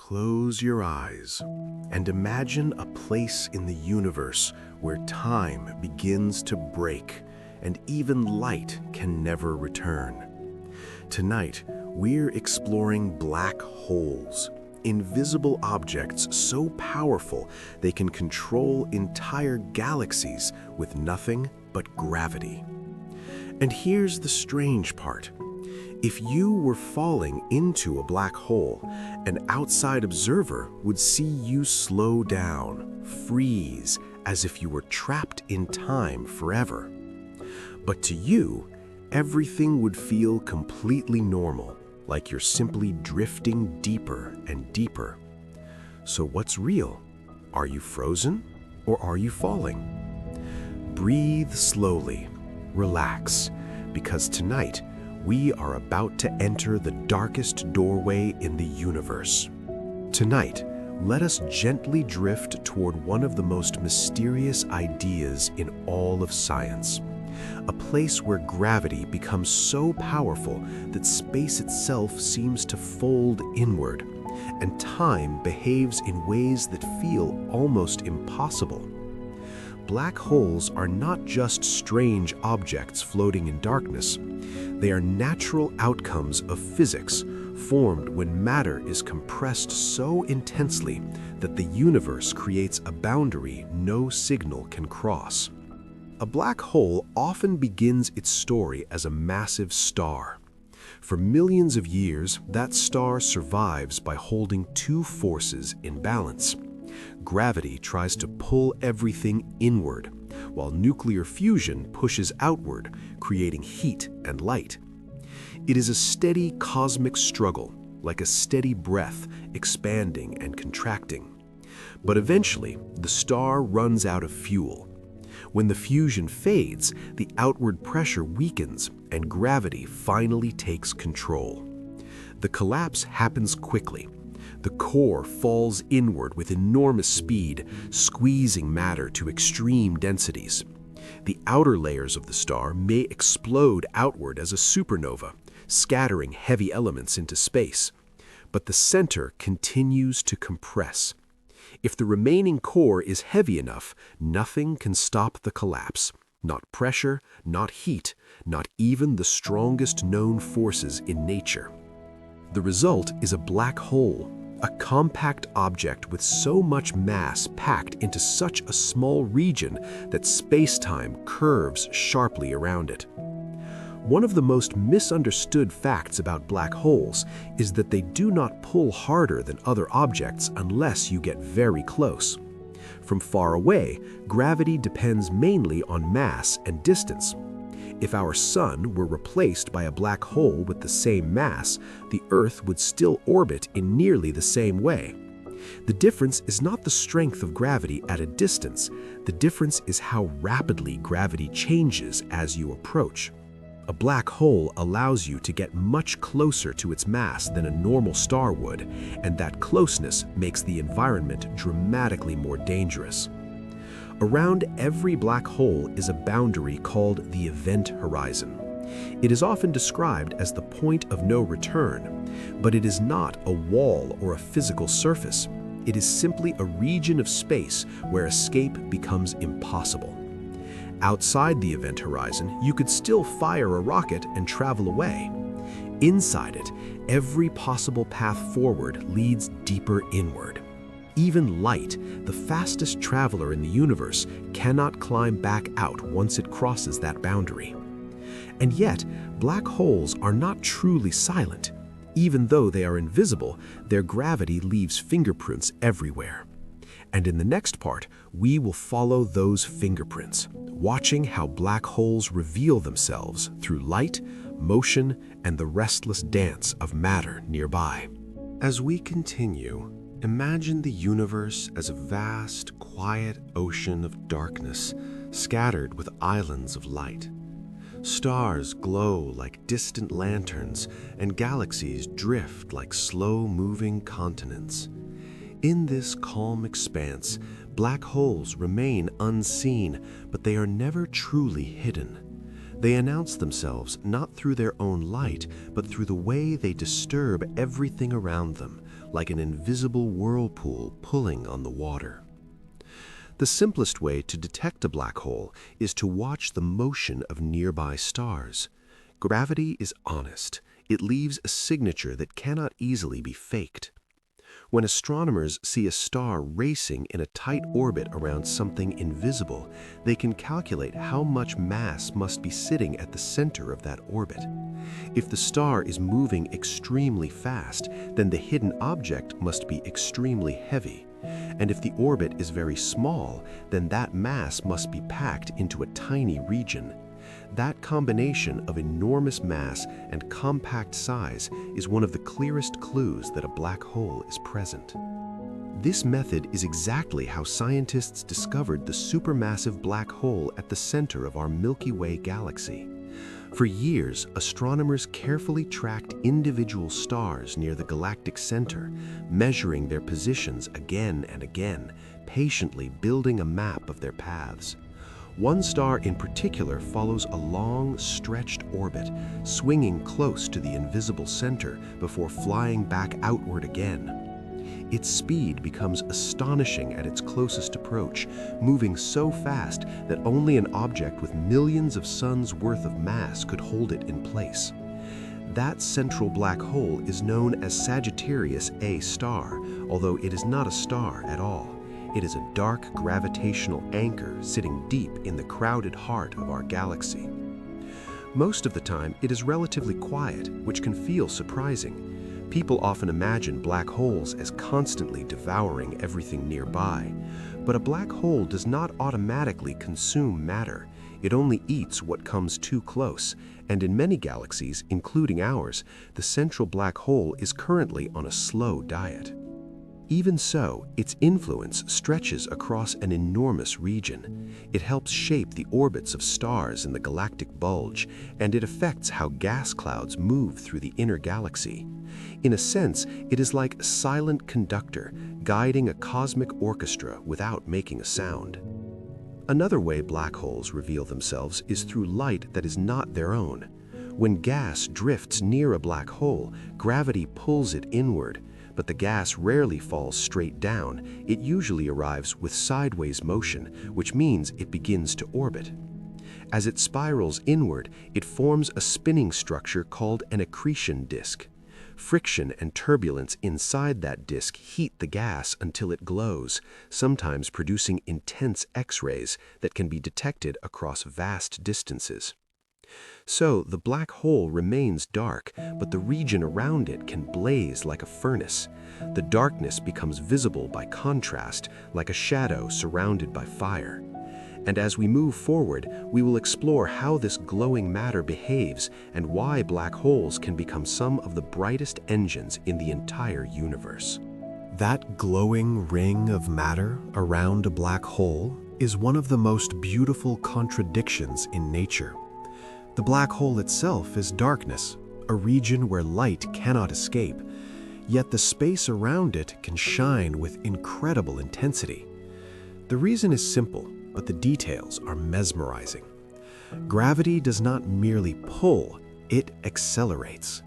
Close your eyes and imagine a place in the universe where time begins to break and even light can never return. Tonight, we're exploring black holes, invisible objects so powerful they can control entire galaxies with nothing but gravity. And here's the strange part. If you were falling into a black hole, an outside observer would see you slow down, freeze, as if you were trapped in time forever. But to you, everything would feel completely normal, like you're simply drifting deeper and deeper. So what's real? Are you frozen or are you falling? Breathe slowly, relax, because tonight, we are about to enter the darkest doorway in the universe. Tonight, let us gently drift toward one of the most mysterious ideas in all of science. A place where gravity becomes so powerful that space itself seems to fold inward, and time behaves in ways that feel almost impossible. Black holes are not just strange objects floating in darkness. They are natural outcomes of physics, formed when matter is compressed so intensely that the universe creates a boundary no signal can cross. A black hole often begins its story as a massive star. For millions of years, that star survives by holding two forces in balance. Gravity tries to pull everything inward, while nuclear fusion pushes outward, creating heat and light. It is a steady cosmic struggle, like a steady breath, expanding and contracting. But eventually, the star runs out of fuel. When the fusion fades, the outward pressure weakens and gravity finally takes control. The collapse happens quickly. The core falls inward with enormous speed, squeezing matter to extreme densities. The outer layers of the star may explode outward as a supernova, scattering heavy elements into space. But the center continues to compress. If the remaining core is heavy enough, nothing can stop the collapse. Not pressure, not heat, not even the strongest known forces in nature. The result is a black hole, a compact object with so much mass packed into such a small region that space-time curves sharply around it. One of the most misunderstood facts about black holes is that they do not pull harder than other objects unless you get very close. From far away, gravity depends mainly on mass and distance. If our sun were replaced by a black hole with the same mass, the Earth would still orbit in nearly the same way. The difference is not the strength of gravity at a distance. The difference is how rapidly gravity changes as you approach. A black hole allows you to get much closer to its mass than a normal star would, and that closeness makes the environment dramatically more dangerous. Around every black hole is a boundary called the event horizon. It is often described as the point of no return, but it is not a wall or a physical surface. It is simply a region of space where escape becomes impossible. Outside the event horizon, you could still fire a rocket and travel away. Inside it, every possible path forward leads deeper inward. Even light, the fastest traveler in the universe, cannot climb back out once it crosses that boundary. And yet, black holes are not truly silent. Even though they are invisible, their gravity leaves fingerprints everywhere. And in the next part, we will follow those fingerprints, watching how black holes reveal themselves through light, motion, and the restless dance of matter nearby. As we continue, imagine the universe as a vast, quiet ocean of darkness, scattered with islands of light. Stars glow like distant lanterns, and galaxies drift like slow-moving continents. In this calm expanse, black holes remain unseen, but they are never truly hidden. They announce themselves not through their own light, but through the way they disturb everything around them, like an invisible whirlpool pulling on the water. The simplest way to detect a black hole is to watch the motion of nearby stars. Gravity is honest. It leaves a signature that cannot easily be faked. When astronomers see a star racing in a tight orbit around something invisible, they can calculate how much mass must be sitting at the center of that orbit. If the star is moving extremely fast, then the hidden object must be extremely heavy. And if the orbit is very small, then that mass must be packed into a tiny region. That combination of enormous mass and compact size is one of the clearest clues that a black hole is present. This method is exactly how scientists discovered the supermassive black hole at the center of our Milky Way galaxy. For years, astronomers carefully tracked individual stars near the galactic center, measuring their positions again and again, patiently building a map of their paths. One star in particular follows a long, stretched orbit, swinging close to the invisible center before flying back outward again. Its speed becomes astonishing at its closest approach, moving so fast that only an object with millions of suns' worth of mass could hold it in place. That central black hole is known as Sagittarius A star, although it is not a star at all. It is a dark gravitational anchor sitting deep in the crowded heart of our galaxy. Most of the time, it is relatively quiet, which can feel surprising. People often imagine black holes as constantly devouring everything nearby, but a black hole does not automatically consume matter. It only eats what comes too close, and in many galaxies, including ours, the central black hole is currently on a slow diet. Even so, its influence stretches across an enormous region. It helps shape the orbits of stars in the galactic bulge, and it affects how gas clouds move through the inner galaxy. In a sense, it is like a silent conductor guiding a cosmic orchestra without making a sound. Another way black holes reveal themselves is through light that is not their own. When gas drifts near a black hole, gravity pulls it inward. But the gas rarely falls straight down. It usually arrives with sideways motion, which means it begins to orbit. As it spirals inward, it forms a spinning structure called an accretion disk. Friction and turbulence inside that disk heat the gas until it glows, sometimes producing intense X-rays that can be detected across vast distances. So the black hole remains dark, but the region around it can blaze like a furnace. The darkness becomes visible by contrast, like a shadow surrounded by fire. And as we move forward, we will explore how this glowing matter behaves and why black holes can become some of the brightest engines in the entire universe. That glowing ring of matter around a black hole is one of the most beautiful contradictions in nature. The black hole itself is darkness, a region where light cannot escape, yet the space around it can shine with incredible intensity. The reason is simple, but the details are mesmerizing. Gravity does not merely pull, it accelerates.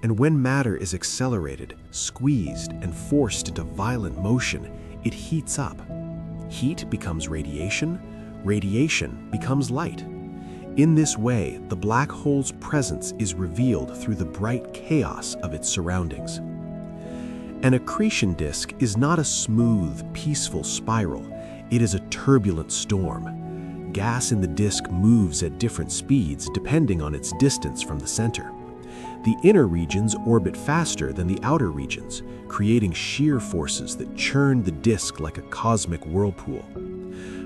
And when matter is accelerated, squeezed, and forced into violent motion, it heats up. Heat becomes radiation, radiation becomes light. In this way, the black hole's presence is revealed through the bright chaos of its surroundings. An accretion disk is not a smooth, peaceful spiral. It is a turbulent storm. Gas in the disk moves at different speeds depending on its distance from the center. The inner regions orbit faster than the outer regions, creating shear forces that churn the disk like a cosmic whirlpool.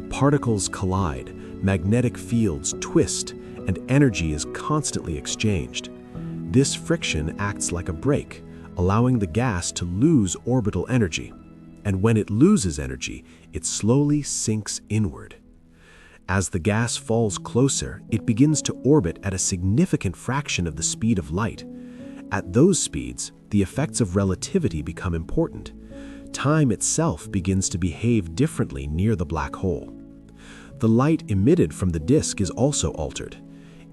Particles collide, magnetic fields twist, and energy is constantly exchanged. This friction acts like a brake, allowing the gas to lose orbital energy. And when it loses energy, it slowly sinks inward. As the gas falls closer, it begins to orbit at a significant fraction of the speed of light. At those speeds, the effects of relativity become important. Time itself begins to behave differently near the black hole. The light emitted from the disk is also altered.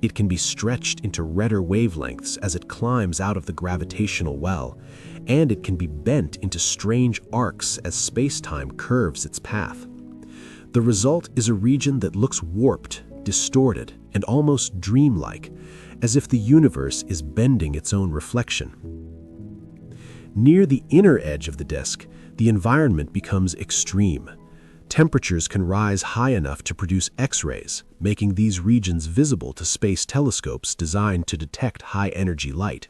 It can be stretched into redder wavelengths as it climbs out of the gravitational well, and it can be bent into strange arcs as space-time curves its path. The result is a region that looks warped, distorted, and almost dreamlike, as if the universe is bending its own reflection. Near the inner edge of the disk, the environment becomes extreme. Temperatures can rise high enough to produce X-rays, making these regions visible to space telescopes designed to detect high-energy light.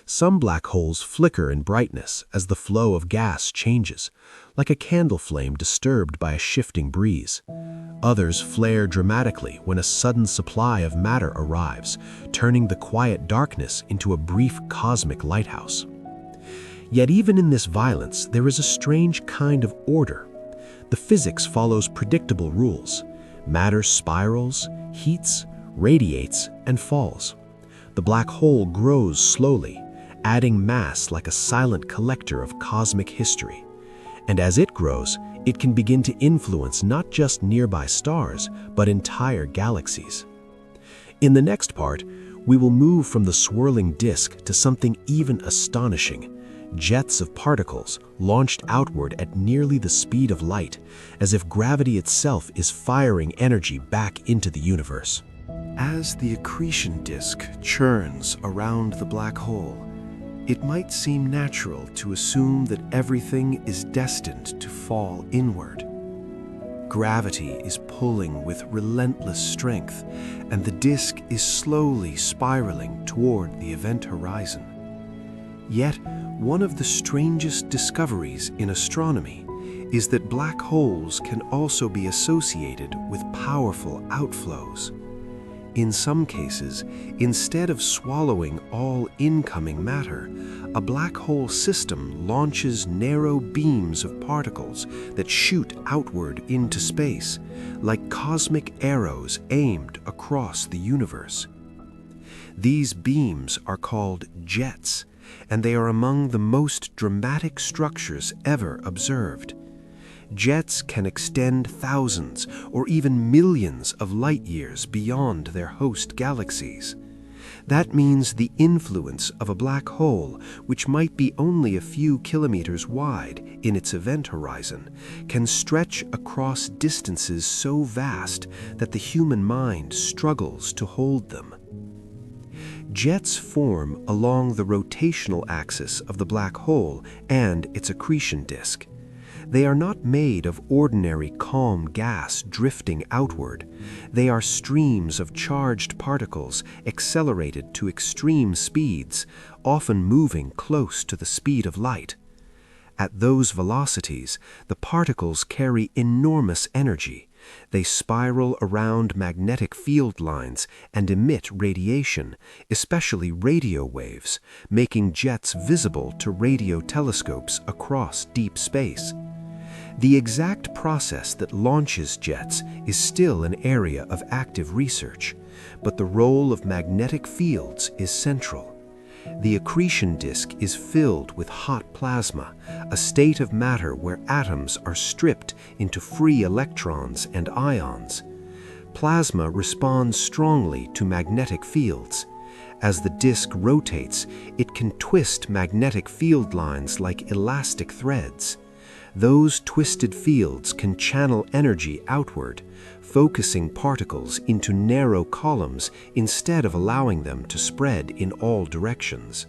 Some black holes flicker in brightness as the flow of gas changes, like a candle flame disturbed by a shifting breeze. Others flare dramatically when a sudden supply of matter arrives, turning the quiet darkness into a brief cosmic lighthouse. Yet even in this violence, there is a strange kind of order. The physics follows predictable rules. Matter spirals, heats, radiates, and falls. The black hole grows slowly, adding mass like a silent collector of cosmic history. And as it grows, it can begin to influence not just nearby stars, but entire galaxies. In the next part, we will move from the swirling disk to something even astonishing: jets of particles launched outward at nearly the speed of light, as if gravity itself is firing energy back into the universe. As the accretion disk churns around the black hole, it might seem natural to assume that everything is destined to fall inward. Gravity is pulling with relentless strength, and the disk is slowly spiraling toward the event horizon. Yet, one of the strangest discoveries in astronomy is that black holes can also be associated with powerful outflows. In some cases, instead of swallowing all incoming matter, a black hole system launches narrow beams of particles that shoot outward into space, like cosmic arrows aimed across the universe. These beams are called jets, and they are among the most dramatic structures ever observed. Jets can extend thousands or even millions of light years beyond their host galaxies. That means the influence of a black hole, which might be only a few kilometers wide in its event horizon, can stretch across distances so vast that the human mind struggles to hold them. Jets form along the rotational axis of the black hole and its accretion disk. They are not made of ordinary calm gas drifting outward. They are streams of charged particles accelerated to extreme speeds, often moving close to the speed of light. At those velocities, the particles carry enormous energy. They spiral around magnetic field lines and emit radiation, especially radio waves, making jets visible to radio telescopes across deep space. The exact process that launches jets is still an area of active research, but the role of magnetic fields is central. The accretion disk is filled with hot plasma, a state of matter where atoms are stripped into free electrons and ions. Plasma responds strongly to magnetic fields. As the disk rotates, it can twist magnetic field lines like elastic threads. Those twisted fields can channel energy outward, focusing particles into narrow columns instead of allowing them to spread in all directions.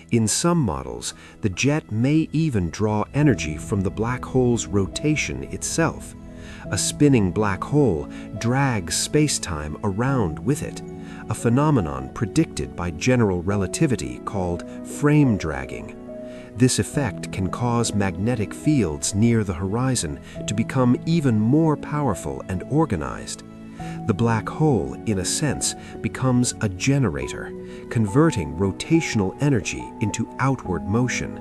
In some models, the jet may even draw energy from the black hole's rotation itself. A spinning black hole drags space-time around with it, a phenomenon predicted by general relativity called frame dragging. This effect can cause magnetic fields near the horizon to become even more powerful and organized. The black hole, in a sense, becomes a generator, converting rotational energy into outward motion.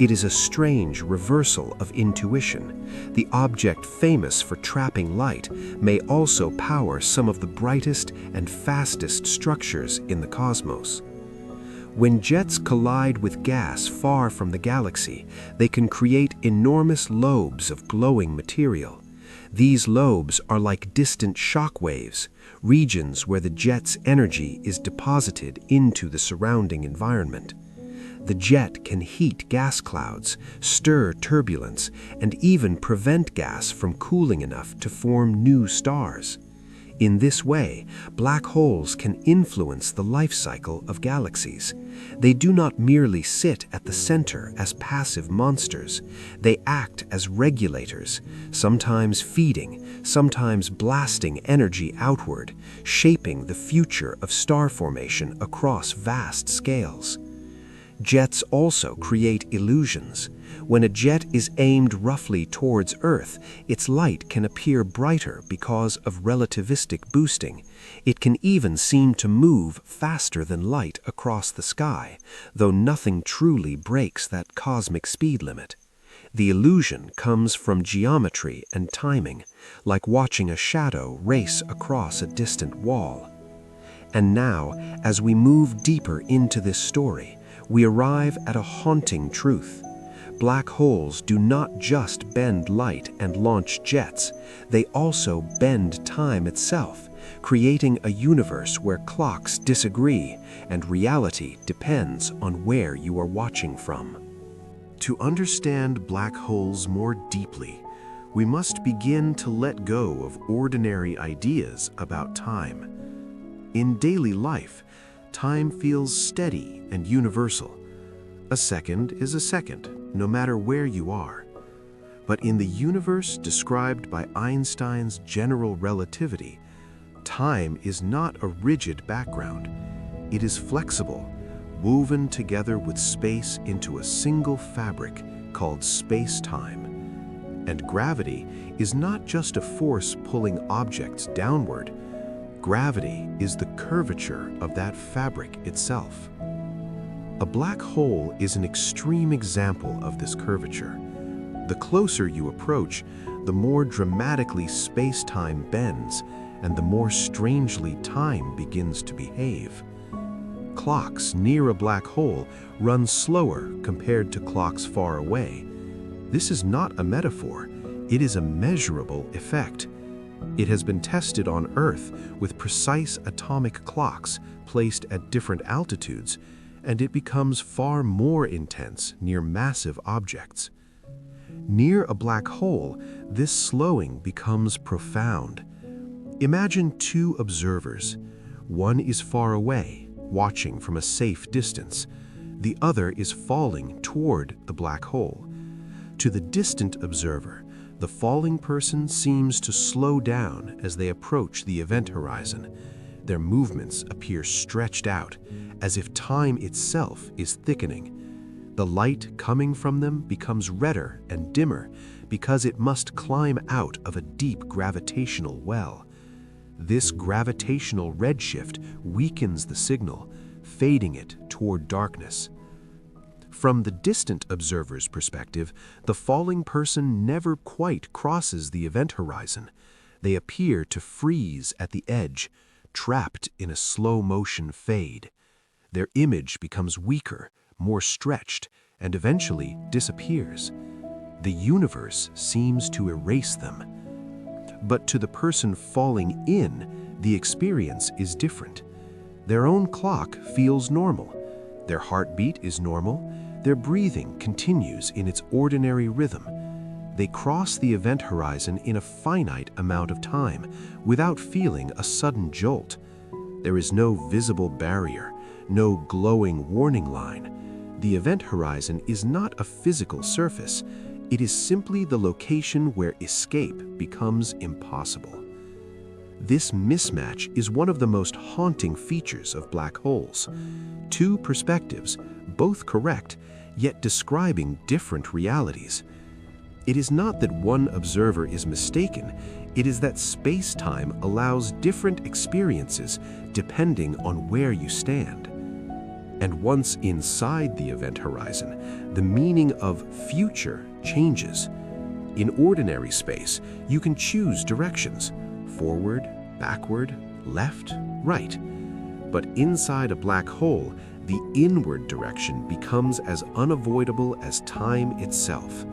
It is a strange reversal of intuition. The object famous for trapping light may also power some of the brightest and fastest structures in the cosmos. When jets collide with gas far from the galaxy, they can create enormous lobes of glowing material. These lobes are like distant shock waves, regions where the jet's energy is deposited into the surrounding environment. The jet can heat gas clouds, stir turbulence, and even prevent gas from cooling enough to form new stars. In this way, black holes can influence the life cycle of galaxies. They do not merely sit at the center as passive monsters. They act as regulators, sometimes feeding, sometimes blasting energy outward, shaping the future of star formation across vast scales. Jets also create illusions. When a jet is aimed roughly towards Earth, its light can appear brighter because of relativistic boosting. It can even seem to move faster than light across the sky, though nothing truly breaks that cosmic speed limit. The illusion comes from geometry and timing, like watching a shadow race across a distant wall. And now, as we move deeper into this story, we arrive at a haunting truth. Black holes do not just bend light and launch jets, they also bend time itself, creating a universe where clocks disagree and reality depends on where you are watching from. To understand black holes more deeply, we must begin to let go of ordinary ideas about time. In daily life, time feels steady and universal. A second is a second, no matter where you are. But in the universe described by Einstein's general relativity, time is not a rigid background. It is flexible, woven together with space into a single fabric called space-time. And gravity is not just a force pulling objects downward. Gravity is the curvature of that fabric itself. A black hole is an extreme example of this curvature. The closer you approach, the more dramatically space-time bends, and the more strangely time begins to behave. Clocks near a black hole run slower compared to clocks far away. This is not a metaphor, it is a measurable effect. It has been tested on Earth with precise atomic clocks placed at different altitudes, and it becomes far more intense near massive objects. Near a black hole, this slowing becomes profound. Imagine two observers. One is far away, watching from a safe distance. The other is falling toward the black hole. To the distant observer, the falling person seems to slow down as they approach the event horizon. Their movements appear stretched out, as if time itself is thickening. The light coming from them becomes redder and dimmer because it must climb out of a deep gravitational well. This gravitational redshift weakens the signal, fading it toward darkness. From the distant observer's perspective, the falling person never quite crosses the event horizon. They appear to freeze at the edge, trapped in a slow-motion fade. Their image becomes weaker, more stretched, and eventually disappears. The universe seems to erase them. But to the person falling in, the experience is different. Their own clock feels normal. Their heartbeat is normal. Their breathing continues in its ordinary rhythm. They cross the event horizon in a finite amount of time without feeling a sudden jolt. There is no visible barrier, no glowing warning line. The event horizon is not a physical surface. It is simply the location where escape becomes impossible. This mismatch is one of the most haunting features of black holes. Two perspectives, both correct, yet describing different realities. It is not that one observer is mistaken, it is that space-time allows different experiences depending on where you stand. And once inside the event horizon, the meaning of future changes. In ordinary space, you can choose directions: forward, backward, left, right. But inside a black hole, the inward direction becomes as unavoidable as time itself.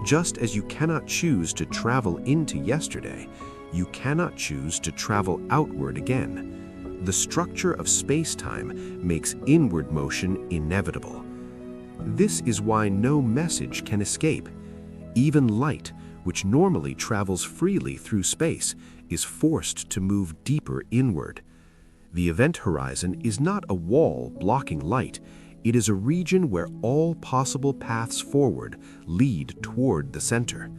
Just as you cannot choose to travel into yesterday, you cannot choose to travel outward again. The structure of space-time makes inward motion inevitable. This is why no message can escape. Even light, which normally travels freely through space, is forced to move deeper inward. The event horizon is not a wall blocking light. It is a region where all possible paths forward lead toward the center.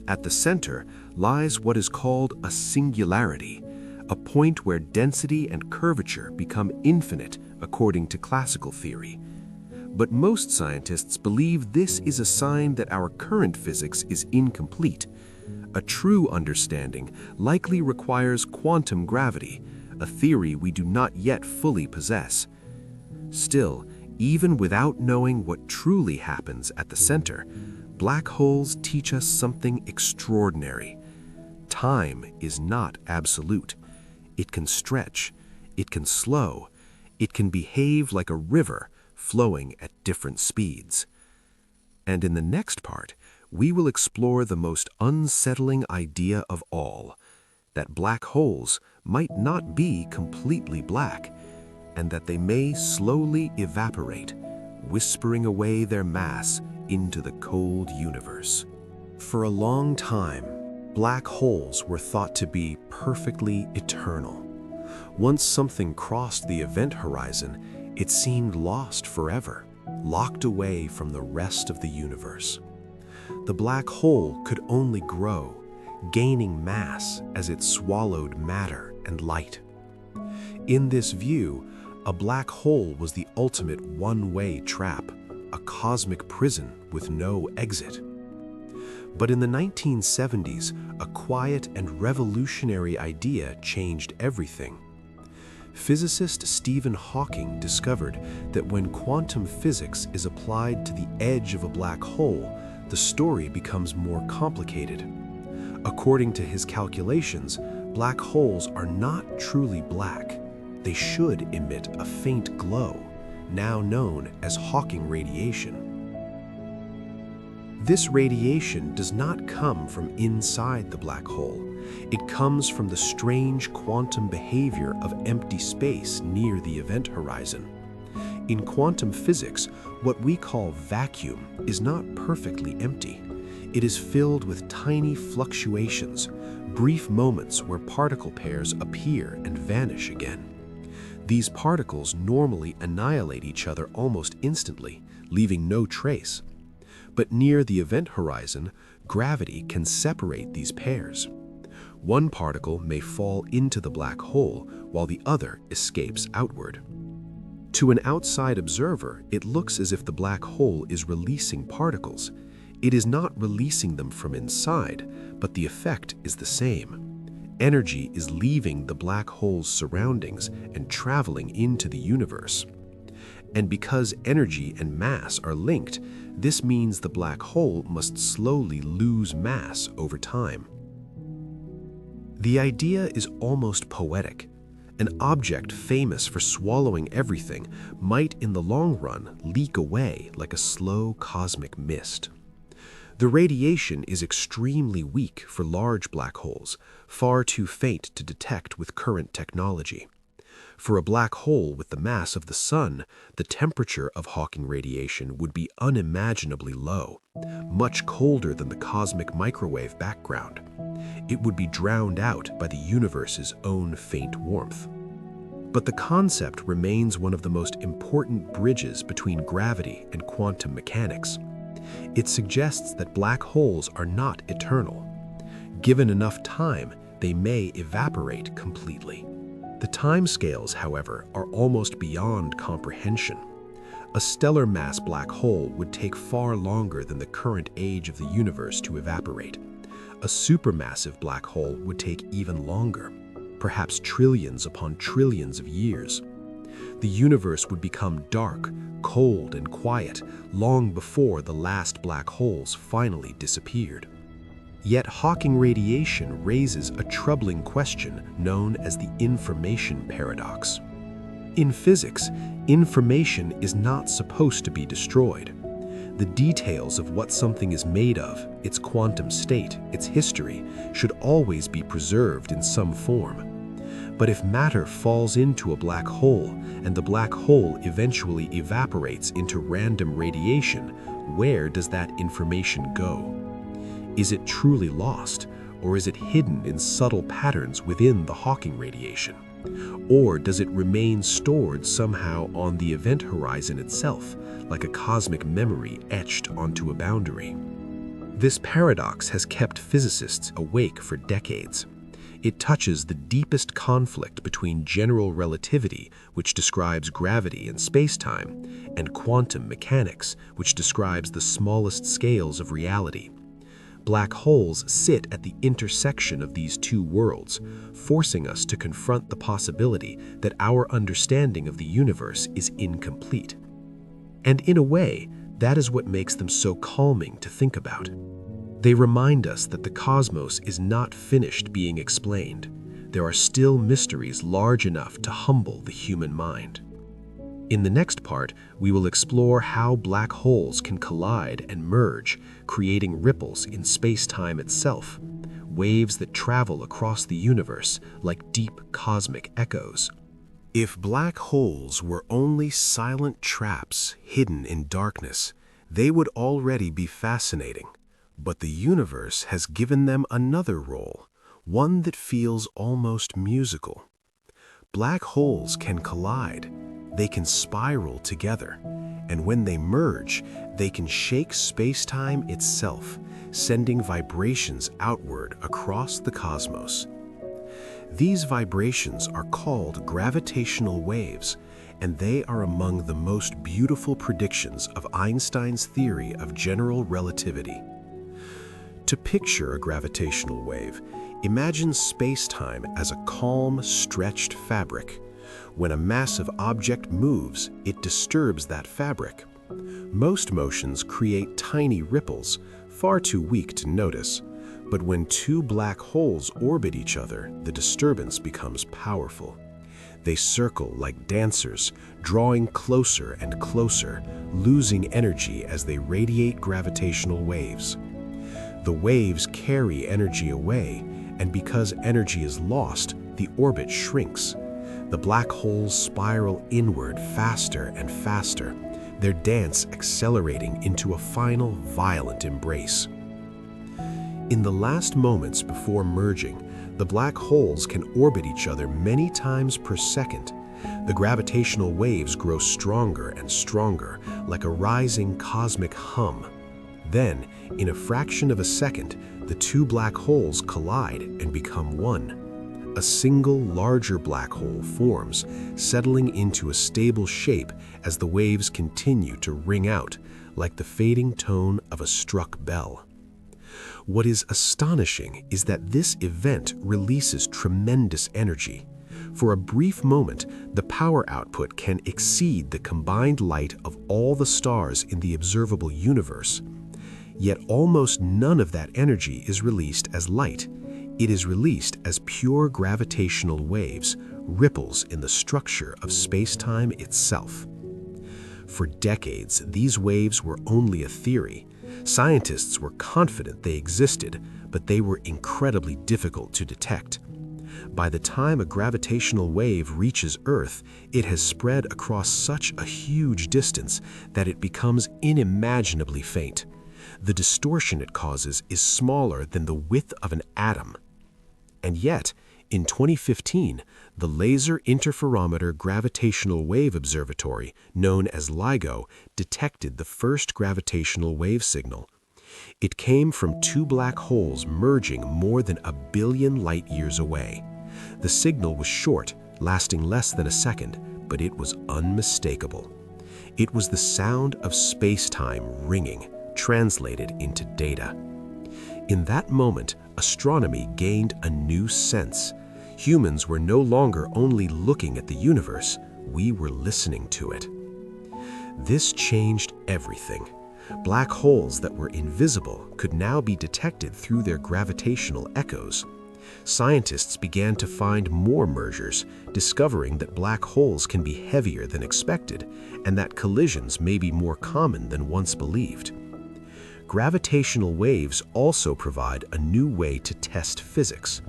At the center lies what is called a singularity, a point where density and curvature become infinite according to classical theory. But most scientists believe this is a sign that our current physics is incomplete. A true understanding likely requires quantum gravity, a theory we do not yet fully possess. Still, even without knowing what truly happens at the center, black holes teach us something extraordinary. Time is not absolute. It can stretch, it can slow, it can behave like a river flowing at different speeds. And in the next part, we will explore the most unsettling idea of all, that black holes might not be completely black, and that they may slowly evaporate, whispering away their mass into the cold universe. For a long time, black holes were thought to be perfectly eternal. Once something crossed the event horizon, it seemed lost forever, locked away from the rest of the universe. The black hole could only grow, gaining mass as it swallowed matter and light. In this view, a black hole was the ultimate one-way trap, a cosmic prison with no exit. But in the 1970s, a quiet and revolutionary idea changed everything. Physicist Stephen Hawking discovered that when quantum physics is applied to the edge of a black hole, the story becomes more complicated. According to his calculations, black holes are not truly black. They should emit a faint glow, now known as Hawking radiation. This radiation does not come from inside the black hole. It comes from the strange quantum behavior of empty space near the event horizon. In quantum physics, what we call vacuum is not perfectly empty. It is filled with tiny fluctuations, brief moments where particle pairs appear and vanish again. These particles normally annihilate each other almost instantly, leaving no trace. But near the event horizon, gravity can separate these pairs. One particle may fall into the black hole while the other escapes outward. To an outside observer, it looks as if the black hole is releasing particles. It is not releasing them from inside, but the effect is the same. Energy is leaving the black hole's surroundings and traveling into the universe. And because energy and mass are linked, this means the black hole must slowly lose mass over time. The idea is almost poetic. An object famous for swallowing everything might in the long run leak away like a slow cosmic mist. The radiation is extremely weak for large black holes, far too faint to detect with current technology. For a black hole with the mass of the Sun, the temperature of Hawking radiation would be unimaginably low, much colder than the cosmic microwave background. It would be drowned out by the universe's own faint warmth. But the concept remains one of the most important bridges between gravity and quantum mechanics. It suggests that black holes are not eternal. Given enough time, they may evaporate completely. The timescales, however, are almost beyond comprehension. A stellar mass black hole would take far longer than the current age of the universe to evaporate. A supermassive black hole would take even longer, perhaps trillions upon trillions of years. The universe would become dark, cold, and quiet long before the last black holes finally disappeared. Yet Hawking radiation raises a troubling question known as the information paradox. In physics, information is not supposed to be destroyed. The details of what something is made of, its quantum state, its history, should always be preserved in some form. But if matter falls into a black hole and the black hole eventually evaporates into random radiation, where does that information go? Is it truly lost, or is it hidden in subtle patterns within the Hawking radiation? Or does it remain stored somehow on the event horizon itself, like a cosmic memory etched onto a boundary? This paradox has kept physicists awake for decades. It touches the deepest conflict between general relativity, which describes gravity and space-time, and quantum mechanics, which describes the smallest scales of reality. Black holes sit at the intersection of these two worlds, forcing us to confront the possibility that our understanding of the universe is incomplete. And in a way, that is what makes them so calming to think about. They remind us that the cosmos is not finished being explained. There are still mysteries large enough to humble the human mind. In the next part, we will explore how black holes can collide and merge, creating ripples in space-time itself, waves that travel across the universe like deep cosmic echoes. If black holes were only silent traps hidden in darkness, they would already be fascinating. But the universe has given them another role, one that feels almost musical. Black holes can collide, they can spiral together, and when they merge, they can shake space-time itself, sending vibrations outward across the cosmos. These vibrations are called gravitational waves, and they are among the most beautiful predictions of Einstein's theory of general relativity. To picture a gravitational wave, imagine space-time as a calm, stretched fabric. When a massive object moves, it disturbs that fabric. Most motions create tiny ripples, far too weak to notice. But when two black holes orbit each other, the disturbance becomes powerful. They circle like dancers, drawing closer and closer, losing energy as they radiate gravitational waves. The waves carry energy away, and because energy is lost, the orbit shrinks. The black holes spiral inward faster and faster, their dance accelerating into a final violent embrace. In the last moments before merging, the black holes can orbit each other many times per second. The gravitational waves grow stronger and stronger, like a rising cosmic hum. Then, in a fraction of a second, the two black holes collide and become one. A single larger black hole forms, settling into a stable shape as the waves continue to ring out, like the fading tone of a struck bell. What is astonishing is that this event releases tremendous energy. For a brief moment, the power output can exceed the combined light of all the stars in the observable universe. Yet almost none of that energy is released as light. It is released as pure gravitational waves, ripples in the structure of space-time itself. For decades, these waves were only a theory. Scientists were confident they existed, but they were incredibly difficult to detect. By the time a gravitational wave reaches Earth, it has spread across such a huge distance that it becomes unimaginably faint. The distortion it causes is smaller than the width of an atom. And yet, in 2015, the Laser Interferometer Gravitational Wave Observatory, known as LIGO, detected the first gravitational wave signal. It came from two black holes merging more than 1 billion light-years away. The signal was short, lasting less than a second, but it was unmistakable. It was the sound of space-time ringing, translated into data. In that moment, astronomy gained a new sense. Humans were no longer only looking at the universe, we were listening to it. This changed everything. Black holes that were invisible could now be detected through their gravitational echoes. Scientists began to find more mergers, discovering that black holes can be heavier than expected and that collisions may be more common than once believed. Gravitational waves also provide a new way to test physics.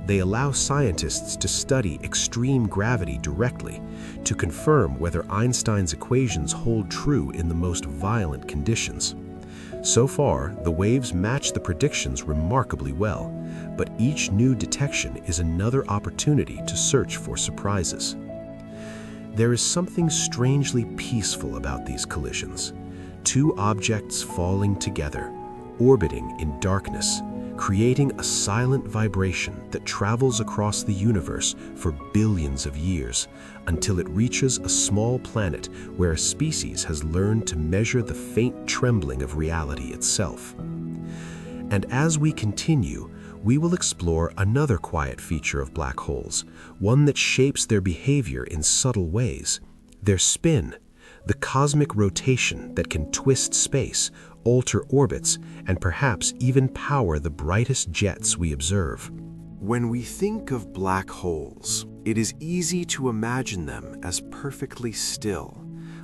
They allow scientists to study extreme gravity directly, to confirm whether Einstein's equations hold true in the most violent conditions. So far, the waves match the predictions remarkably well, but each new detection is another opportunity to search for surprises. There is something strangely peaceful about these collisions. Two objects falling together, orbiting in darkness, creating a silent vibration that travels across the universe for billions of years until it reaches a small planet where a species has learned to measure the faint trembling of reality itself. And as we continue, we will explore another quiet feature of black holes, one that shapes their behavior in subtle ways: their spin. The cosmic rotation that can twist space, alter orbits, and perhaps even power the brightest jets we observe. When we think of black holes, it is easy to imagine them as perfectly still,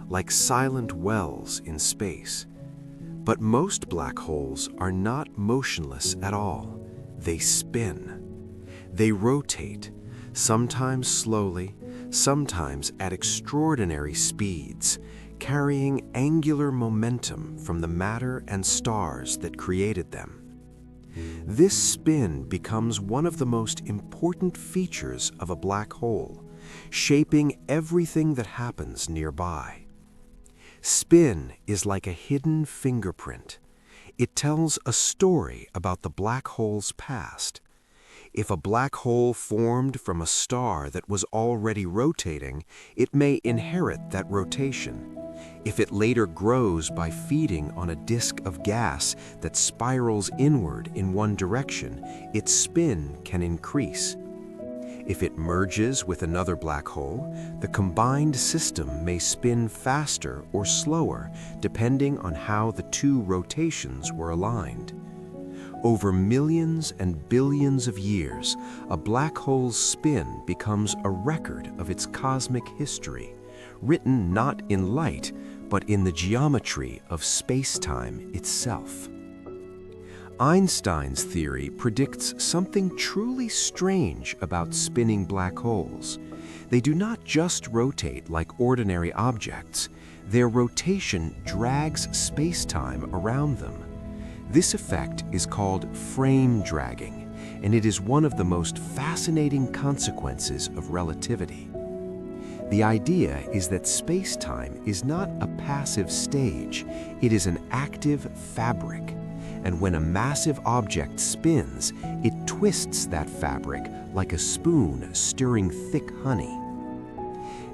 like silent wells in space. But most black holes are not motionless at all. They spin. They rotate, sometimes slowly, sometimes at extraordinary speeds, carrying angular momentum from the matter and stars that created them. This spin becomes one of the most important features of a black hole, shaping everything that happens nearby. Spin is like a hidden fingerprint. It tells a story about the black hole's past. If a black hole formed from a star that was already rotating, it may inherit that rotation. If it later grows by feeding on a disk of gas that spirals inward in one direction, its spin can increase. If it merges with another black hole, the combined system may spin faster or slower, depending on how the two rotations were aligned. Over millions and billions of years, a black hole's spin becomes a record of its cosmic history, written not in light, but in the geometry of space-time itself. Einstein's theory predicts something truly strange about spinning black holes. They do not just rotate like ordinary objects. Their rotation drags space-time around them. This effect is called frame dragging, and it is one of the most fascinating consequences of relativity. The idea is that space-time is not a passive stage, it is an active fabric. And when a massive object spins, it twists that fabric like a spoon stirring thick honey.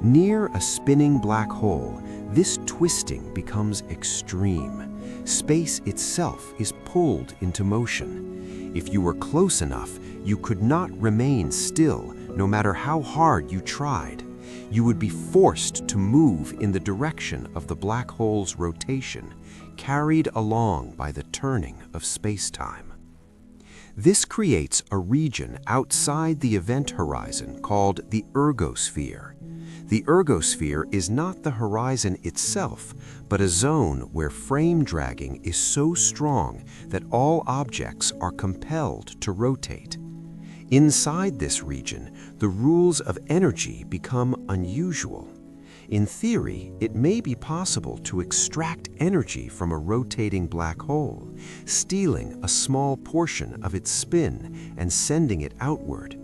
Near a spinning black hole, this twisting becomes extreme. Space itself is pulled into motion. If you were close enough, you could not remain still, no matter how hard you tried. You would be forced to move in the direction of the black hole's rotation, carried along by the turning of space-time. This creates a region outside the event horizon called the ergosphere. The ergosphere is not the horizon itself, but a zone where frame dragging is so strong that all objects are compelled to rotate. Inside this region, the rules of energy become unusual. In theory, it may be possible to extract energy from a rotating black hole, stealing a small portion of its spin and sending it outward.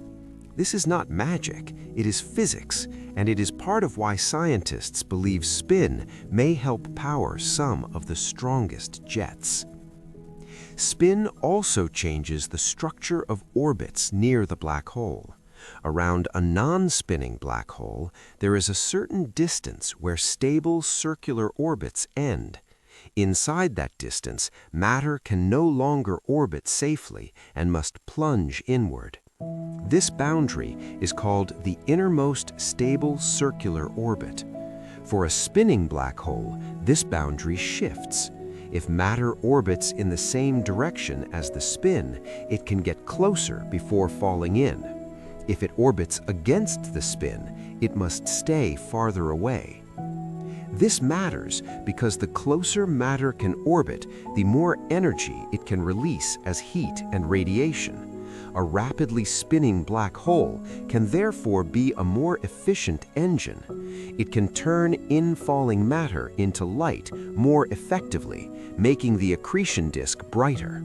This is not magic, it is physics, and it is part of why scientists believe spin may help power some of the strongest jets. Spin also changes the structure of orbits near the black hole. Around a non-spinning black hole, there is a certain distance where stable circular orbits end. Inside that distance, matter can no longer orbit safely and must plunge inward. This boundary is called the innermost stable circular orbit. For a spinning black hole, this boundary shifts. If matter orbits in the same direction as the spin, it can get closer before falling in. If it orbits against the spin, it must stay farther away. This matters because the closer matter can orbit, the more energy it can release as heat and radiation. A rapidly spinning black hole can therefore be a more efficient engine. It can turn infalling matter into light more effectively, making the accretion disk brighter.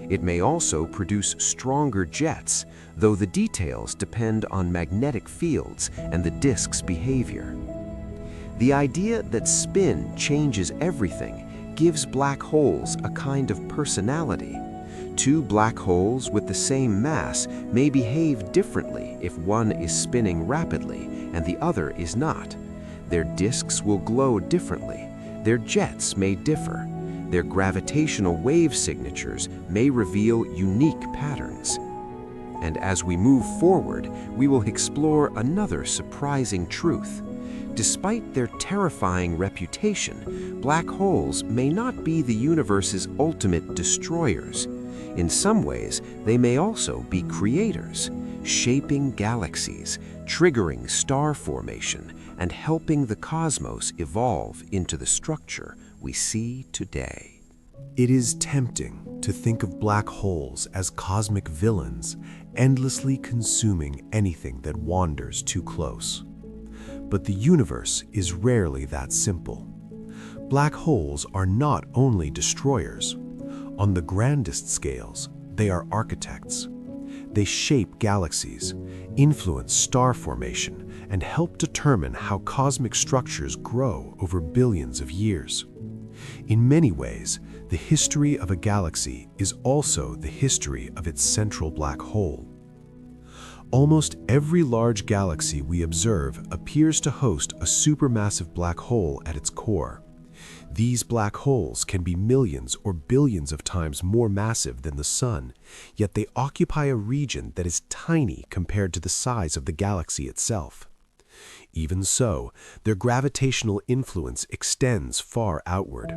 It may also produce stronger jets, though the details depend on magnetic fields and the disk's behavior. The idea that spin changes everything gives black holes a kind of personality. Two black holes with the same mass may behave differently if one is spinning rapidly and the other is not. Their disks will glow differently. Their jets may differ. Their gravitational wave signatures may reveal unique patterns. And as we move forward, we will explore another surprising truth. Despite their terrifying reputation, black holes may not be the universe's ultimate destroyers. In some ways, they may also be creators, shaping galaxies, triggering star formation, and helping the cosmos evolve into the structure we see today. It is tempting to think of black holes as cosmic villains, endlessly consuming anything that wanders too close. But the universe is rarely that simple. Black holes are not only destroyers. On the grandest scales, they are architects. They shape galaxies, influence star formation, and help determine how cosmic structures grow over billions of years. In many ways, the history of a galaxy is also the history of its central black hole. Almost every large galaxy we observe appears to host a supermassive black hole at its core. These black holes can be millions or billions of times more massive than the Sun, yet they occupy a region that is tiny compared to the size of the galaxy itself. Even so, their gravitational influence extends far outward.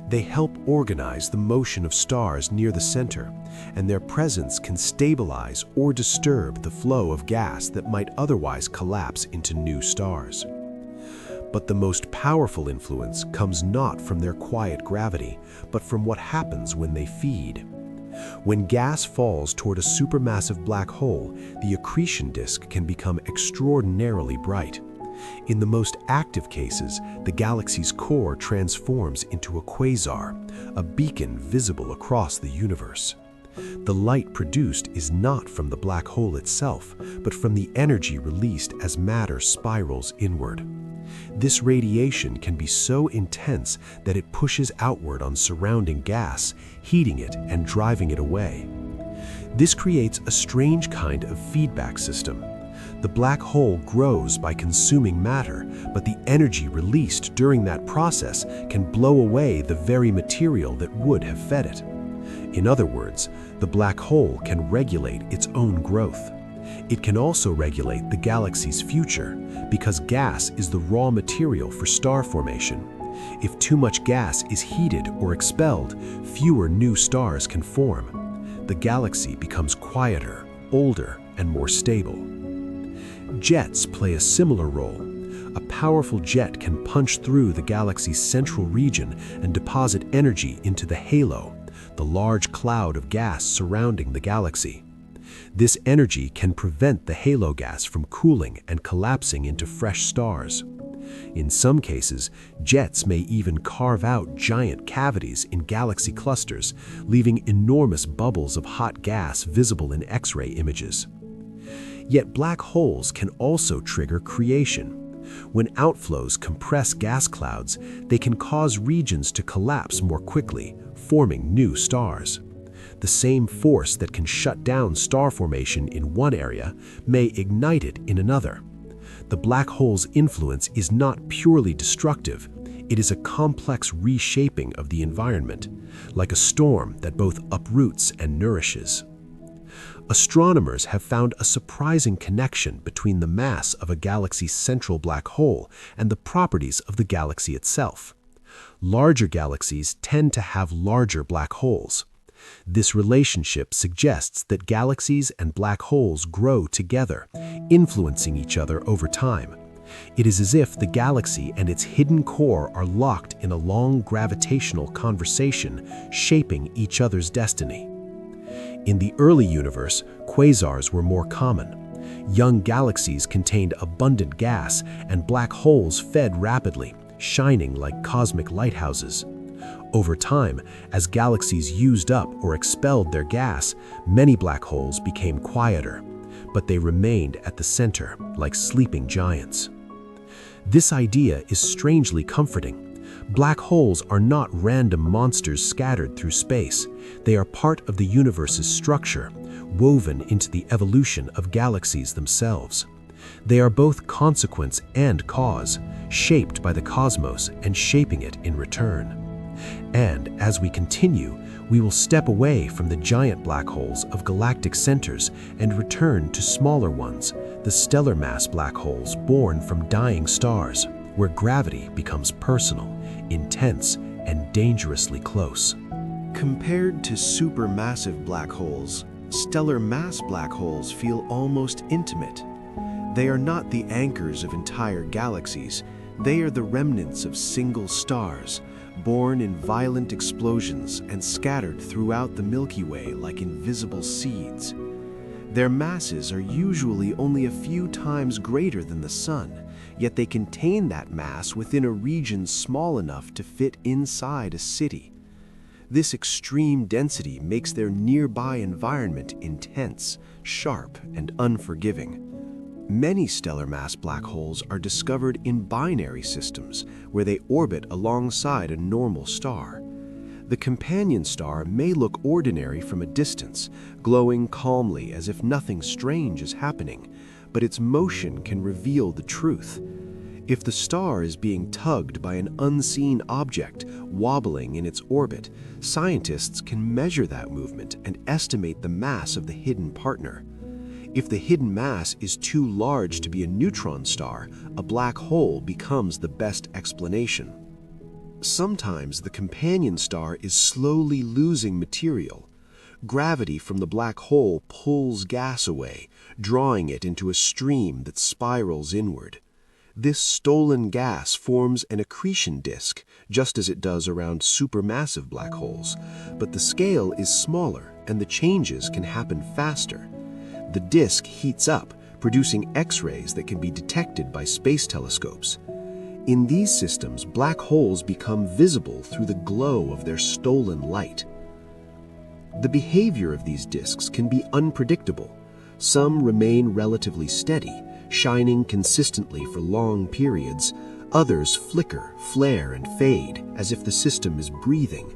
They help organize the motion of stars near the center, and their presence can stabilize or disturb the flow of gas that might otherwise collapse into new stars. But the most powerful influence comes not from their quiet gravity, but from what happens when they feed. When gas falls toward a supermassive black hole, the accretion disk can become extraordinarily bright. In the most active cases, the galaxy's core transforms into a quasar, a beacon visible across the universe. The light produced is not from the black hole itself, but from the energy released as matter spirals inward. This radiation can be so intense that it pushes outward on surrounding gas, heating it and driving it away. This creates a strange kind of feedback system. The black hole grows by consuming matter, but the energy released during that process can blow away the very material that would have fed it. In other words, the black hole can regulate its own growth. It can also regulate the galaxy's future, because gas is the raw material for star formation. If too much gas is heated or expelled, fewer new stars can form. The galaxy becomes quieter, older, and more stable. Jets play a similar role. A powerful jet can punch through the galaxy's central region and deposit energy into the halo, the large cloud of gas surrounding the galaxy. This energy can prevent the halo gas from cooling and collapsing into fresh stars. In some cases, jets may even carve out giant cavities in galaxy clusters, leaving enormous bubbles of hot gas visible in X-ray images. Yet black holes can also trigger creation. When outflows compress gas clouds, they can cause regions to collapse more quickly, forming new stars. The same force that can shut down star formation in one area may ignite it in another. The black hole's influence is not purely destructive. It is a complex reshaping of the environment, like a storm that both uproots and nourishes. Astronomers have found a surprising connection between the mass of a galaxy's central black hole and the properties of the galaxy itself. Larger galaxies tend to have larger black holes. This relationship suggests that galaxies and black holes grow together, influencing each other over time. It is as if the galaxy and its hidden core are locked in a long gravitational conversation, shaping each other's destiny. In the early universe, quasars were more common. Young galaxies contained abundant gas, and black holes fed rapidly, shining like cosmic lighthouses. Over time, as galaxies used up or expelled their gas, many black holes became quieter, but they remained at the center like sleeping giants. This idea is strangely comforting. Black holes are not random monsters scattered through space. They are part of the universe's structure, woven into the evolution of galaxies themselves. They are both consequence and cause, shaped by the cosmos and shaping it in return. And as we continue, we will step away from the giant black holes of galactic centers and return to smaller ones, the stellar mass black holes born from dying stars, where gravity becomes personal, intense, and dangerously close. Compared to supermassive black holes, stellar mass black holes feel almost intimate. They are not the anchors of entire galaxies. They are the remnants of single stars, born in violent explosions and scattered throughout the Milky Way like invisible seeds. Their masses are usually only a few times greater than the Sun, yet they contain that mass within a region small enough to fit inside a city. This extreme density makes their nearby environment intense, sharp, and unforgiving. Many stellar mass black holes are discovered in binary systems, where they orbit alongside a normal star. The companion star may look ordinary from a distance, glowing calmly as if nothing strange is happening, but its motion can reveal the truth. If the star is being tugged by an unseen object wobbling in its orbit, scientists can measure that movement and estimate the mass of the hidden partner. If the hidden mass is too large to be a neutron star, a black hole becomes the best explanation. Sometimes the companion star is slowly losing material. Gravity from the black hole pulls gas away, drawing it into a stream that spirals inward. This stolen gas forms an accretion disk, just as it does around supermassive black holes, but the scale is smaller and the changes can happen faster. The disk heats up, producing X-rays that can be detected by space telescopes. In these systems, black holes become visible through the glow of their stolen light. The behavior of these disks can be unpredictable. Some remain relatively steady, shining consistently for long periods. Others flicker, flare, and fade, as if the system is breathing.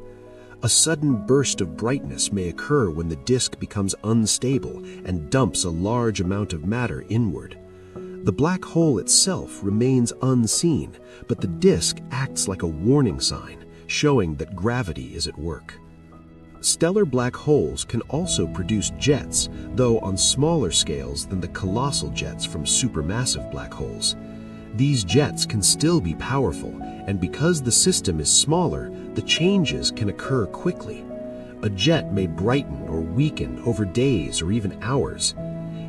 A sudden burst of brightness may occur when the disk becomes unstable and dumps a large amount of matter inward. The black hole itself remains unseen, but the disk acts like a warning sign, showing that gravity is at work. Stellar black holes can also produce jets, though on smaller scales than the colossal jets from supermassive black holes. These jets can still be powerful, and because the system is smaller, the changes can occur quickly. A jet may brighten or weaken over days or even hours.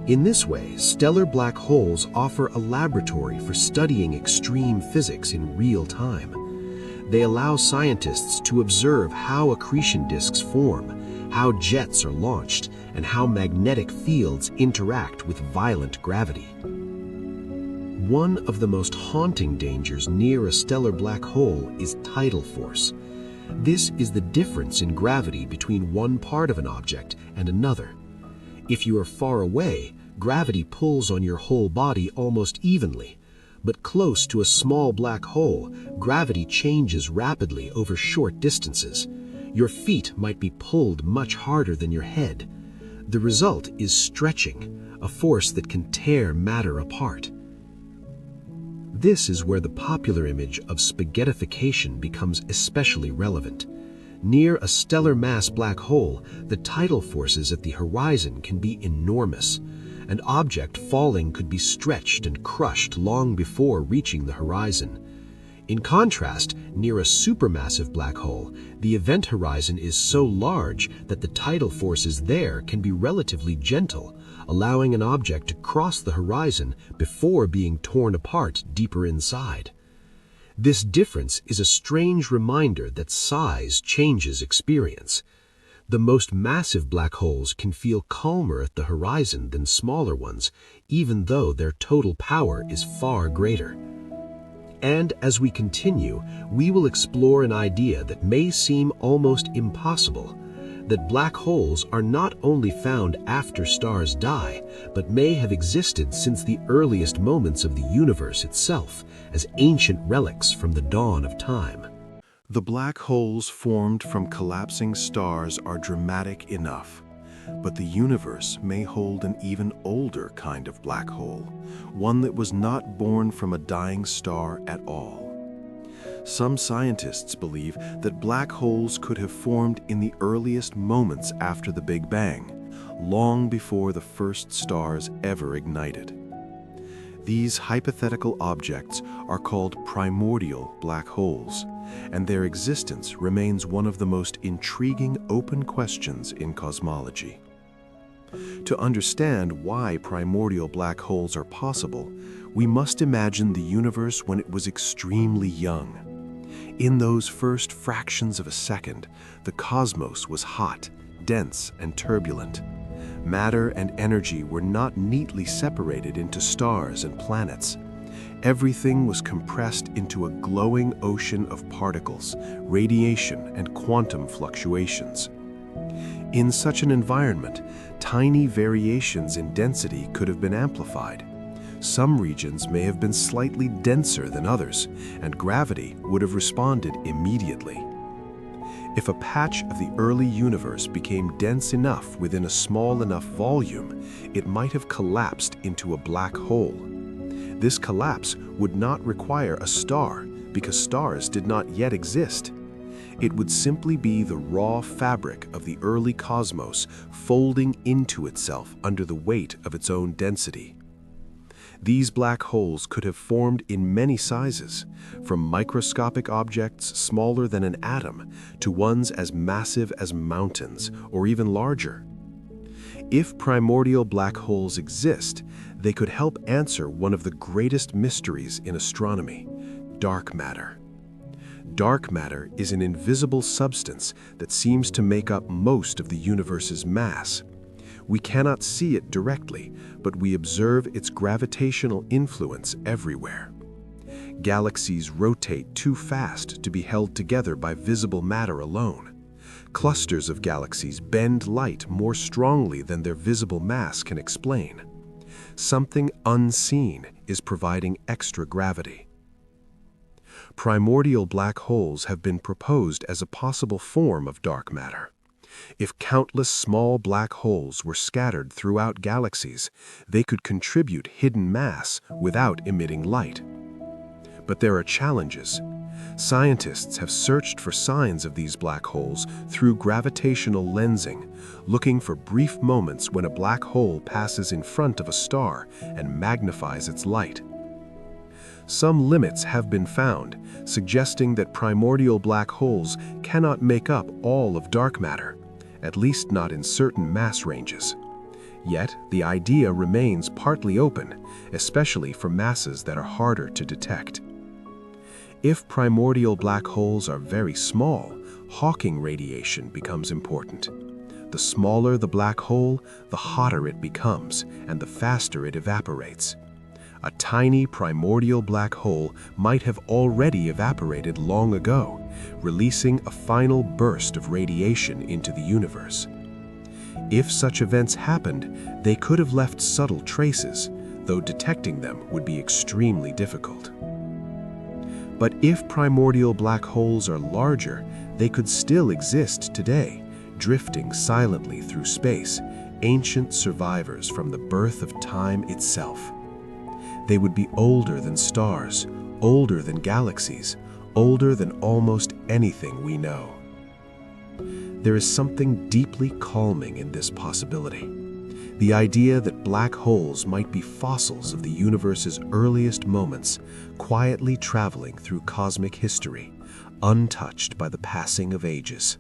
In this way, stellar black holes offer a laboratory for studying extreme physics in real time. They allow scientists to observe how accretion disks form, how jets are launched, and how magnetic fields interact with violent gravity. One of the most haunting dangers near a stellar black hole is tidal force. This is the difference in gravity between one part of an object and another. If you are far away, gravity pulls on your whole body almost evenly. But close to a small black hole, gravity changes rapidly over short distances. Your feet might be pulled much harder than your head. The result is stretching, a force that can tear matter apart. This is where the popular image of spaghettification becomes especially relevant. Near a stellar mass black hole, the tidal forces at the horizon can be enormous. An object falling could be stretched and crushed long before reaching the horizon. In contrast, near a supermassive black hole, the event horizon is so large that the tidal forces there can be relatively gentle, allowing an object to cross the horizon before being torn apart deeper inside. This difference is a strange reminder that size changes experience. The most massive black holes can feel calmer at the horizon than smaller ones, even though their total power is far greater. And as we continue, we will explore an idea that may seem almost impossible, that black holes are not only found after stars die, but may have existed since the earliest moments of the universe itself, as ancient relics from the dawn of time. The black holes formed from collapsing stars are dramatic enough, but the universe may hold an even older kind of black hole, one that was not born from a dying star at all. Some scientists believe that black holes could have formed in the earliest moments after the Big Bang, long before the first stars ever ignited. These hypothetical objects are called primordial black holes, and their existence remains one of the most intriguing open questions in cosmology. To understand why primordial black holes are possible, we must imagine the universe when it was extremely young. In those first fractions of a second, the cosmos was hot, dense, and turbulent. Matter and energy were not neatly separated into stars and planets. Everything was compressed into a glowing ocean of particles, radiation, and quantum fluctuations. In such an environment, tiny variations in density could have been amplified. Some regions may have been slightly denser than others, and gravity would have responded immediately. If a patch of the early universe became dense enough within a small enough volume, it might have collapsed into a black hole. This collapse would not require a star, because stars did not yet exist. It would simply be the raw fabric of the early cosmos folding into itself under the weight of its own density. These black holes could have formed in many sizes, from microscopic objects smaller than an atom to ones as massive as mountains or even larger. If primordial black holes exist, they could help answer one of the greatest mysteries in astronomy: dark matter. Dark matter is an invisible substance that seems to make up most of the universe's mass. We cannot see it directly, but we observe its gravitational influence everywhere. Galaxies rotate too fast to be held together by visible matter alone. Clusters of galaxies bend light more strongly than their visible mass can explain. Something unseen is providing extra gravity. Primordial black holes have been proposed as a possible form of dark matter. If countless small black holes were scattered throughout galaxies, they could contribute hidden mass without emitting light. But there are challenges. Scientists have searched for signs of these black holes through gravitational lensing, looking for brief moments when a black hole passes in front of a star and magnifies its light. Some limits have been found, suggesting that primordial black holes cannot make up all of dark matter, at least not in certain mass ranges. Yet, the idea remains partly open, especially for masses that are harder to detect. If primordial black holes are very small, Hawking radiation becomes important. The smaller the black hole, the hotter it becomes, and the faster it evaporates. A tiny primordial black hole might have already evaporated long ago, releasing a final burst of radiation into the universe. If such events happened, they could have left subtle traces, though detecting them would be extremely difficult. But if primordial black holes are larger, they could still exist today, drifting silently through space, ancient survivors from the birth of time itself. They would be older than stars, older than galaxies, older than almost anything we know. There is something deeply calming in this possibility. The idea that black holes might be fossils of the universe's earliest moments, quietly traveling through cosmic history, untouched by the passing of ages.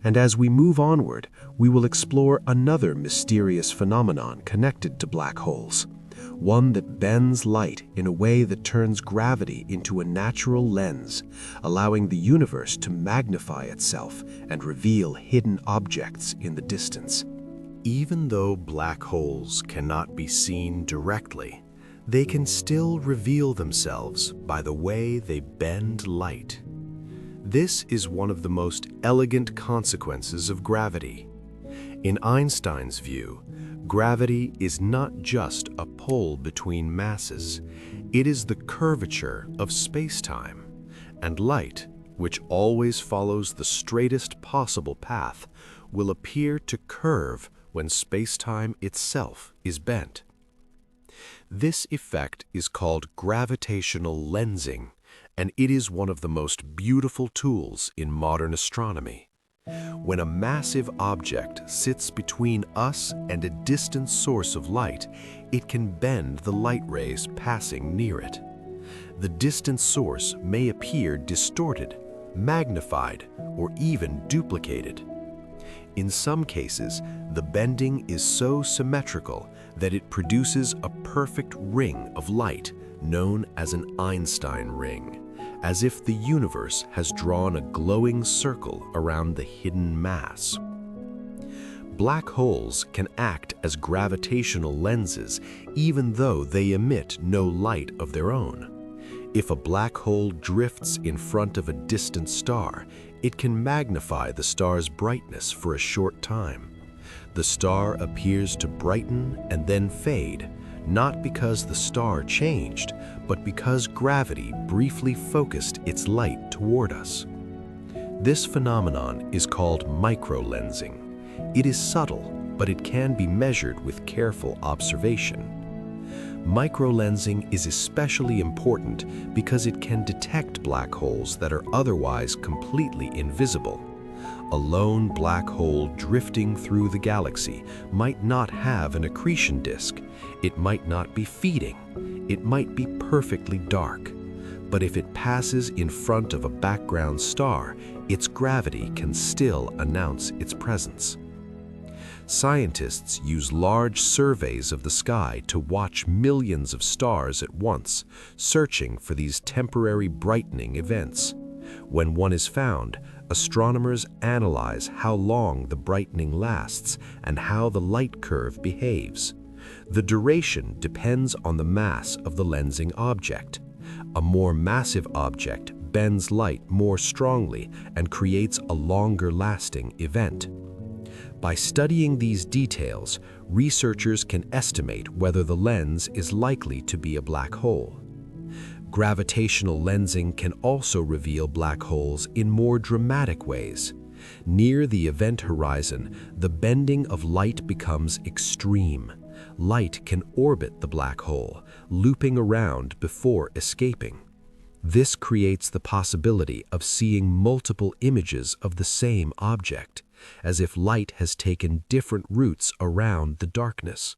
And as we move onward, we will explore another mysterious phenomenon connected to black holes, one that bends light in a way that turns gravity into a natural lens, allowing the universe to magnify itself and reveal hidden objects in the distance. Even though black holes cannot be seen directly, they can still reveal themselves by the way they bend light. This is one of the most elegant consequences of gravity. In Einstein's view, gravity is not just a pull between masses, it is the curvature of space-time, and light, which always follows the straightest possible path, will appear to curve when space-time itself is bent. This effect is called gravitational lensing, and it is one of the most beautiful tools in modern astronomy. When a massive object sits between us and a distant source of light, it can bend the light rays passing near it. The distant source may appear distorted, magnified, or even duplicated. In some cases, the bending is so symmetrical that it produces a perfect ring of light known as an Einstein ring, as if the universe has drawn a glowing circle around the hidden mass. Black holes can act as gravitational lenses even though they emit no light of their own. If a black hole drifts in front of a distant star, it can magnify the star's brightness for a short time. The star appears to brighten and then fade, not because the star changed, but because gravity briefly focused its light toward us. This phenomenon is called microlensing. It is subtle, but it can be measured with careful observation. Microlensing is especially important because it can detect black holes that are otherwise completely invisible. A lone black hole drifting through the galaxy might not have an accretion disk. It might not be feeding. It might be perfectly dark. But if it passes in front of a background star, its gravity can still announce its presence. Scientists use large surveys of the sky to watch millions of stars at once, searching for these temporary brightening events. When one is found, astronomers analyze how long the brightening lasts and how the light curve behaves. The duration depends on the mass of the lensing object. A more massive object bends light more strongly and creates a longer-lasting event. By studying these details, researchers can estimate whether the lens is likely to be a black hole. Gravitational lensing can also reveal black holes in more dramatic ways. Near the event horizon, the bending of light becomes extreme. Light can orbit the black hole, looping around before escaping. This creates the possibility of seeing multiple images of the same object, as if light has taken different routes around the darkness.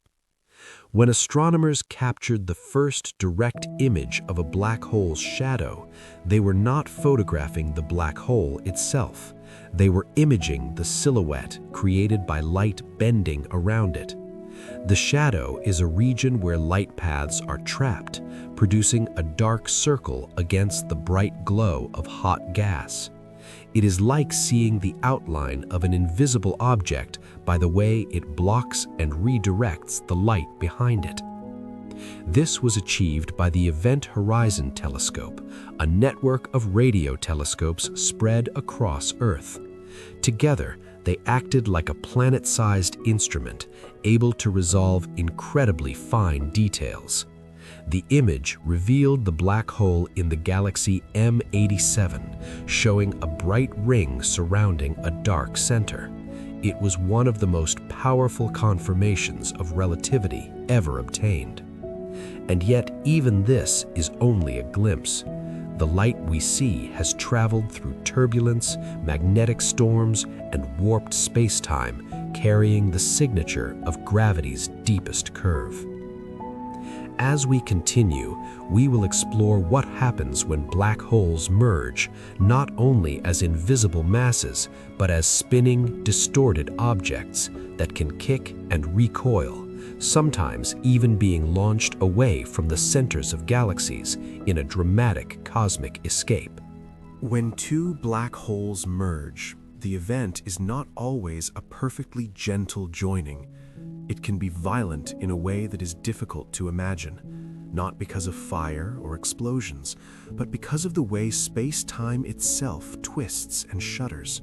When astronomers captured the first direct image of a black hole's shadow, they were not photographing the black hole itself. They were imaging the silhouette created by light bending around it. The shadow is a region where light paths are trapped, producing a dark circle against the bright glow of hot gas. It is like seeing the outline of an invisible object by the way it blocks and redirects the light behind it. This was achieved by the Event Horizon Telescope, a network of radio telescopes spread across Earth. Together, they acted like a planet-sized instrument, able to resolve incredibly fine details. The image revealed the black hole in the galaxy M87, showing a bright ring surrounding a dark center. It was one of the most powerful confirmations of relativity ever obtained. And yet, even this is only a glimpse. The light we see has traveled through turbulence, magnetic storms, and warped space-time, carrying the signature of gravity's deepest curve. As we continue, we will explore what happens when black holes merge, not only as invisible masses, but as spinning, distorted objects that can kick and recoil, sometimes even being launched away from the centers of galaxies in a dramatic cosmic escape. When two black holes merge, the event is not always a perfectly gentle joining. It can be violent in a way that is difficult to imagine, not because of fire or explosions, but because of the way space-time itself twists and shudders.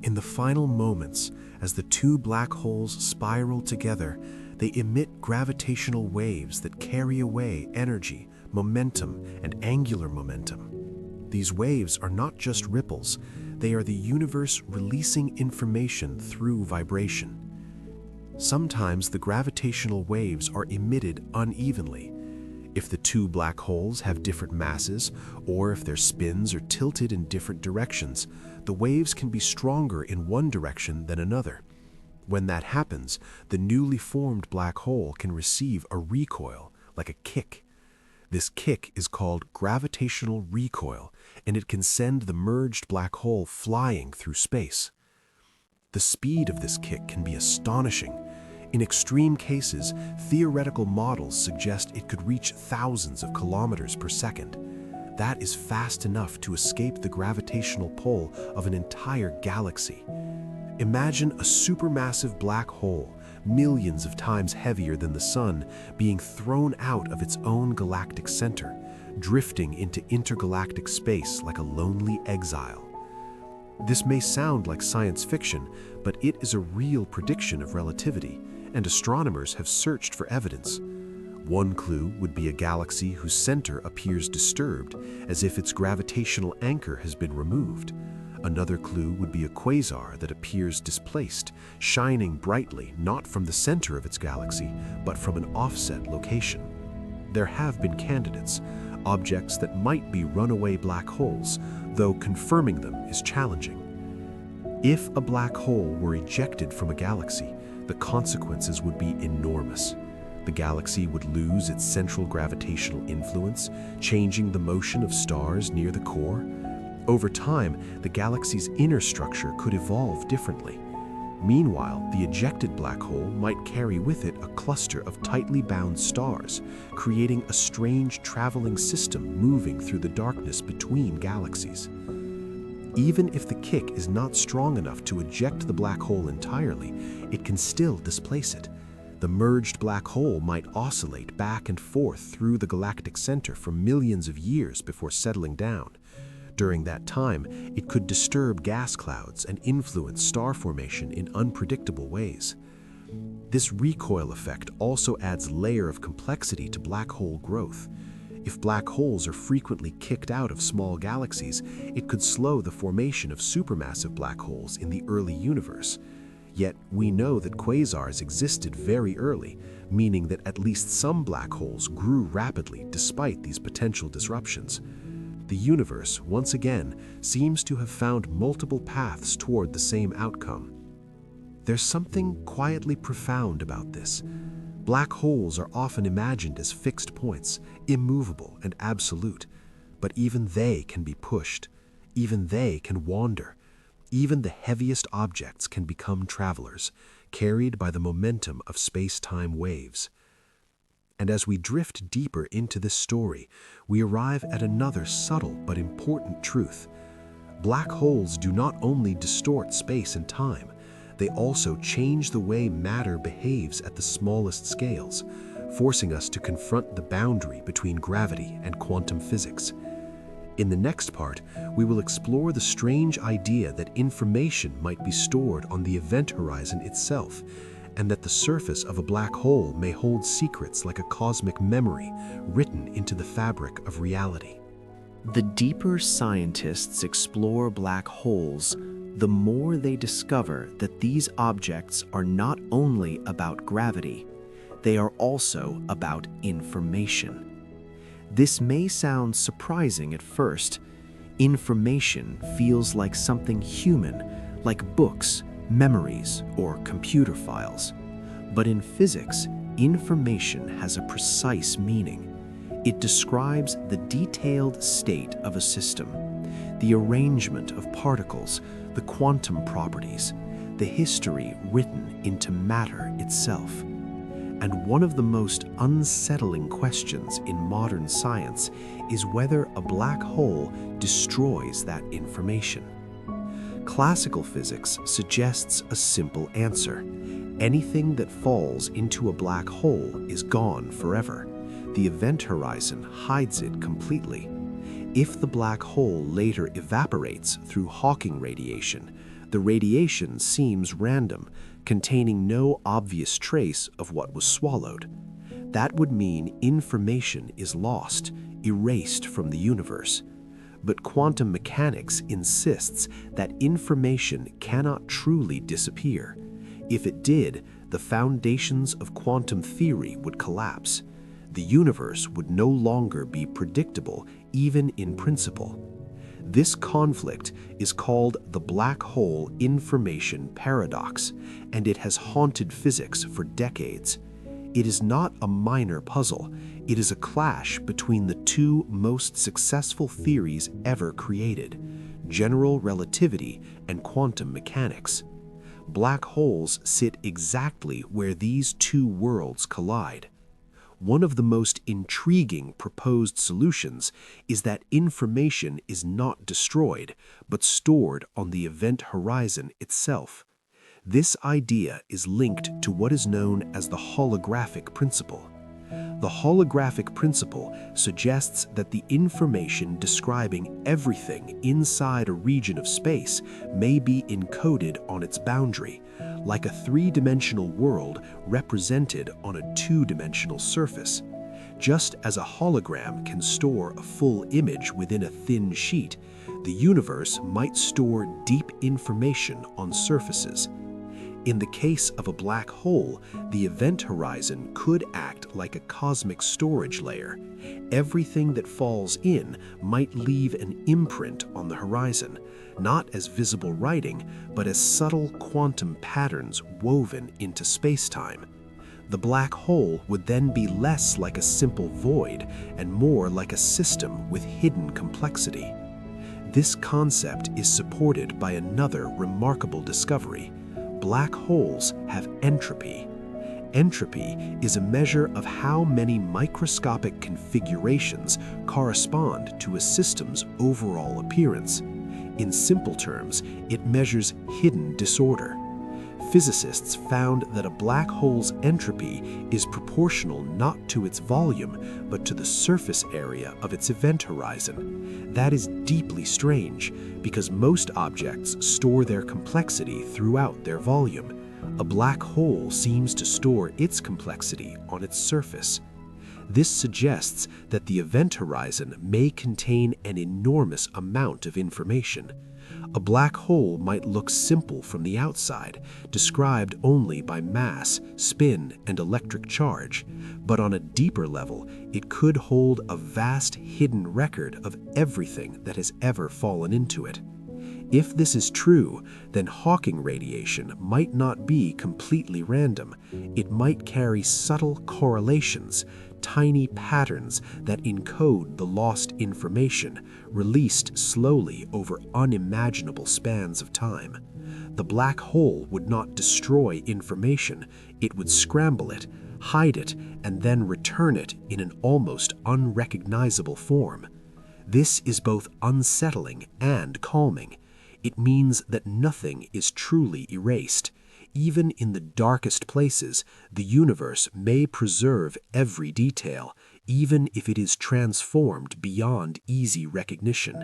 In the final moments, as the two black holes spiral together, they emit gravitational waves that carry away energy, momentum, and angular momentum. These waves are not just ripples, they are the universe releasing information through vibration. Sometimes the gravitational waves are emitted unevenly. If the two black holes have different masses, or if their spins are tilted in different directions, the waves can be stronger in one direction than another. When that happens, the newly formed black hole can receive a recoil, like a kick. This kick is called gravitational recoil, and it can send the merged black hole flying through space. The speed of this kick can be astonishing. In extreme cases, theoretical models suggest it could reach thousands of kilometers per second. That is fast enough to escape the gravitational pull of an entire galaxy. Imagine a supermassive black hole, millions of times heavier than the Sun, being thrown out of its own galactic center, drifting into intergalactic space like a lonely exile. This may sound like science fiction, but it is a real prediction of relativity, and astronomers have searched for evidence. One clue would be a galaxy whose center appears disturbed, as if its gravitational anchor has been removed. Another clue would be a quasar that appears displaced, shining brightly not from the center of its galaxy, but from an offset location. There have been candidates, objects that might be runaway black holes, though confirming them is challenging. If a black hole were ejected from a galaxy, the consequences would be enormous. The galaxy would lose its central gravitational influence, changing the motion of stars near the core. Over time, the galaxy's inner structure could evolve differently. Meanwhile, the ejected black hole might carry with it a cluster of tightly bound stars, creating a strange traveling system moving through the darkness between galaxies. Even if the kick is not strong enough to eject the black hole entirely, it can still displace it. The merged black hole might oscillate back and forth through the galactic center for millions of years before settling down. During that time, it could disturb gas clouds and influence star formation in unpredictable ways. This recoil effect also adds a layer of complexity to black hole growth. If black holes are frequently kicked out of small galaxies, it could slow the formation of supermassive black holes in the early universe. Yet we know that quasars existed very early, meaning that at least some black holes grew rapidly despite these potential disruptions. The universe, once again, seems to have found multiple paths toward the same outcome. There's something quietly profound about this. Black holes are often imagined as fixed points, immovable and absolute, but even they can be pushed. Even they can wander. Even the heaviest objects can become travelers, carried by the momentum of space-time waves. And as we drift deeper into this story, we arrive at another subtle but important truth. Black holes do not only distort space and time, they also change the way matter behaves at the smallest scales, forcing us to confront the boundary between gravity and quantum physics. In the next part, we will explore the strange idea that information might be stored on the event horizon itself, and that the surface of a black hole may hold secrets like a cosmic memory written into the fabric of reality. The deeper scientists explore black holes, the more they discover that these objects are not only about gravity, they are also about information. This may sound surprising at first. Information feels like something human, like books, memories, or computer files. But in physics, information has a precise meaning. It describes the detailed state of a system, the arrangement of particles, the quantum properties, the history written into matter itself. And one of the most unsettling questions in modern science is whether a black hole destroys that information. Classical physics suggests a simple answer. Anything that falls into a black hole is gone forever. The event horizon hides it completely. If the black hole later evaporates through Hawking radiation, the radiation seems random, containing no obvious trace of what was swallowed. That would mean information is lost, erased from the universe. But quantum mechanics insists that information cannot truly disappear. If it did, the foundations of quantum theory would collapse. The universe would no longer be predictable, even in principle. This conflict is called the black hole information paradox, and it has haunted physics for decades. It is not a minor puzzle. It is a clash between the two most successful theories ever created: general relativity and quantum mechanics. Black holes sit exactly where these two worlds collide. One of the most intriguing proposed solutions is that information is not destroyed, but stored on the event horizon itself. This idea is linked to what is known as the holographic principle. The holographic principle suggests that the information describing everything inside a region of space may be encoded on its boundary, like a three-dimensional world represented on a two-dimensional surface. Just as a hologram can store a full image within a thin sheet, the universe might store deep information on surfaces. In the case of a black hole, the event horizon could act like a cosmic storage layer. Everything that falls in might leave an imprint on the horizon, not as visible writing, but as subtle quantum patterns woven into space-time. The black hole would then be less like a simple void and more like a system with hidden complexity. This concept is supported by another remarkable discovery. Black holes have entropy. Entropy is a measure of how many microscopic configurations correspond to a system's overall appearance. In simple terms, it measures hidden disorder. Physicists found that a black hole's entropy is proportional not to its volume, but to the surface area of its event horizon. That is deeply strange, because most objects store their complexity throughout their volume. A black hole seems to store its complexity on its surface. This suggests that the event horizon may contain an enormous amount of information. A black hole might look simple from the outside, described only by mass, spin, and electric charge, but on a deeper level, it could hold a vast hidden record of everything that has ever fallen into it. If this is true, then Hawking radiation might not be completely random. It might carry subtle correlations, tiny patterns that encode the lost information, released slowly over unimaginable spans of time. The black hole would not destroy information, it would scramble it, hide it, and then return it in an almost unrecognizable form. This is both unsettling and calming. It means that nothing is truly erased. Even in the darkest places, the universe may preserve every detail, even if it is transformed beyond easy recognition.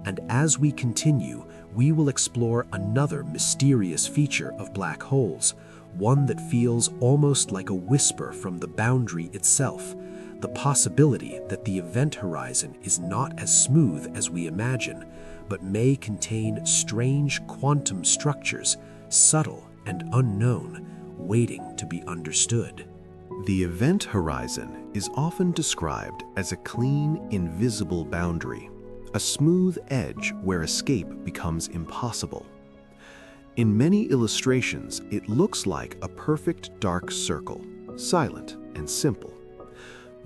And as we continue, we will explore another mysterious feature of black holes, one that feels almost like a whisper from the boundary itself, the possibility that the event horizon is not as smooth as we imagine, but may contain strange quantum structures, subtle and unknown, waiting to be understood. The event horizon is often described as a clean, invisible boundary, a smooth edge where escape becomes impossible. In many illustrations, it looks like a perfect dark circle, silent and simple.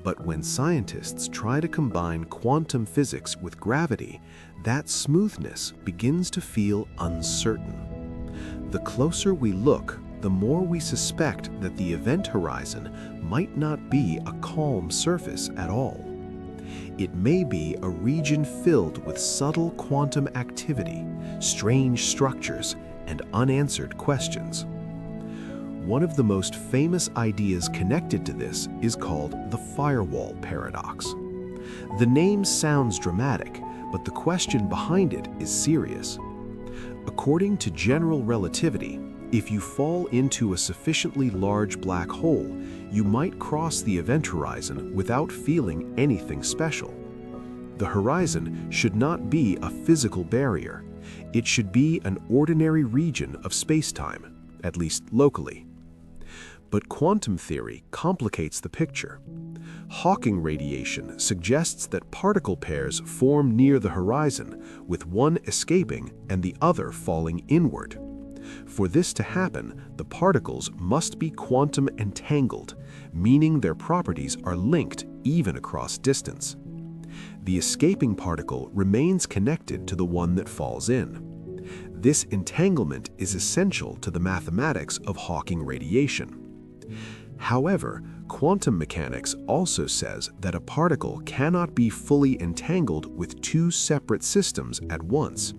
But when scientists try to combine quantum physics with gravity, that smoothness begins to feel uncertain. The closer we look, the more we suspect that the event horizon might not be a calm surface at all. It may be a region filled with subtle quantum activity, strange structures, and unanswered questions. One of the most famous ideas connected to this is called the firewall paradox. The name sounds dramatic, but the question behind it is serious. According to general relativity, if you fall into a sufficiently large black hole, you might cross the event horizon without feeling anything special. The horizon should not be a physical barrier. It should be an ordinary region of spacetime, at least locally. But quantum theory complicates the picture. Hawking radiation suggests that particle pairs form near the horizon, with one escaping and the other falling inward. For this to happen, the particles must be quantum entangled, meaning their properties are linked even across distance. The escaping particle remains connected to the one that falls in. This entanglement is essential to the mathematics of Hawking radiation. However, quantum mechanics also says that a particle cannot be fully entangled with two separate systems at once.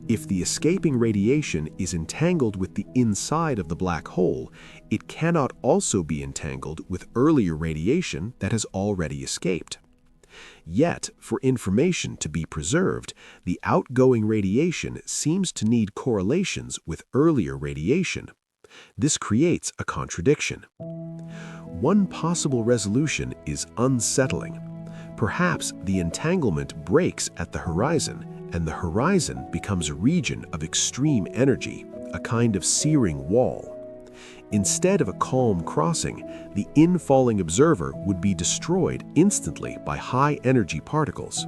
If the escaping radiation is entangled with the inside of the black hole, it cannot also be entangled with earlier radiation that has already escaped. Yet, for information to be preserved, the outgoing radiation seems to need correlations with earlier radiation. This creates a contradiction. One possible resolution is unsettling. Perhaps the entanglement breaks at the horizon, and the horizon becomes a region of extreme energy, a kind of searing wall. Instead of a calm crossing, the infalling observer would be destroyed instantly by high-energy particles.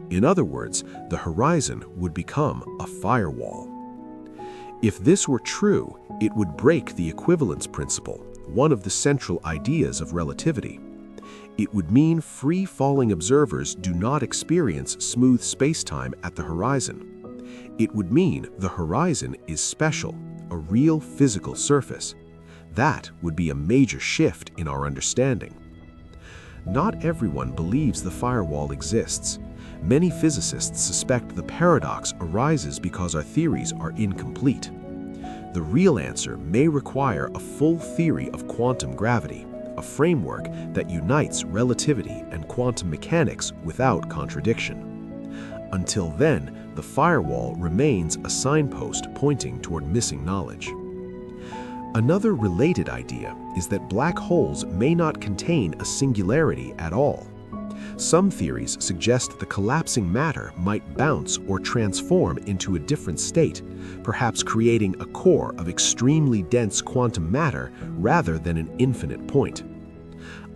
In other words, the horizon would become a firewall. If this were true, it would break the equivalence principle, one of the central ideas of relativity. It would mean free-falling observers do not experience smooth spacetime at the horizon. It would mean the horizon is special, a real physical surface. That would be a major shift in our understanding. Not everyone believes the firewall exists. Many physicists suspect the paradox arises because our theories are incomplete. The real answer may require a full theory of quantum gravity, a framework that unites relativity and quantum mechanics without contradiction. Until then, the firewall remains a signpost pointing toward missing knowledge. Another related idea is that black holes may not contain a singularity at all. Some theories suggest the collapsing matter might bounce or transform into a different state, perhaps creating a core of extremely dense quantum matter rather than an infinite point.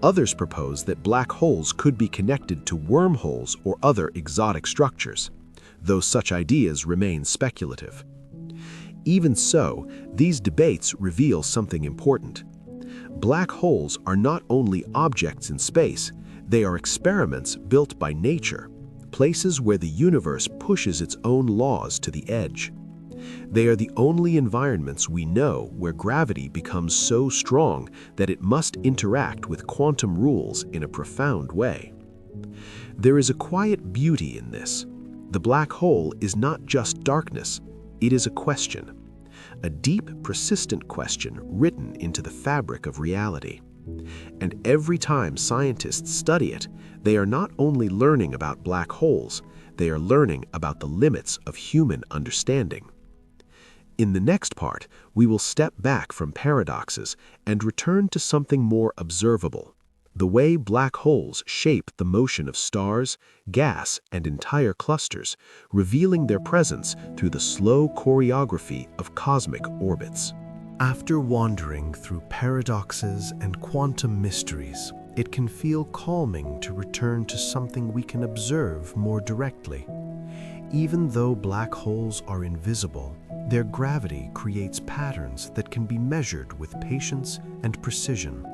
Others propose that black holes could be connected to wormholes or other exotic structures, though such ideas remain speculative. Even so, these debates reveal something important. Black holes are not only objects in space, they are experiments built by nature, places where the universe pushes its own laws to the edge. They are the only environments we know where gravity becomes so strong that it must interact with quantum rules in a profound way. There is a quiet beauty in this. The black hole is not just darkness, it is a question. A deep, persistent question written into the fabric of reality. And every time scientists study it, they are not only learning about black holes, they are learning about the limits of human understanding. In the next part, we will step back from paradoxes and return to something more observable, the way black holes shape the motion of stars, gas, and entire clusters, revealing their presence through the slow choreography of cosmic orbits. After wandering through paradoxes and quantum mysteries, it can feel calming to return to something we can observe more directly. Even though black holes are invisible, their gravity creates patterns that can be measured with patience and precision.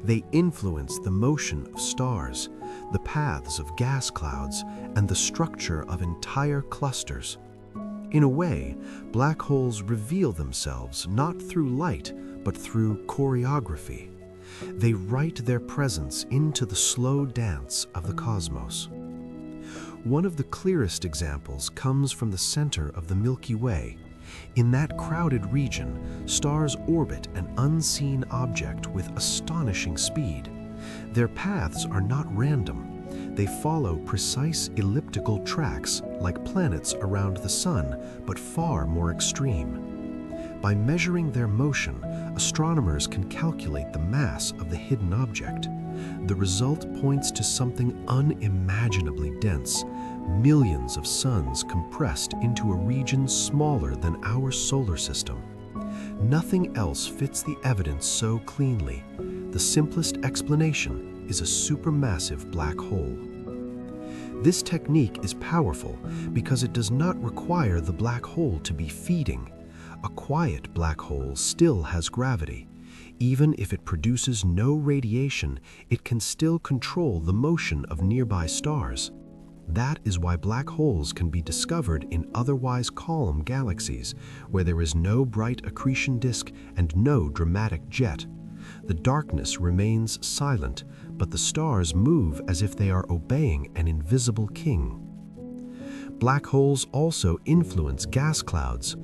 They influence the motion of stars, the paths of gas clouds, and the structure of entire clusters. In a way, black holes reveal themselves not through light, but through choreography. They write their presence into the slow dance of the cosmos. One of the clearest examples comes from the center of the Milky Way. In that crowded region, stars orbit an unseen object with astonishing speed. Their paths are not random. They follow precise elliptical tracks like planets around the Sun, but far more extreme. By measuring their motion, astronomers can calculate the mass of the hidden object. The result points to something unimaginably dense, millions of suns compressed into a region smaller than our solar system. Nothing else fits the evidence so cleanly. The simplest explanation is a supermassive black hole. This technique is powerful because it does not require the black hole to be feeding. A quiet black hole still has gravity. Even if it produces no radiation, it can still control the motion of nearby stars. That is why black holes can be discovered in otherwise calm galaxies, where there is no bright accretion disk and no dramatic jet. The darkness remains silent, but the stars move as if they are obeying an invisible king. Black holes also influence gas clouds.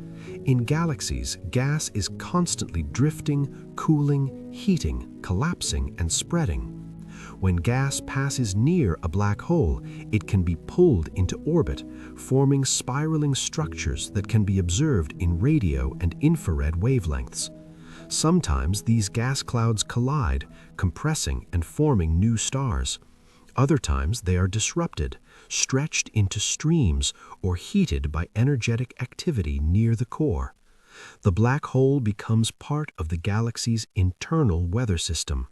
In galaxies, gas is constantly drifting, cooling, heating, collapsing, and spreading. When gas passes near a black hole, it can be pulled into orbit, forming spiraling structures that can be observed in radio and infrared wavelengths. Sometimes these gas clouds collide, compressing and forming new stars. Other times they are disrupted, stretched into streams, or heated by energetic activity near the core. The black hole becomes part of the galaxy's internal weather system.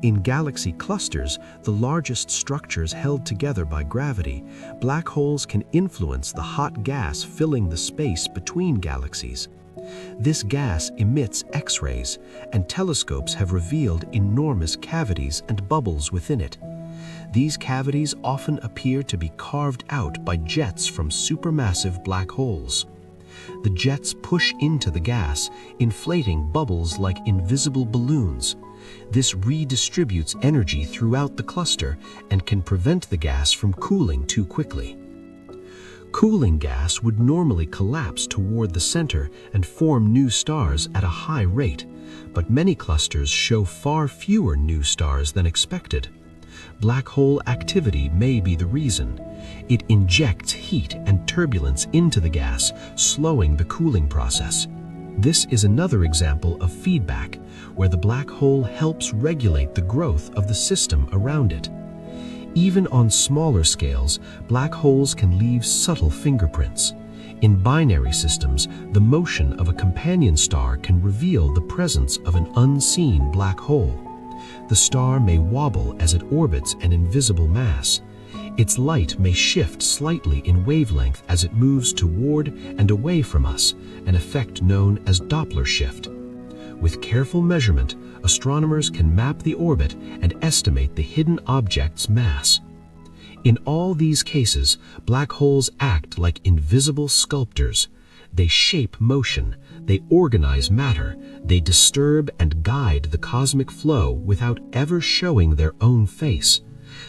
In galaxy clusters, the largest structures held together by gravity, black holes can influence the hot gas filling the space between galaxies. This gas emits X-rays, and telescopes have revealed enormous cavities and bubbles within it. These cavities often appear to be carved out by jets from supermassive black holes. The jets push into the gas, inflating bubbles like invisible balloons. This redistributes energy throughout the cluster and can prevent the gas from cooling too quickly. Cooling gas would normally collapse toward the center and form new stars at a high rate, but many clusters show far fewer new stars than expected. Black hole activity may be the reason. It injects heat and turbulence into the gas, slowing the cooling process. This is another example of feedback, where the black hole helps regulate the growth of the system around it. Even on smaller scales, black holes can leave subtle fingerprints. In binary systems, the motion of a companion star can reveal the presence of an unseen black hole. The star may wobble as it orbits an invisible mass. Its light may shift slightly in wavelength as it moves toward and away from us, an effect known as Doppler shift. With careful measurement, astronomers can map the orbit and estimate the hidden object's mass. In all these cases, black holes act like invisible sculptors. They shape motion, they organize matter, they disturb and guide the cosmic flow without ever showing their own face.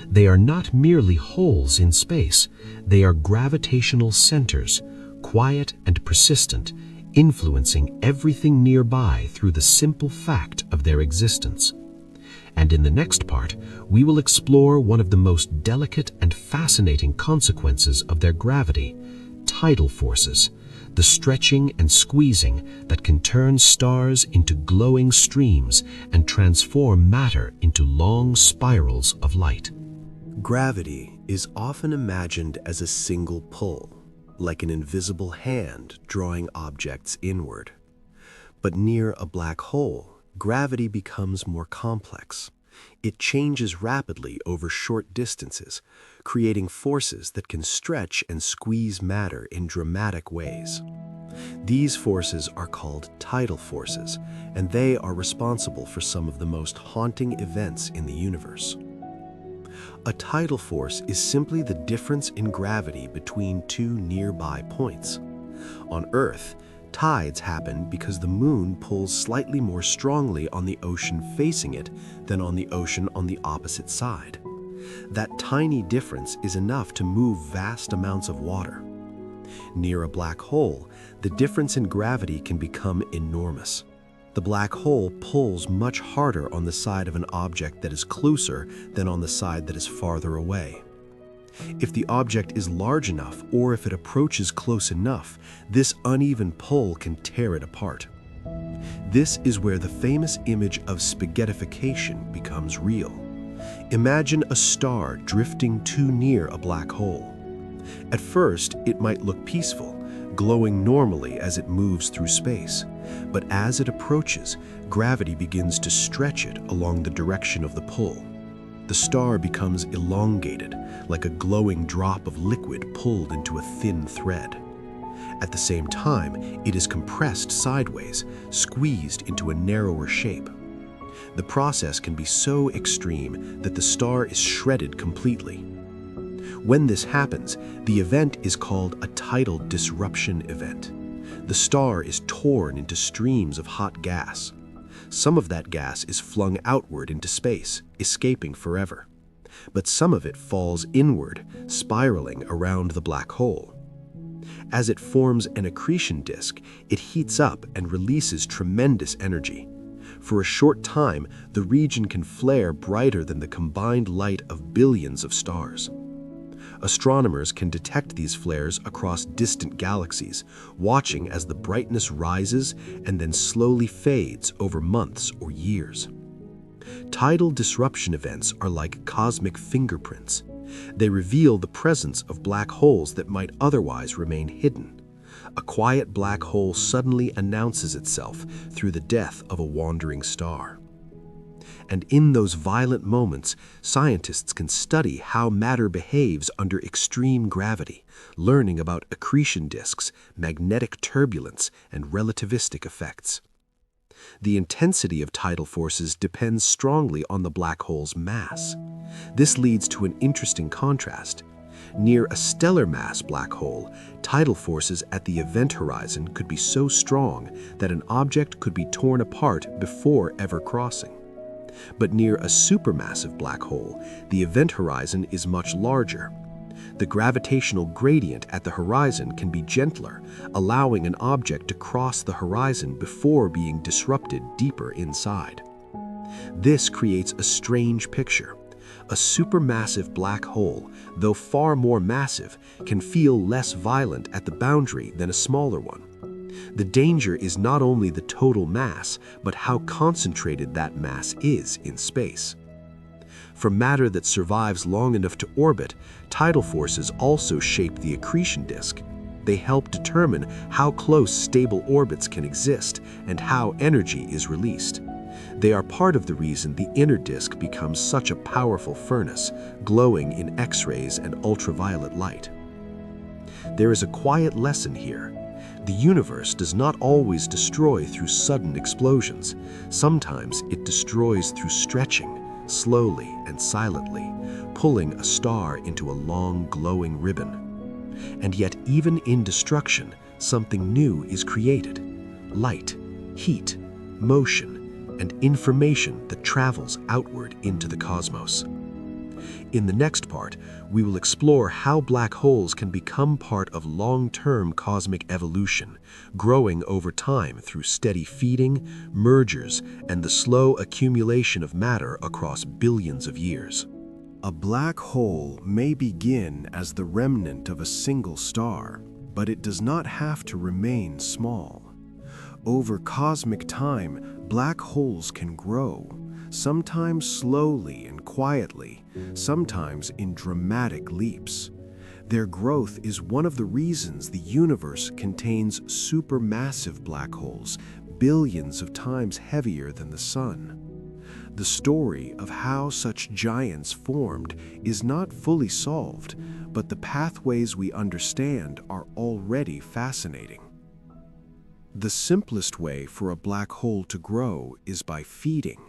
They are not merely holes in space, they are gravitational centers, quiet and persistent, influencing everything nearby through the simple fact of their existence. And in the next part, we will explore one of the most delicate and fascinating consequences of their gravity, tidal forces, the stretching and squeezing that can turn stars into glowing streams and transform matter into long spirals of light. Gravity is often imagined as a single pull, like an invisible hand drawing objects inward. But near a black hole, gravity becomes more complex. It changes rapidly over short distances, creating forces that can stretch and squeeze matter in dramatic ways. These forces are called tidal forces, and they are responsible for some of the most haunting events in the universe. A tidal force is simply the difference in gravity between two nearby points. On Earth, tides happen because the moon pulls slightly more strongly on the ocean facing it than on the ocean on the opposite side. That tiny difference is enough to move vast amounts of water. Near a black hole, the difference in gravity can become enormous. The black hole pulls much harder on the side of an object that is closer than on the side that is farther away. If the object is large enough, or if it approaches close enough, this uneven pull can tear it apart. This is where the famous image of spaghettification becomes real. Imagine a star drifting too near a black hole. At first, it might look peaceful, glowing normally as it moves through space. But as it approaches, gravity begins to stretch it along the direction of the pull. The star becomes elongated, like a glowing drop of liquid pulled into a thin thread. At the same time, it is compressed sideways, squeezed into a narrower shape. The process can be so extreme that the star is shredded completely. When this happens, the event is called a tidal disruption event. The star is torn into streams of hot gas. Some of that gas is flung outward into space, escaping forever. But some of it falls inward, spiraling around the black hole. As it forms an accretion disk, it heats up and releases tremendous energy. For a short time, the region can flare brighter than the combined light of billions of stars. Astronomers can detect these flares across distant galaxies, watching as the brightness rises and then slowly fades over months or years. Tidal disruption events are like cosmic fingerprints. They reveal the presence of black holes that might otherwise remain hidden. A quiet black hole suddenly announces itself through the death of a wandering star. And in those violent moments, scientists can study how matter behaves under extreme gravity, learning about accretion disks, magnetic turbulence, and relativistic effects. The intensity of tidal forces depends strongly on the black hole's mass. This leads to an interesting contrast. Near a stellar mass black hole, tidal forces at the event horizon could be so strong that an object could be torn apart before ever crossing. But near a supermassive black hole, the event horizon is much larger. The gravitational gradient at the horizon can be gentler, allowing an object to cross the horizon before being disrupted deeper inside. This creates a strange picture. A supermassive black hole, though far more massive, can feel less violent at the boundary than a smaller one. The danger is not only the total mass, but how concentrated that mass is in space. For matter that survives long enough to orbit, tidal forces also shape the accretion disk. They help determine how close stable orbits can exist and how energy is released. They are part of the reason the inner disk becomes such a powerful furnace, glowing in X-rays and ultraviolet light. There is a quiet lesson here. The universe does not always destroy through sudden explosions. Sometimes it destroys through stretching, slowly and silently, pulling a star into a long, glowing ribbon. And yet, even in destruction, something new is created. Light, heat, motion, and information that travels outward into the cosmos. In the next part, we will explore how black holes can become part of long-term cosmic evolution, growing over time through steady feeding, mergers, and the slow accumulation of matter across billions of years. A black hole may begin as the remnant of a single star, but it does not have to remain small. Over cosmic time, black holes can grow, sometimes slowly and quietly, sometimes in dramatic leaps. Their growth is one of the reasons the universe contains supermassive black holes, billions of times heavier than the Sun. The story of how such giants formed is not fully solved, but the pathways we understand are already fascinating. The simplest way for a black hole to grow is by feeding.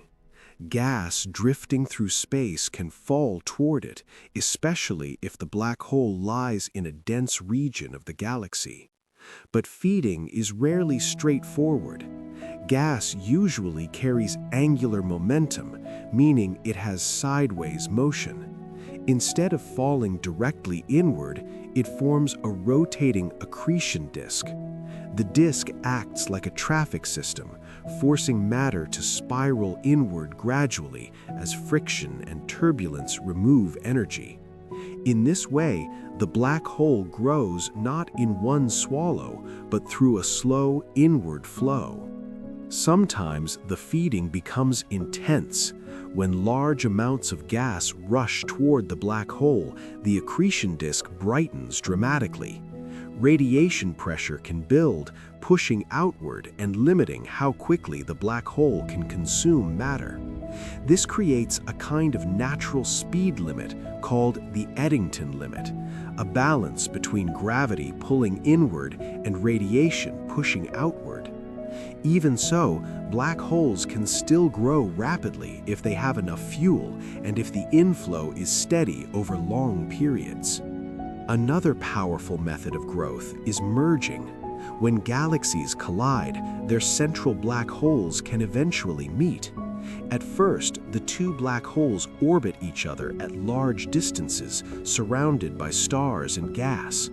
Gas drifting through space can fall toward it, especially if the black hole lies in a dense region of the galaxy. But feeding is rarely straightforward. Gas usually carries angular momentum, meaning it has sideways motion. Instead of falling directly inward, it forms a rotating accretion disk. The disk acts like a traffic system, forcing matter to spiral inward gradually as friction and turbulence remove energy. In this way, the black hole grows not in one swallow, but through a slow inward flow. Sometimes the feeding becomes intense. When large amounts of gas rush toward the black hole, the accretion disk brightens dramatically. Radiation pressure can build, pushing outward and limiting how quickly the black hole can consume matter. This creates a kind of natural speed limit called the Eddington limit, a balance between gravity pulling inward and radiation pushing outward. Even so, black holes can still grow rapidly if they have enough fuel and if the inflow is steady over long periods. Another powerful method of growth is merging. When galaxies collide, their central black holes can eventually meet. At first, the two black holes orbit each other at large distances, surrounded by stars and gas.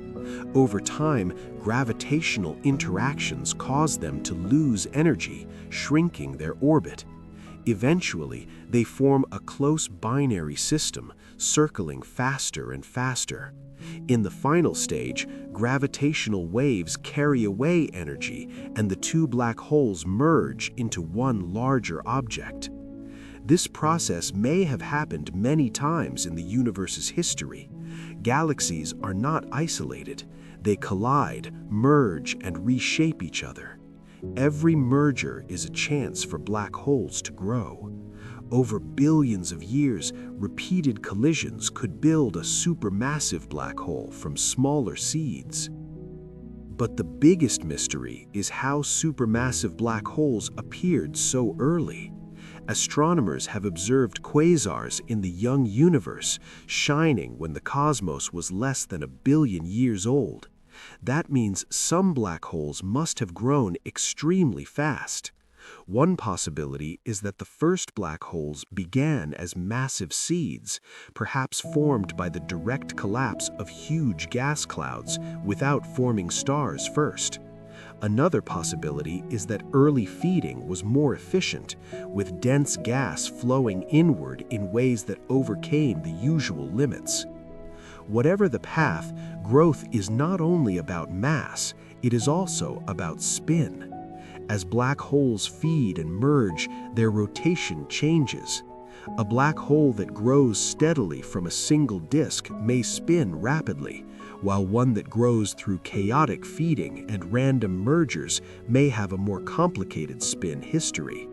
Over time, gravitational interactions cause them to lose energy, shrinking their orbit. Eventually, they form a close binary system, circling faster and faster. In the final stage, gravitational waves carry away energy, and the two black holes merge into one larger object. This process may have happened many times in the universe's history. Galaxies are not isolated. They collide, merge, and reshape each other. Every merger is a chance for black holes to grow. Over billions of years, repeated collisions could build a supermassive black hole from smaller seeds. But the biggest mystery is how supermassive black holes appeared so early. Astronomers have observed quasars in the young universe, shining when the cosmos was less than 1 billion years old. That means some black holes must have grown extremely fast. One possibility is that the first black holes began as massive seeds, perhaps formed by the direct collapse of huge gas clouds without forming stars first. Another possibility is that early feeding was more efficient, with dense gas flowing inward in ways that overcame the usual limits. Whatever the path, growth is not only about mass, it is also about spin. As black holes feed and merge, their rotation changes. A black hole that grows steadily from a single disk may spin rapidly, while one that grows through chaotic feeding and random mergers may have a more complicated spin history.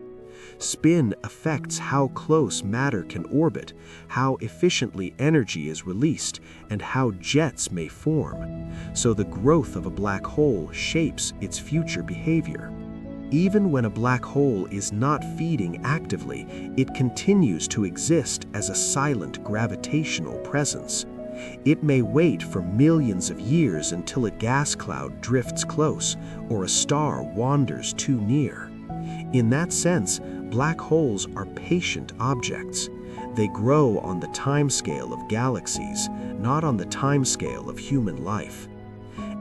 Spin affects how close matter can orbit, how efficiently energy is released, and how jets may form. So the growth of a black hole shapes its future behavior. Even when a black hole is not feeding actively, it continues to exist as a silent gravitational presence. It may wait for millions of years until a gas cloud drifts close or a star wanders too near. In that sense, black holes are patient objects. They grow on the timescale of galaxies, not on the timescale of human life.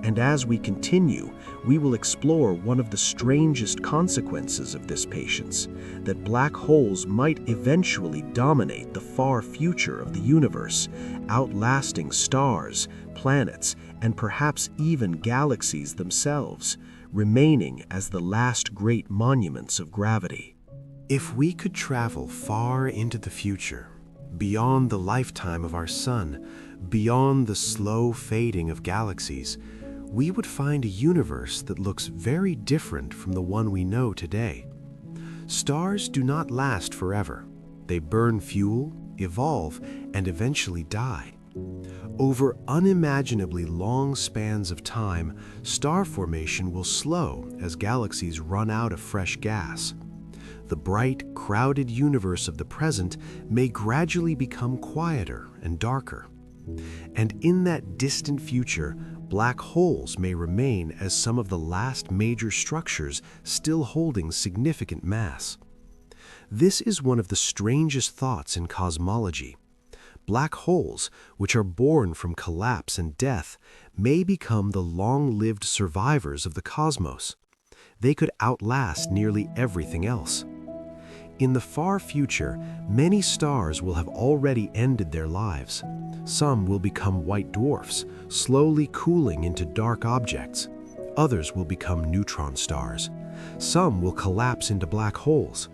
And as we continue, we will explore one of the strangest consequences of this patience, that black holes might eventually dominate the far future of the universe, outlasting stars, planets, and perhaps even galaxies themselves, remaining as the last great monuments of gravity. If we could travel far into the future, beyond the lifetime of our sun, beyond the slow fading of galaxies, we would find a universe that looks very different from the one we know today. Stars do not last forever. They burn fuel, evolve, and eventually die. Over unimaginably long spans of time, star formation will slow as galaxies run out of fresh gas. The bright, crowded universe of the present may gradually become quieter and darker. And in that distant future, black holes may remain as some of the last major structures still holding significant mass. This is one of the strangest thoughts in cosmology. Black holes, which are born from collapse and death, may become the long-lived survivors of the cosmos. They could outlast nearly everything else. In the far future, many stars will have already ended their lives. Some will become white dwarfs, slowly cooling into dark objects. Others will become neutron stars. Some will collapse into black holes.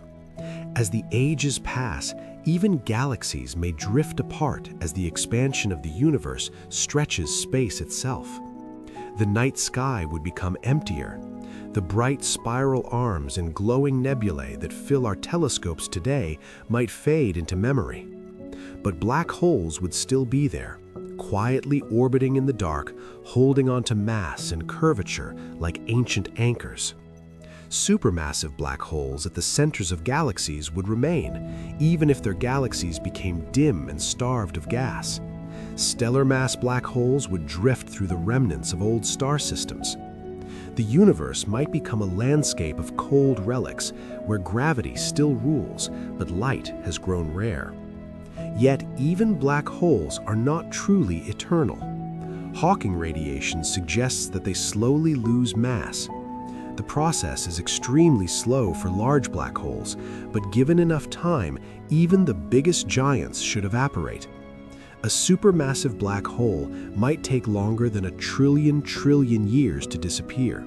As the ages pass, even galaxies may drift apart as the expansion of the universe stretches space itself. The night sky would become emptier. The bright spiral arms and glowing nebulae that fill our telescopes today might fade into memory. But black holes would still be there, quietly orbiting in the dark, holding onto mass and curvature like ancient anchors. Supermassive black holes at the centers of galaxies would remain, even if their galaxies became dim and starved of gas. Stellar mass black holes would drift through the remnants of old star systems. The universe might become a landscape of cold relics where gravity still rules, but light has grown rare. Yet even black holes are not truly eternal. Hawking radiation suggests that they slowly lose mass. The process is extremely slow for large black holes, but given enough time, even the biggest giants should evaporate. A supermassive black hole might take longer than 1 trillion years to disappear.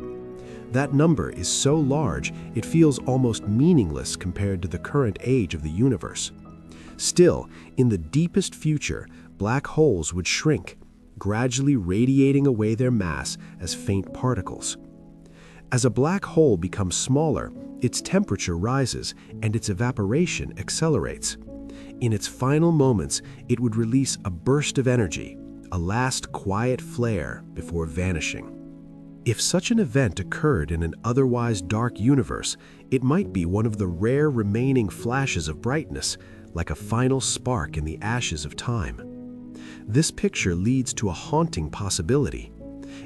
That number is so large, it feels almost meaningless compared to the current age of the universe. Still, in the deepest future, black holes would shrink, gradually radiating away their mass as faint particles. As a black hole becomes smaller, its temperature rises and its evaporation accelerates. In its final moments, it would release a burst of energy, a last quiet flare before vanishing. If such an event occurred in an otherwise dark universe, it might be one of the rare remaining flashes of brightness, like a final spark in the ashes of time. This picture leads to a haunting possibility.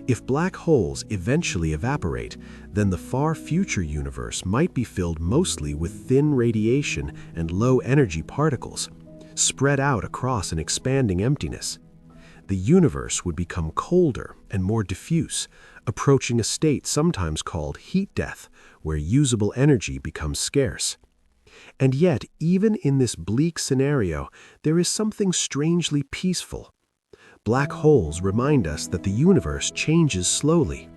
If black holes eventually evaporate, then the far future universe might be filled mostly with thin radiation and low-energy particles, spread out across an expanding emptiness. The universe would become colder and more diffuse, approaching a state sometimes called heat death, where usable energy becomes scarce. And yet, even in this bleak scenario, there is something strangely peaceful. Black holes remind us that the universe changes slowly.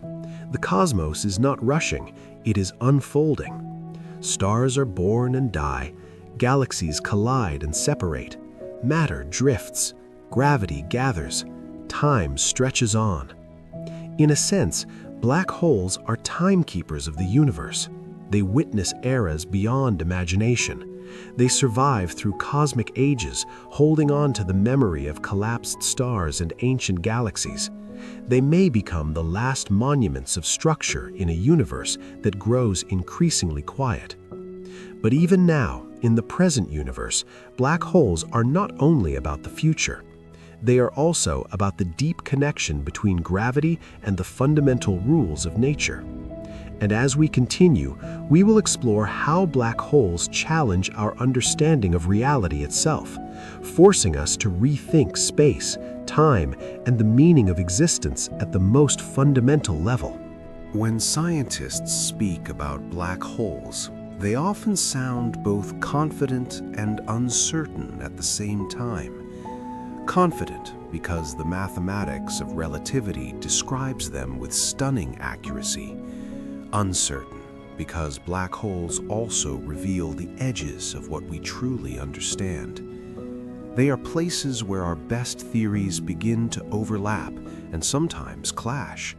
The cosmos is not rushing, it is unfolding. Stars are born and die, galaxies collide and separate, matter drifts, gravity gathers, time stretches on. In a sense, black holes are timekeepers of the universe. They witness eras beyond imagination. They survive through cosmic ages, holding on to the memory of collapsed stars and ancient galaxies. They may become the last monuments of structure in a universe that grows increasingly quiet. But even now, in the present universe, black holes are not only about the future. They are also about the deep connection between gravity and the fundamental rules of nature. And as we continue, we will explore how black holes challenge our understanding of reality itself, forcing us to rethink space, time, and the meaning of existence at the most fundamental level. When scientists speak about black holes, they often sound both confident and uncertain at the same time. Confident because the mathematics of relativity describes them with stunning accuracy. Uncertain because black holes also reveal the edges of what we truly understand. They are places where our best theories begin to overlap and sometimes clash.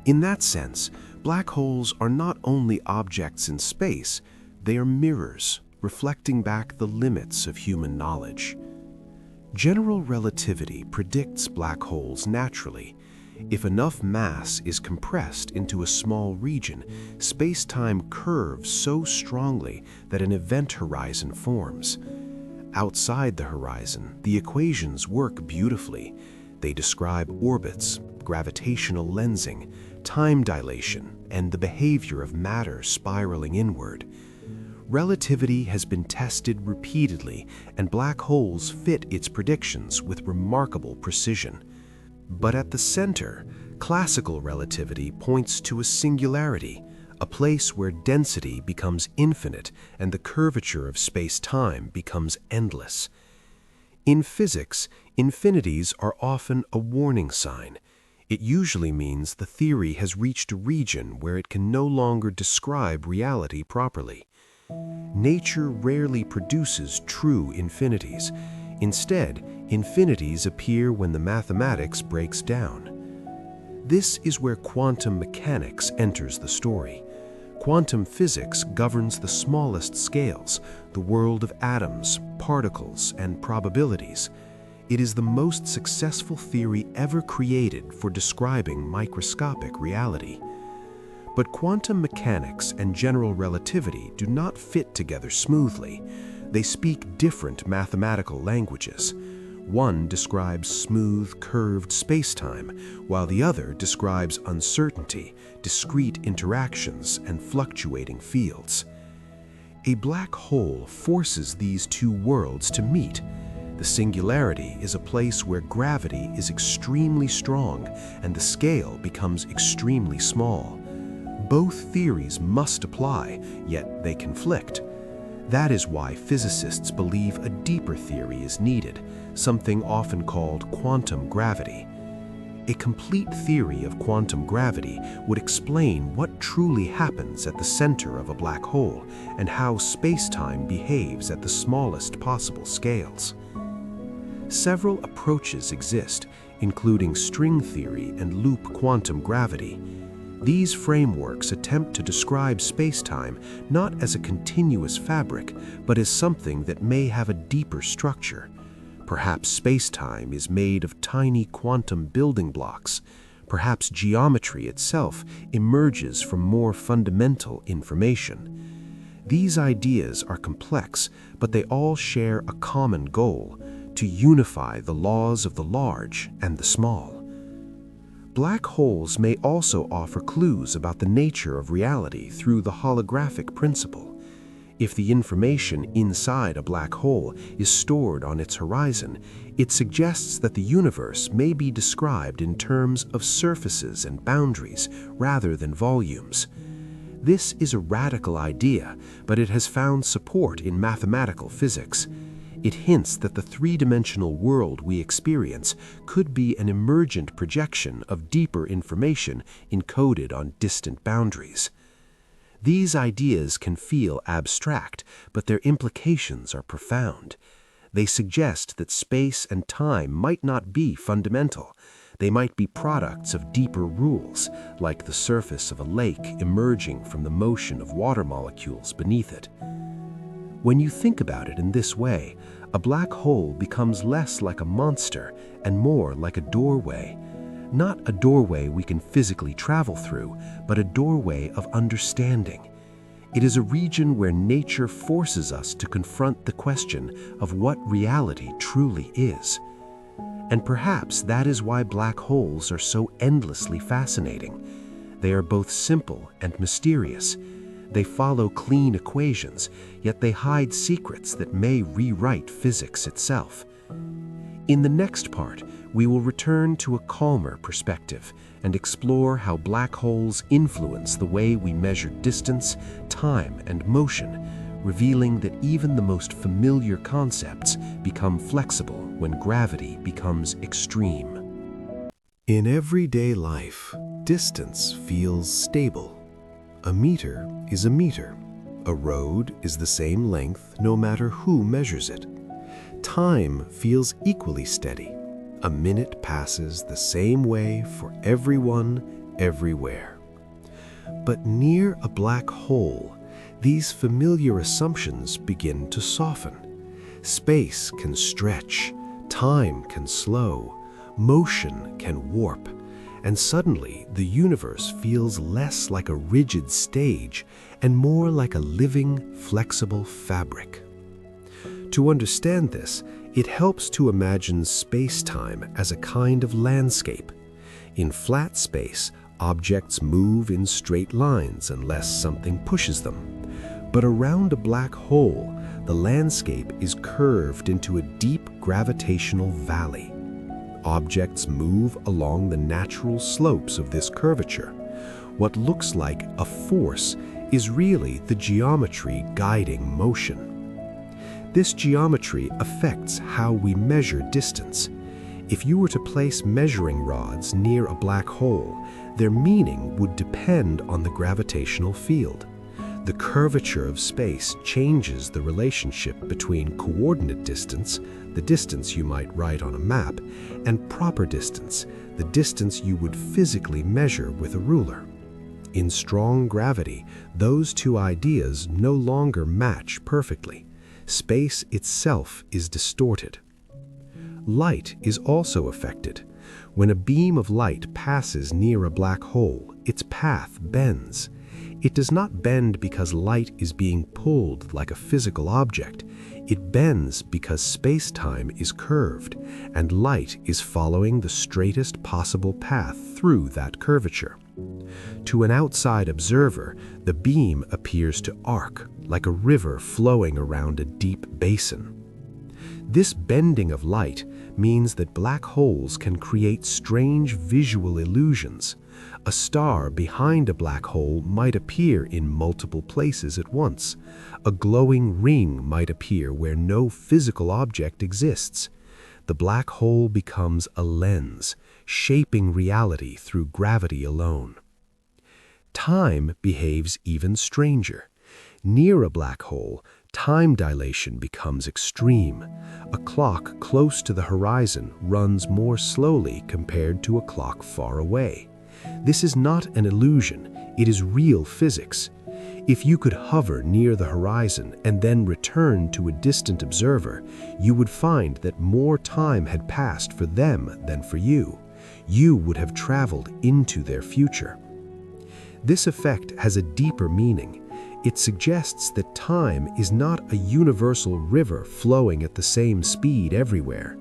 In that sense, black holes are not only objects in space, they are mirrors, reflecting back the limits of human knowledge. General relativity predicts black holes naturally. If enough mass is compressed into a small region, space-time curves so strongly that an event horizon forms. Outside the horizon, the equations work beautifully. They describe orbits, gravitational lensing, time dilation, and the behavior of matter spiraling inward. Relativity has been tested repeatedly, and black holes fit its predictions with remarkable precision. But at the center, classical relativity points to a singularity, a place where density becomes infinite and the curvature of space-time becomes endless. In physics, infinities are often a warning sign. It usually means the theory has reached a region where it can no longer describe reality properly. Nature rarely produces true infinities. Instead, infinities appear when the mathematics breaks down. This is where quantum mechanics enters the story. Quantum physics governs the smallest scales, the world of atoms, particles, and probabilities. It is the most successful theory ever created for describing microscopic reality. But quantum mechanics and general relativity do not fit together smoothly. They speak different mathematical languages. One describes smooth, curved spacetime, while the other describes uncertainty, discrete interactions, and fluctuating fields. A black hole forces these two worlds to meet. The singularity is a place where gravity is extremely strong and the scale becomes extremely small. Both theories must apply, yet they conflict. That is why physicists believe a deeper theory is needed, something often called quantum gravity. A complete theory of quantum gravity would explain what truly happens at the center of a black hole and how space-time behaves at the smallest possible scales. Several approaches exist, including string theory and loop quantum gravity. These frameworks attempt to describe space-time not as a continuous fabric, but as something that may have a deeper structure. Perhaps space-time is made of tiny quantum building blocks. Perhaps geometry itself emerges from more fundamental information. These ideas are complex, but they all share a common goal: to unify the laws of the large and the small. Black holes may also offer clues about the nature of reality through the holographic principle. If the information inside a black hole is stored on its horizon, it suggests that the universe may be described in terms of surfaces and boundaries rather than volumes. This is a radical idea, but it has found support in mathematical physics. It hints that the three-dimensional world we experience could be an emergent projection of deeper information encoded on distant boundaries. These ideas can feel abstract, but their implications are profound. They suggest that space and time might not be fundamental. They might be products of deeper rules, like the surface of a lake emerging from the motion of water molecules beneath it. When you think about it in this way, a black hole becomes less like a monster and more like a doorway. Not a doorway we can physically travel through, but a doorway of understanding. It is a region where nature forces us to confront the question of what reality truly is. And perhaps that is why black holes are so endlessly fascinating. They are both simple and mysterious. They follow clean equations, yet they hide secrets that may rewrite physics itself. In the next part, we will return to a calmer perspective and explore how black holes influence the way we measure distance, time, and motion, revealing that even the most familiar concepts become flexible when gravity becomes extreme. In everyday life, distance feels stable. A meter is a meter. A road is the same length no matter who measures it. Time feels equally steady. A minute passes the same way for everyone, everywhere. But near a black hole, these familiar assumptions begin to soften. Space can stretch, time can slow, motion can warp, and suddenly the universe feels less like a rigid stage and more like a living, flexible fabric. To understand this, it helps to imagine space-time as a kind of landscape. In flat space, objects move in straight lines unless something pushes them. But around a black hole, the landscape is curved into a deep gravitational valley. Objects move along the natural slopes of this curvature. What looks like a force is really the geometry guiding motion. This geometry affects how we measure distance. If you were to place measuring rods near a black hole, their meaning would depend on the gravitational field. The curvature of space changes the relationship between coordinate distance, the distance you might write on a map, and proper distance, the distance you would physically measure with a ruler. In strong gravity, those two ideas no longer match perfectly. Space itself is distorted. Light is also affected. When a beam of light passes near a black hole, its path bends. It does not bend because light is being pulled like a physical object. It bends because space-time is curved, and light is following the straightest possible path through that curvature. To an outside observer, the beam appears to arc, like a river flowing around a deep basin. This bending of light means that black holes can create strange visual illusions. A star behind a black hole might appear in multiple places at once. A glowing ring might appear where no physical object exists. The black hole becomes a lens, shaping reality through gravity alone. Time behaves even stranger. Near a black hole, time dilation becomes extreme. A clock close to the horizon runs more slowly compared to a clock far away. This is not an illusion, it is real physics. If you could hover near the horizon and then return to a distant observer, you would find that more time had passed for them than for you. You would have traveled into their future. This effect has a deeper meaning. It suggests that time is not a universal river flowing at the same speed everywhere.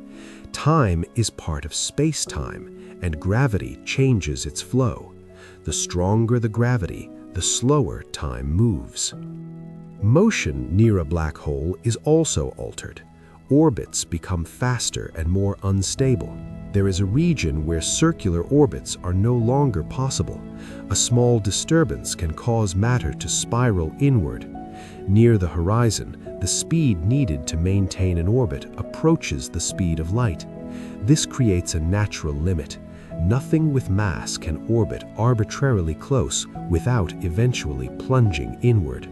Time is part of space-time, and gravity changes its flow. The stronger the gravity, the slower time moves. Motion near a black hole is also altered. Orbits become faster and more unstable. There is a region where circular orbits are no longer possible. A small disturbance can cause matter to spiral inward. Near the horizon, the speed needed to maintain an orbit approaches the speed of light. This creates a natural limit. Nothing with mass can orbit arbitrarily close without eventually plunging inward.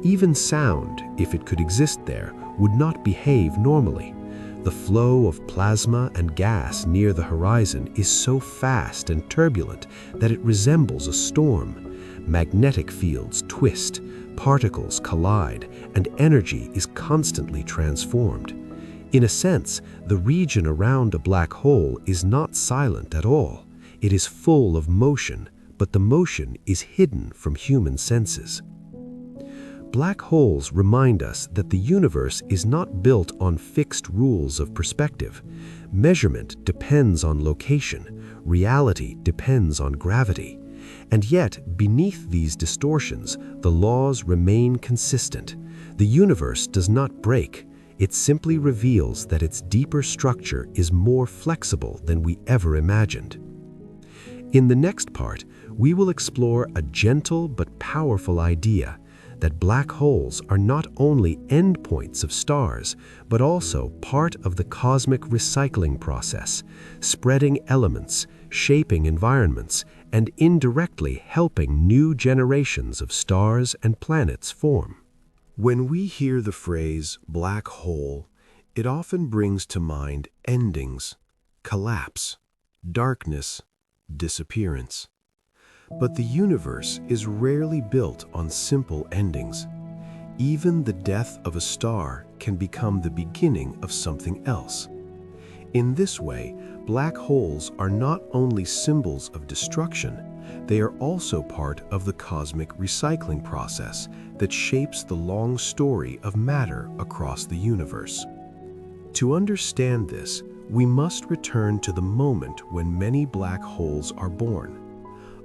Even sound, if it could exist there, would not behave normally. The flow of plasma and gas near the horizon is so fast and turbulent that it resembles a storm. Magnetic fields twist, particles collide, and energy is constantly transformed. In a sense, the region around a black hole is not silent at all. It is full of motion, but the motion is hidden from human senses. Black holes remind us that the universe is not built on fixed rules of perspective. Measurement depends on location. Reality depends on gravity. And yet, beneath these distortions, the laws remain consistent. The universe does not break. It simply reveals that its deeper structure is more flexible than we ever imagined. In the next part, we will explore a gentle but powerful idea that black holes are not only endpoints of stars, but also part of the cosmic recycling process, spreading elements, shaping environments, and indirectly helping new generations of stars and planets form. When we hear the phrase black hole, it often brings to mind endings, collapse, darkness, disappearance. But the universe is rarely built on simple endings. Even the death of a star can become the beginning of something else. In this way, black holes are not only symbols of destruction, they are also part of the cosmic recycling process that shapes the long story of matter across the universe. To understand this, we must return to the moment when many black holes are born.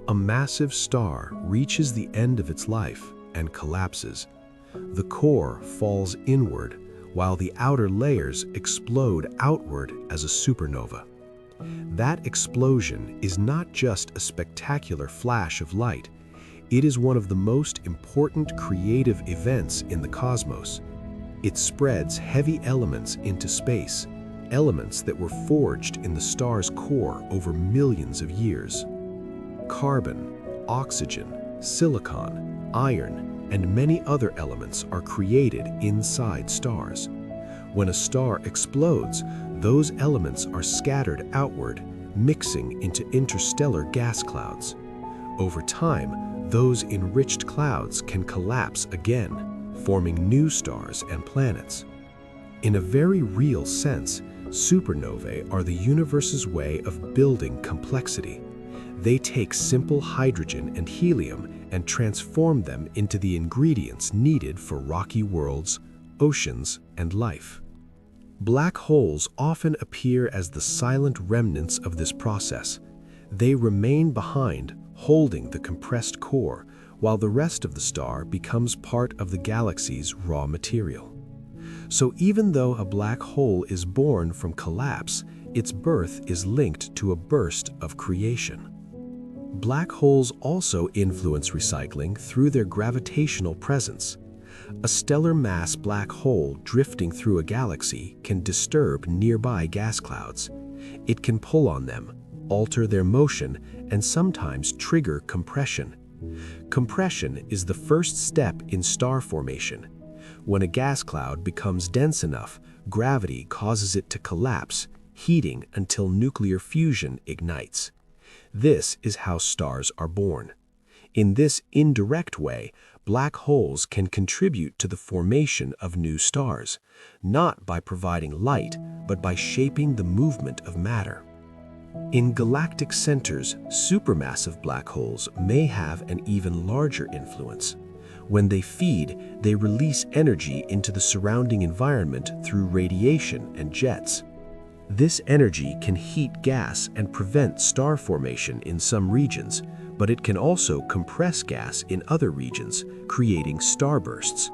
A massive star reaches the end of its life and collapses. The core falls inward, while the outer layers explode outward as a supernova. That explosion is not just a spectacular flash of light, it is one of the most important creative events in the cosmos. It spreads heavy elements into space, elements that were forged in the star's core over millions of years. Carbon, oxygen, silicon, iron, and many other elements are created inside stars. When a star explodes, those elements are scattered outward, mixing into interstellar gas clouds. Over time, those enriched clouds can collapse again, forming new stars and planets. In a very real sense, supernovae are the universe's way of building complexity. They take simple hydrogen and helium and transform them into the ingredients needed for rocky worlds, oceans, and life. Black holes often appear as the silent remnants of this process. They remain behind, holding the compressed core, while the rest of the star becomes part of the galaxy's raw material. So even though a black hole is born from collapse, its birth is linked to a burst of creation. Black holes also influence recycling through their gravitational presence. A stellar mass black hole drifting through a galaxy can disturb nearby gas clouds. It can pull on them, alter their motion, and sometimes trigger compression. Compression is the first step in star formation. When a gas cloud becomes dense enough, gravity causes it to collapse, heating until nuclear fusion ignites. This is how stars are born. In this indirect way, black holes can contribute to the formation of new stars, not by providing light, but by shaping the movement of matter. In galactic centers, supermassive black holes may have an even larger influence. When they feed, they release energy into the surrounding environment through radiation and jets. This energy can heat gas and prevent star formation in some regions, but it can also compress gas in other regions, creating starbursts.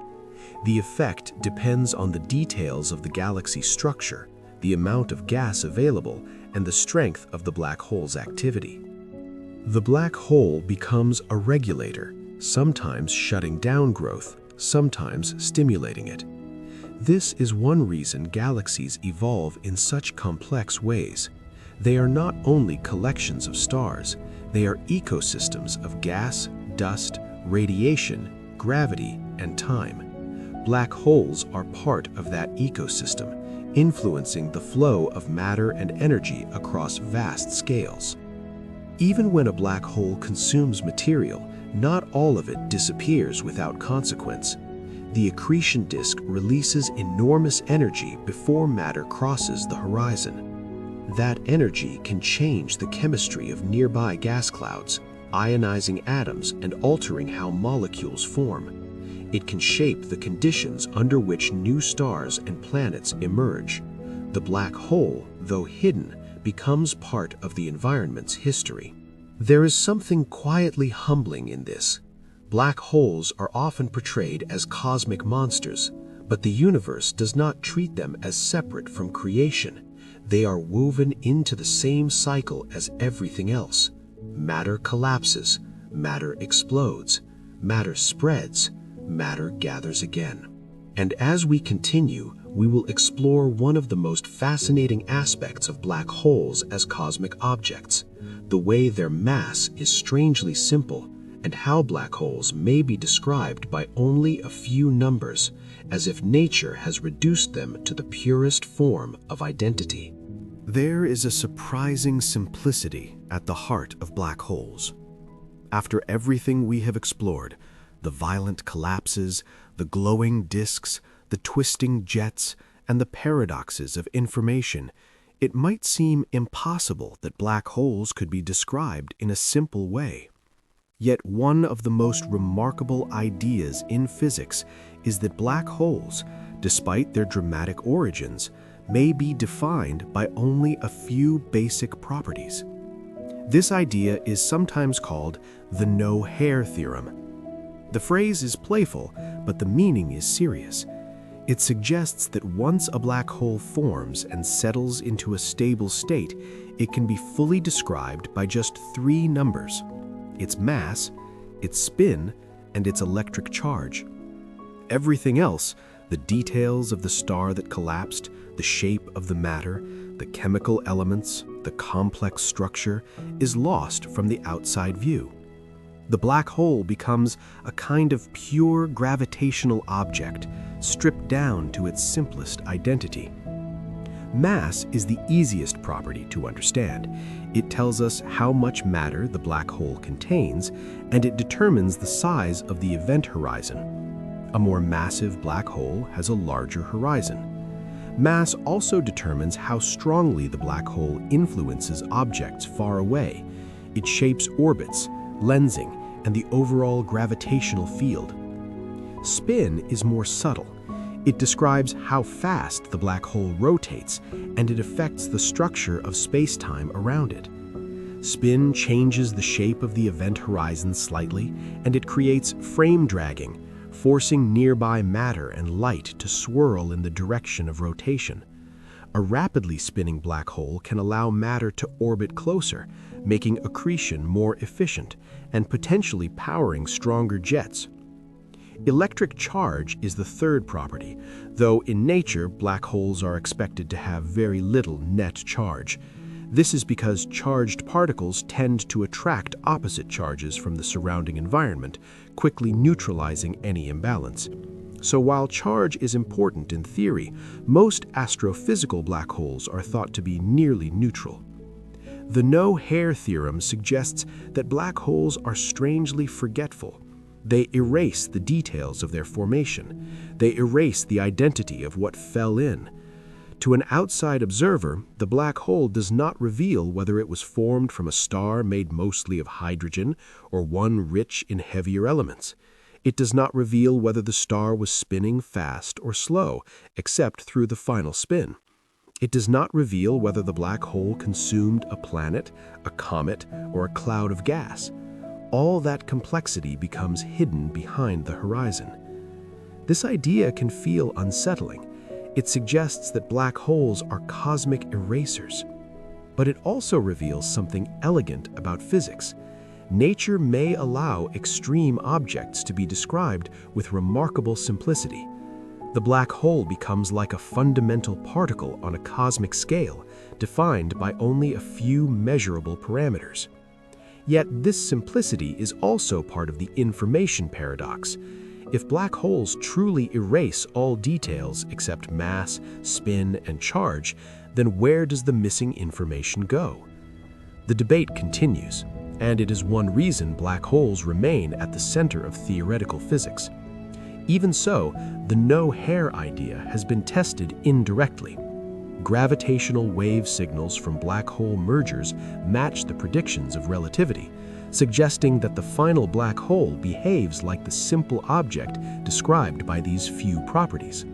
The effect depends on the details of the galaxy's structure, the amount of gas available, and the strength of the black hole's activity. The black hole becomes a regulator, sometimes shutting down growth, sometimes stimulating it. This is one reason galaxies evolve in such complex ways. They are not only collections of stars, they are ecosystems of gas, dust, radiation, gravity, and time. Black holes are part of that ecosystem, influencing the flow of matter and energy across vast scales. Even when a black hole consumes material, not all of it disappears without consequence. The accretion disk releases enormous energy before matter crosses the horizon. That energy can change the chemistry of nearby gas clouds, ionizing atoms and altering how molecules form. It can shape the conditions under which new stars and planets emerge. The black hole, though hidden, becomes part of the environment's history. There is something quietly humbling in this. Black holes are often portrayed as cosmic monsters, but the universe does not treat them as separate from creation. They are woven into the same cycle as everything else. Matter collapses, matter explodes, matter spreads, matter gathers again. And as we continue, we will explore one of the most fascinating aspects of black holes as cosmic objects, the way their mass is strangely simple, and how black holes may be described by only a few numbers, as if nature has reduced them to the purest form of identity. There is a surprising simplicity at the heart of black holes. After everything we have explored, the violent collapses, the glowing disks, the twisting jets, and the paradoxes of information, it might seem impossible that black holes could be described in a simple way. Yet one of the most remarkable ideas in physics is that black holes, despite their dramatic origins, may be defined by only a few basic properties. This idea is sometimes called the no-hair theorem. The phrase is playful, but the meaning is serious. It suggests that once a black hole forms and settles into a stable state, it can be fully described by just three numbers: its mass, its spin, and its electric charge. Everything else, the details of the star that collapsed, the shape of the matter, the chemical elements, the complex structure, is lost from the outside view. The black hole becomes a kind of pure gravitational object, stripped down to its simplest identity. Mass is the easiest property to understand. It tells us how much matter the black hole contains, and it determines the size of the event horizon. A more massive black hole has a larger horizon. Mass also determines how strongly the black hole influences objects far away. It shapes orbits, lensing, and the overall gravitational field. Spin is more subtle. It describes how fast the black hole rotates, and it affects the structure of space-time around it. Spin changes the shape of the event horizon slightly, and it creates frame dragging, forcing nearby matter and light to swirl in the direction of rotation. A rapidly spinning black hole can allow matter to orbit closer, making accretion more efficient and potentially powering stronger jets. Electric charge is the third property, though in nature black holes are expected to have very little net charge. This is because charged particles tend to attract opposite charges from the surrounding environment, quickly neutralizing any imbalance. So while charge is important in theory, most astrophysical black holes are thought to be nearly neutral. The no-hair theorem suggests that black holes are strangely forgetful. They erase the details of their formation. They erase the identity of what fell in. To an outside observer, the black hole does not reveal whether it was formed from a star made mostly of hydrogen or one rich in heavier elements. It does not reveal whether the star was spinning fast or slow, except through the final spin. It does not reveal whether the black hole consumed a planet, a comet, or a cloud of gas. All that complexity becomes hidden behind the horizon. This idea can feel unsettling. It suggests that black holes are cosmic erasers. But it also reveals something elegant about physics. Nature may allow extreme objects to be described with remarkable simplicity. The black hole becomes like a fundamental particle on a cosmic scale, defined by only a few measurable parameters. Yet this simplicity is also part of the information paradox. If black holes truly erase all details except mass, spin, and charge, then where does the missing information go? The debate continues, and it is one reason black holes remain at the center of theoretical physics. Even so, the no-hair idea has been tested indirectly. Gravitational wave signals from black hole mergers match the predictions of relativity, suggesting that the final black hole behaves like the simple object described by these few properties.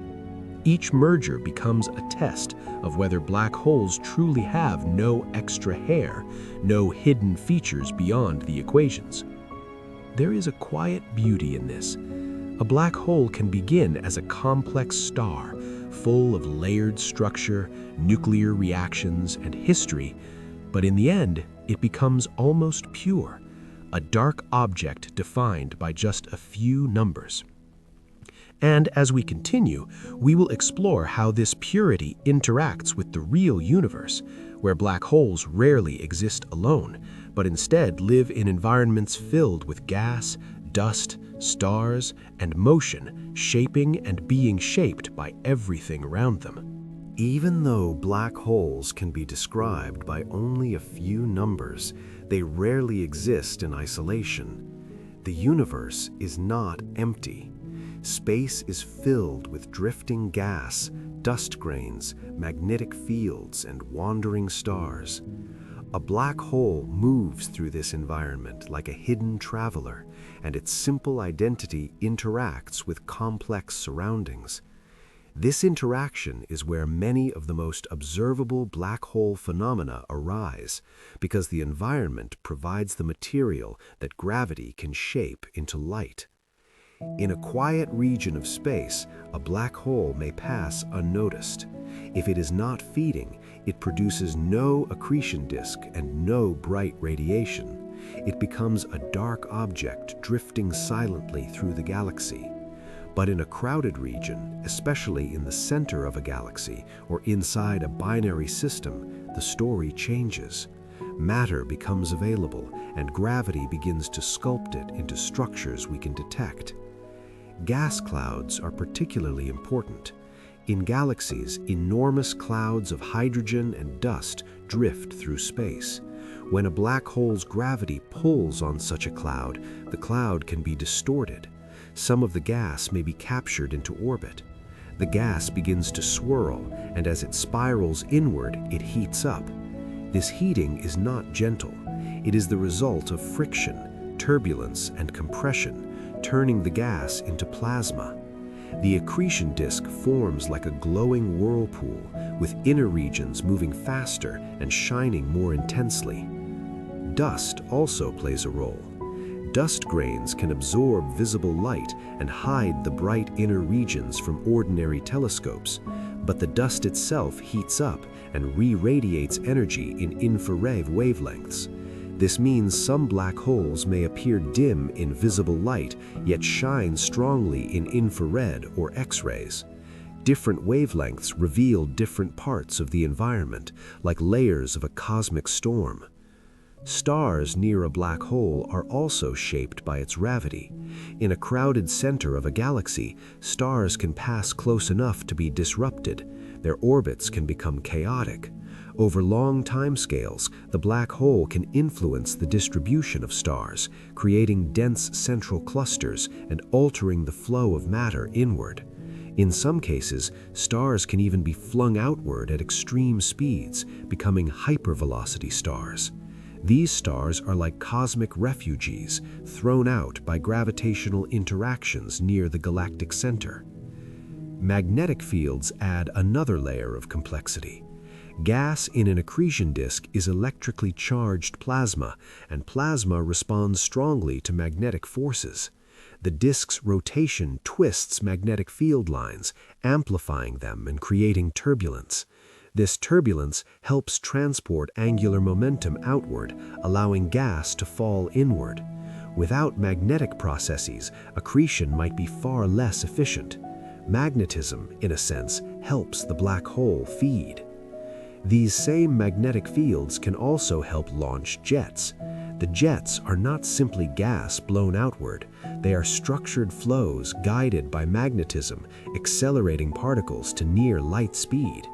Each merger becomes a test of whether black holes truly have no extra hair, no hidden features beyond the equations. There is a quiet beauty in this. A black hole can begin as a complex star, full of layered structure, nuclear reactions, and history, but in the end, it becomes almost pure, a dark object defined by just a few numbers. And as we continue, we will explore how this purity interacts with the real universe, where black holes rarely exist alone, but instead live in environments filled with gas, dust, stars, and motion, shaping and being shaped by everything around them. Even though black holes can be described by only a few numbers, They rarely exist in isolation. The universe is not empty. Space is filled with drifting gas, dust grains, magnetic fields, and wandering stars. A black hole moves through this environment like a hidden traveler, and its simple identity interacts with complex surroundings. This interaction is where many of the most observable black hole phenomena arise, because the environment provides the material that gravity can shape into light. In a quiet region of space, a black hole may pass unnoticed. If it is not feeding, it produces no accretion disk and no bright radiation. It becomes a dark object drifting silently through the galaxy. But in a crowded region, especially in the center of a galaxy or inside a binary system, the story changes. Matter becomes available, and gravity begins to sculpt it into structures we can detect. Gas clouds are particularly important. In galaxies, enormous clouds of hydrogen and dust drift through space. When a black hole's gravity pulls on such a cloud, the cloud can be distorted. Some of the gas may be captured into orbit. The gas begins to swirl, and as it spirals inward, it heats up. This heating is not gentle. It is the result of friction, turbulence, and compression, turning the gas into plasma. The accretion disk forms like a glowing whirlpool, with inner regions moving faster and shining more intensely. Dust also plays a role. Dust grains can absorb visible light and hide the bright inner regions from ordinary telescopes, but the dust itself heats up and re-radiates energy in infrared wavelengths. This means some black holes may appear dim in visible light, yet shine strongly in infrared or X-rays. Different wavelengths reveal different parts of the environment, like layers of a cosmic storm. Stars near a black hole are also shaped by its gravity. In a crowded center of a galaxy, stars can pass close enough to be disrupted. Their orbits can become chaotic. Over long timescales, the black hole can influence the distribution of stars, creating dense central clusters and altering the flow of matter inward. In some cases, stars can even be flung outward at extreme speeds, becoming hypervelocity stars. These stars are like cosmic refugees, thrown out by gravitational interactions near the galactic center. Magnetic fields add another layer of complexity. Gas in an accretion disk is electrically charged plasma, and plasma responds strongly to magnetic forces. The disk's rotation twists magnetic field lines, amplifying them and creating turbulence. This turbulence helps transport angular momentum outward, allowing gas to fall inward. Without magnetic processes, accretion might be far less efficient. Magnetism, in a sense, helps the black hole feed. These same magnetic fields can also help launch jets. The jets are not simply gas blown outward. They are structured flows guided by magnetism, accelerating particles to near light speed.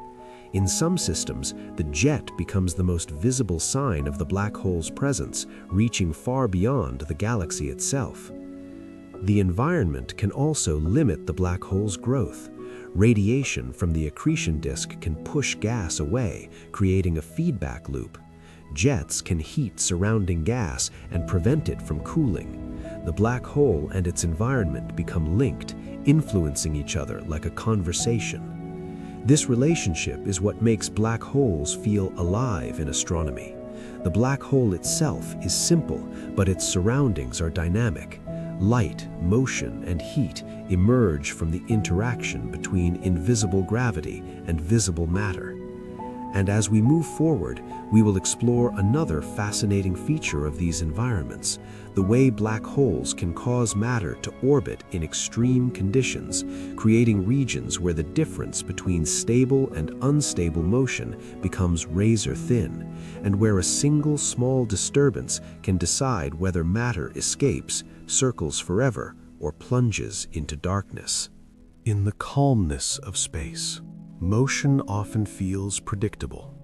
In some systems, the jet becomes the most visible sign of the black hole's presence, reaching far beyond the galaxy itself. The environment can also limit the black hole's growth. Radiation from the accretion disk can push gas away, creating a feedback loop. Jets can heat surrounding gas and prevent it from cooling. The black hole and its environment become linked, influencing each other like a conversation. This relationship is what makes black holes feel alive in astronomy. The black hole itself is simple, but its surroundings are dynamic. Light, motion, and heat emerge from the interaction between invisible gravity and visible matter. And as we move forward, we will explore another fascinating feature of these environments: the way black holes can cause matter to orbit in extreme conditions, creating regions where the difference between stable and unstable motion becomes razor thin, and where a single small disturbance can decide whether matter escapes, circles forever, or plunges into darkness. In the calmness of space, motion often feels predictable.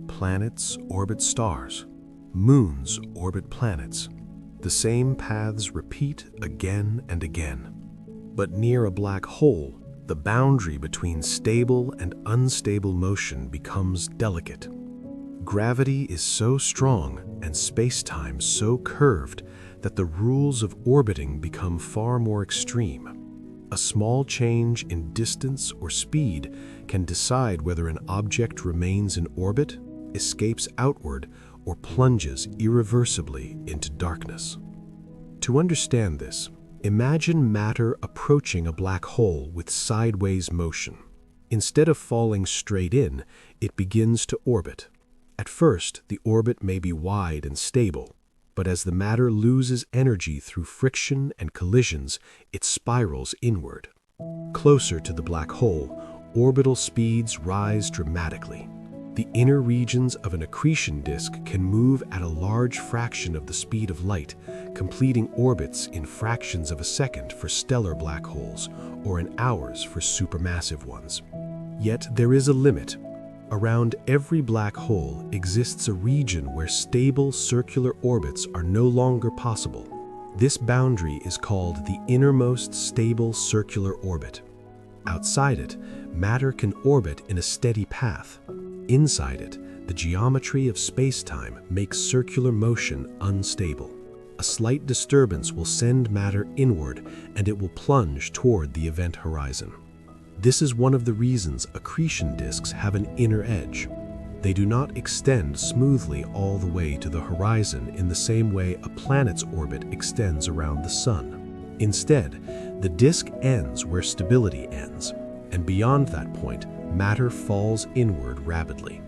Planets orbit stars. Moons orbit planets. The same paths repeat again and again. But near a black hole, the boundary between stable and unstable motion becomes delicate. Gravity is so strong and space-time so curved that the rules of orbiting become far more extreme. A small change in distance or speed can decide whether an object remains in orbit, escapes outward, or plunges irreversibly into darkness. To understand this, imagine matter approaching a black hole with sideways motion. Instead of falling straight in, it begins to orbit. At first, the orbit may be wide and stable, but as the matter loses energy through friction and collisions, it spirals inward. Closer to the black hole, orbital speeds rise dramatically. The inner regions of an accretion disk can move at a large fraction of the speed of light, completing orbits in fractions of a second for stellar black holes, or in hours for supermassive ones. Yet there is a limit. Around every black hole exists a region where stable circular orbits are no longer possible. This boundary is called the innermost stable circular orbit. Outside it, matter can orbit in a steady path. Inside it, the geometry of space-time makes circular motion unstable. A slight disturbance will send matter inward, and it will plunge toward the event horizon. This is one of the reasons accretion disks have an inner edge. They do not extend smoothly all the way to the horizon in the same way a planet's orbit extends around the sun. Instead, the disk ends where stability ends, and beyond that point, matter falls inward rapidly.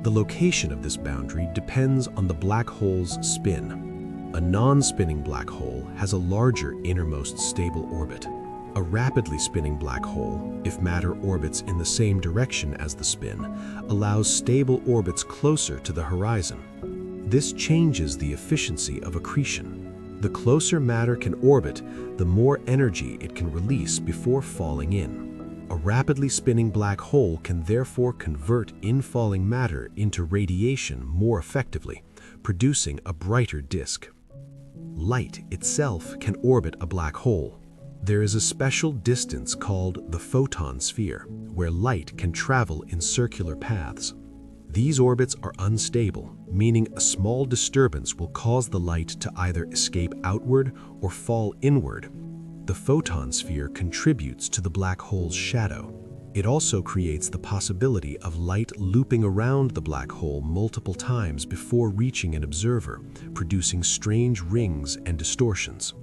The location of this boundary depends on the black hole's spin. A non-spinning black hole has a larger innermost stable orbit. A rapidly spinning black hole, if matter orbits in the same direction as the spin, allows stable orbits closer to the horizon. This changes the efficiency of accretion. The closer matter can orbit, the more energy it can release before falling in. A rapidly spinning black hole can therefore convert infalling matter into radiation more effectively, producing a brighter disk. Light itself can orbit a black hole. There is a special distance called the photon sphere, where light can travel in circular paths. These orbits are unstable, meaning a small disturbance will cause the light to either escape outward or fall inward. The photon sphere contributes to the black hole's shadow. It also creates the possibility of light looping around the black hole multiple times before reaching an observer, producing strange rings and distortions.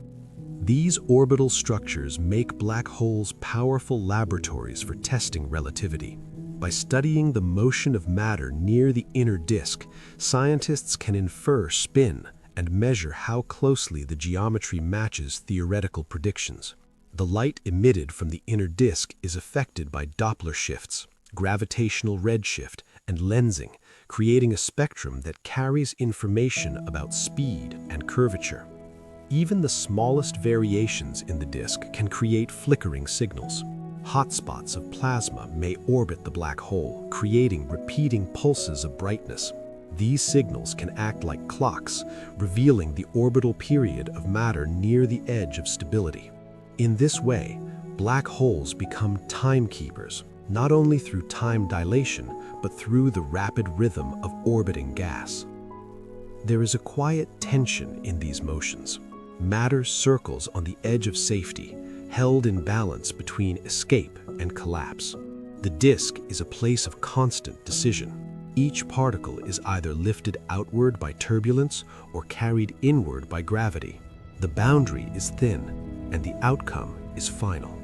These orbital structures make black holes powerful laboratories for testing relativity. By studying the motion of matter near the inner disk, scientists can infer spin and measure how closely the geometry matches theoretical predictions. The light emitted from the inner disk is affected by Doppler shifts, gravitational redshift, and lensing, creating a spectrum that carries information about speed and curvature. Even the smallest variations in the disk can create flickering signals. Hotspots of plasma may orbit the black hole, creating repeating pulses of brightness. These signals can act like clocks, revealing the orbital period of matter near the edge of stability. In this way, black holes become timekeepers, not only through time dilation, but through the rapid rhythm of orbiting gas. There is a quiet tension in these motions. Matter circles on the edge of safety, held in balance between escape and collapse. The disk is a place of constant decision. Each particle is either lifted outward by turbulence or carried inward by gravity. The boundary is thin, and the outcome is final.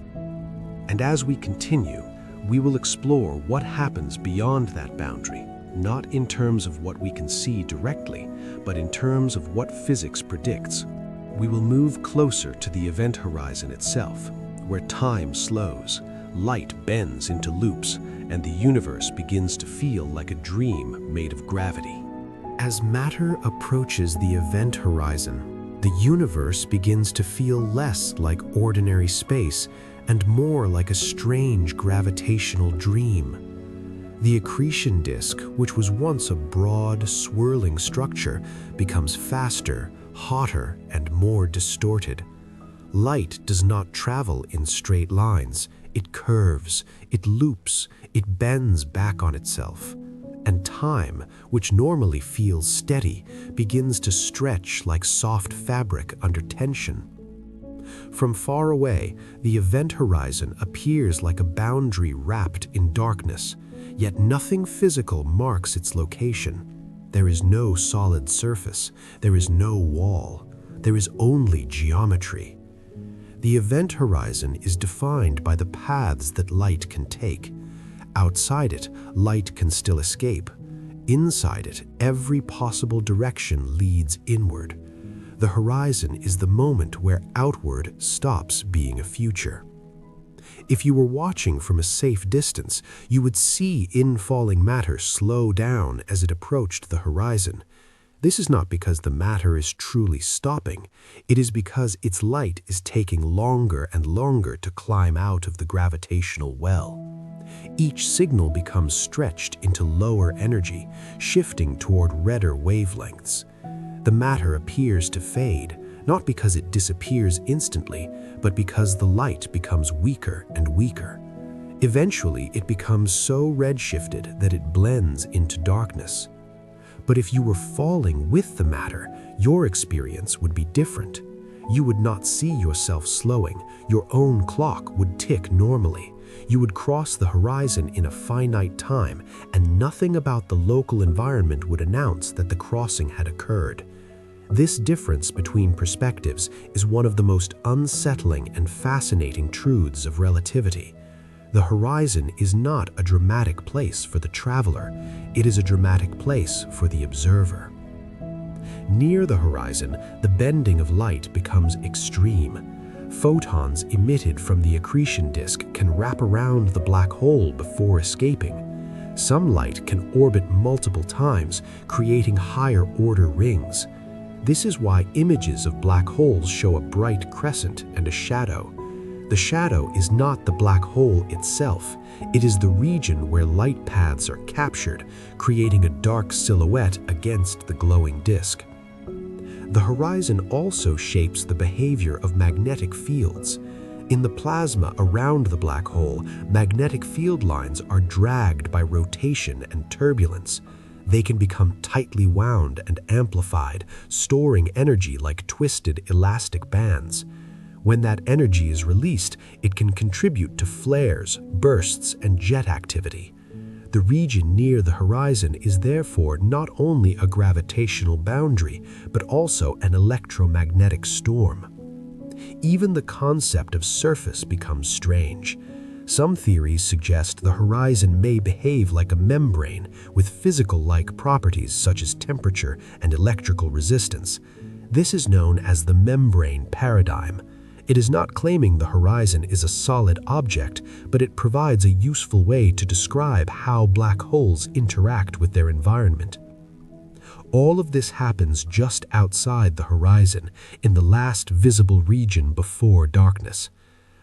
And as we continue, we will explore what happens beyond that boundary, not in terms of what we can see directly, but in terms of what physics predicts. We will move closer to the event horizon itself, where time slows, light bends into loops, and the universe begins to feel like a dream made of gravity. As matter approaches the event horizon, the universe begins to feel less like ordinary space and more like a strange gravitational dream. The accretion disk, which was once a broad, swirling structure, becomes faster, hotter, and more distorted. Light does not travel in straight lines. It curves, it loops, it bends back on itself. And time, which normally feels steady, begins to stretch like soft fabric under tension. From far away, the event horizon appears like a boundary wrapped in darkness, yet nothing physical marks its location. There is no solid surface, there is no wall, there is only geometry. The event horizon is defined by the paths that light can take. Outside it, light can still escape. Inside it, every possible direction leads inward. The horizon is the moment where outward stops being a future. If you were watching from a safe distance, you would see infalling matter slow down as it approached the horizon. This is not because the matter is truly stopping. It is because its light is taking longer and longer to climb out of the gravitational well. Each signal becomes stretched into lower energy, shifting toward redder wavelengths. The matter appears to fade, not because it disappears instantly, but because the light becomes weaker and weaker. Eventually, it becomes so redshifted that it blends into darkness. But if you were falling with the matter, your experience would be different. You would not see yourself slowing. Your own clock would tick normally. You would cross the horizon in a finite time, and nothing about the local environment would announce that the crossing had occurred. This difference between perspectives is one of the most unsettling and fascinating truths of relativity. The horizon is not a dramatic place for the traveler, it is a dramatic place for the observer. Near the horizon, the bending of light becomes extreme. Photons emitted from the accretion disk can wrap around the black hole before escaping. Some light can orbit multiple times, creating higher-order rings. This is why images of black holes show a bright crescent and a shadow. The shadow is not the black hole itself. It is the region where light paths are captured, creating a dark silhouette against the glowing disk. The horizon also shapes the behavior of magnetic fields. In the plasma around the black hole, magnetic field lines are dragged by rotation and turbulence. They can become tightly wound and amplified, storing energy like twisted elastic bands. When that energy is released, it can contribute to flares, bursts, and jet activity. The region near the horizon is therefore not only a gravitational boundary, but also an electromagnetic storm. Even the concept of surface becomes strange. Some theories suggest the horizon may behave like a membrane with physical-like properties such as temperature and electrical resistance. This is known as the membrane paradigm. It is not claiming the horizon is a solid object, but it provides a useful way to describe how black holes interact with their environment. All of this happens just outside the horizon, in the last visible region before darkness.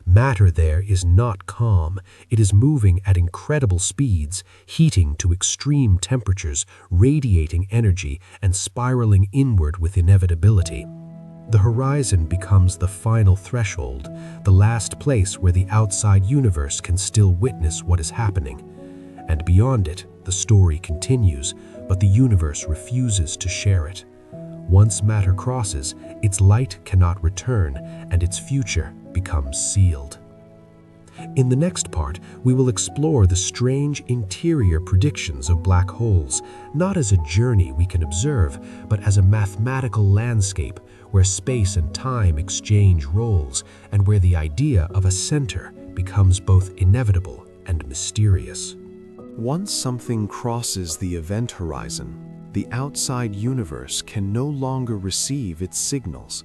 Matter there is not calm. It is moving at incredible speeds, heating to extreme temperatures, radiating energy, and spiraling inward with inevitability. The horizon becomes the final threshold, the last place where the outside universe can still witness what is happening. And beyond it, the story continues, but the universe refuses to share it. Once matter crosses, its light cannot return, and its future becomes sealed. In the next part, we will explore the strange interior predictions of black holes, not as a journey we can observe, but as a mathematical landscape where space and time exchange roles, and where the idea of a center becomes both inevitable and mysterious. Once something crosses the event horizon, the outside universe can no longer receive its signals.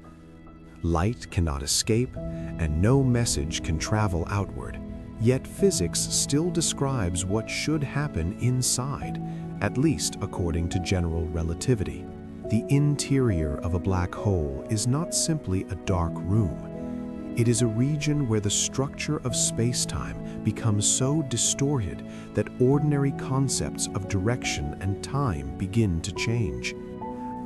Light cannot escape, and no message can travel outward. Yet physics still describes what should happen inside, at least according to general relativity. The interior of a black hole is not simply a dark room. It is a region where the structure of space-time becomes so distorted that ordinary concepts of direction and time begin to change.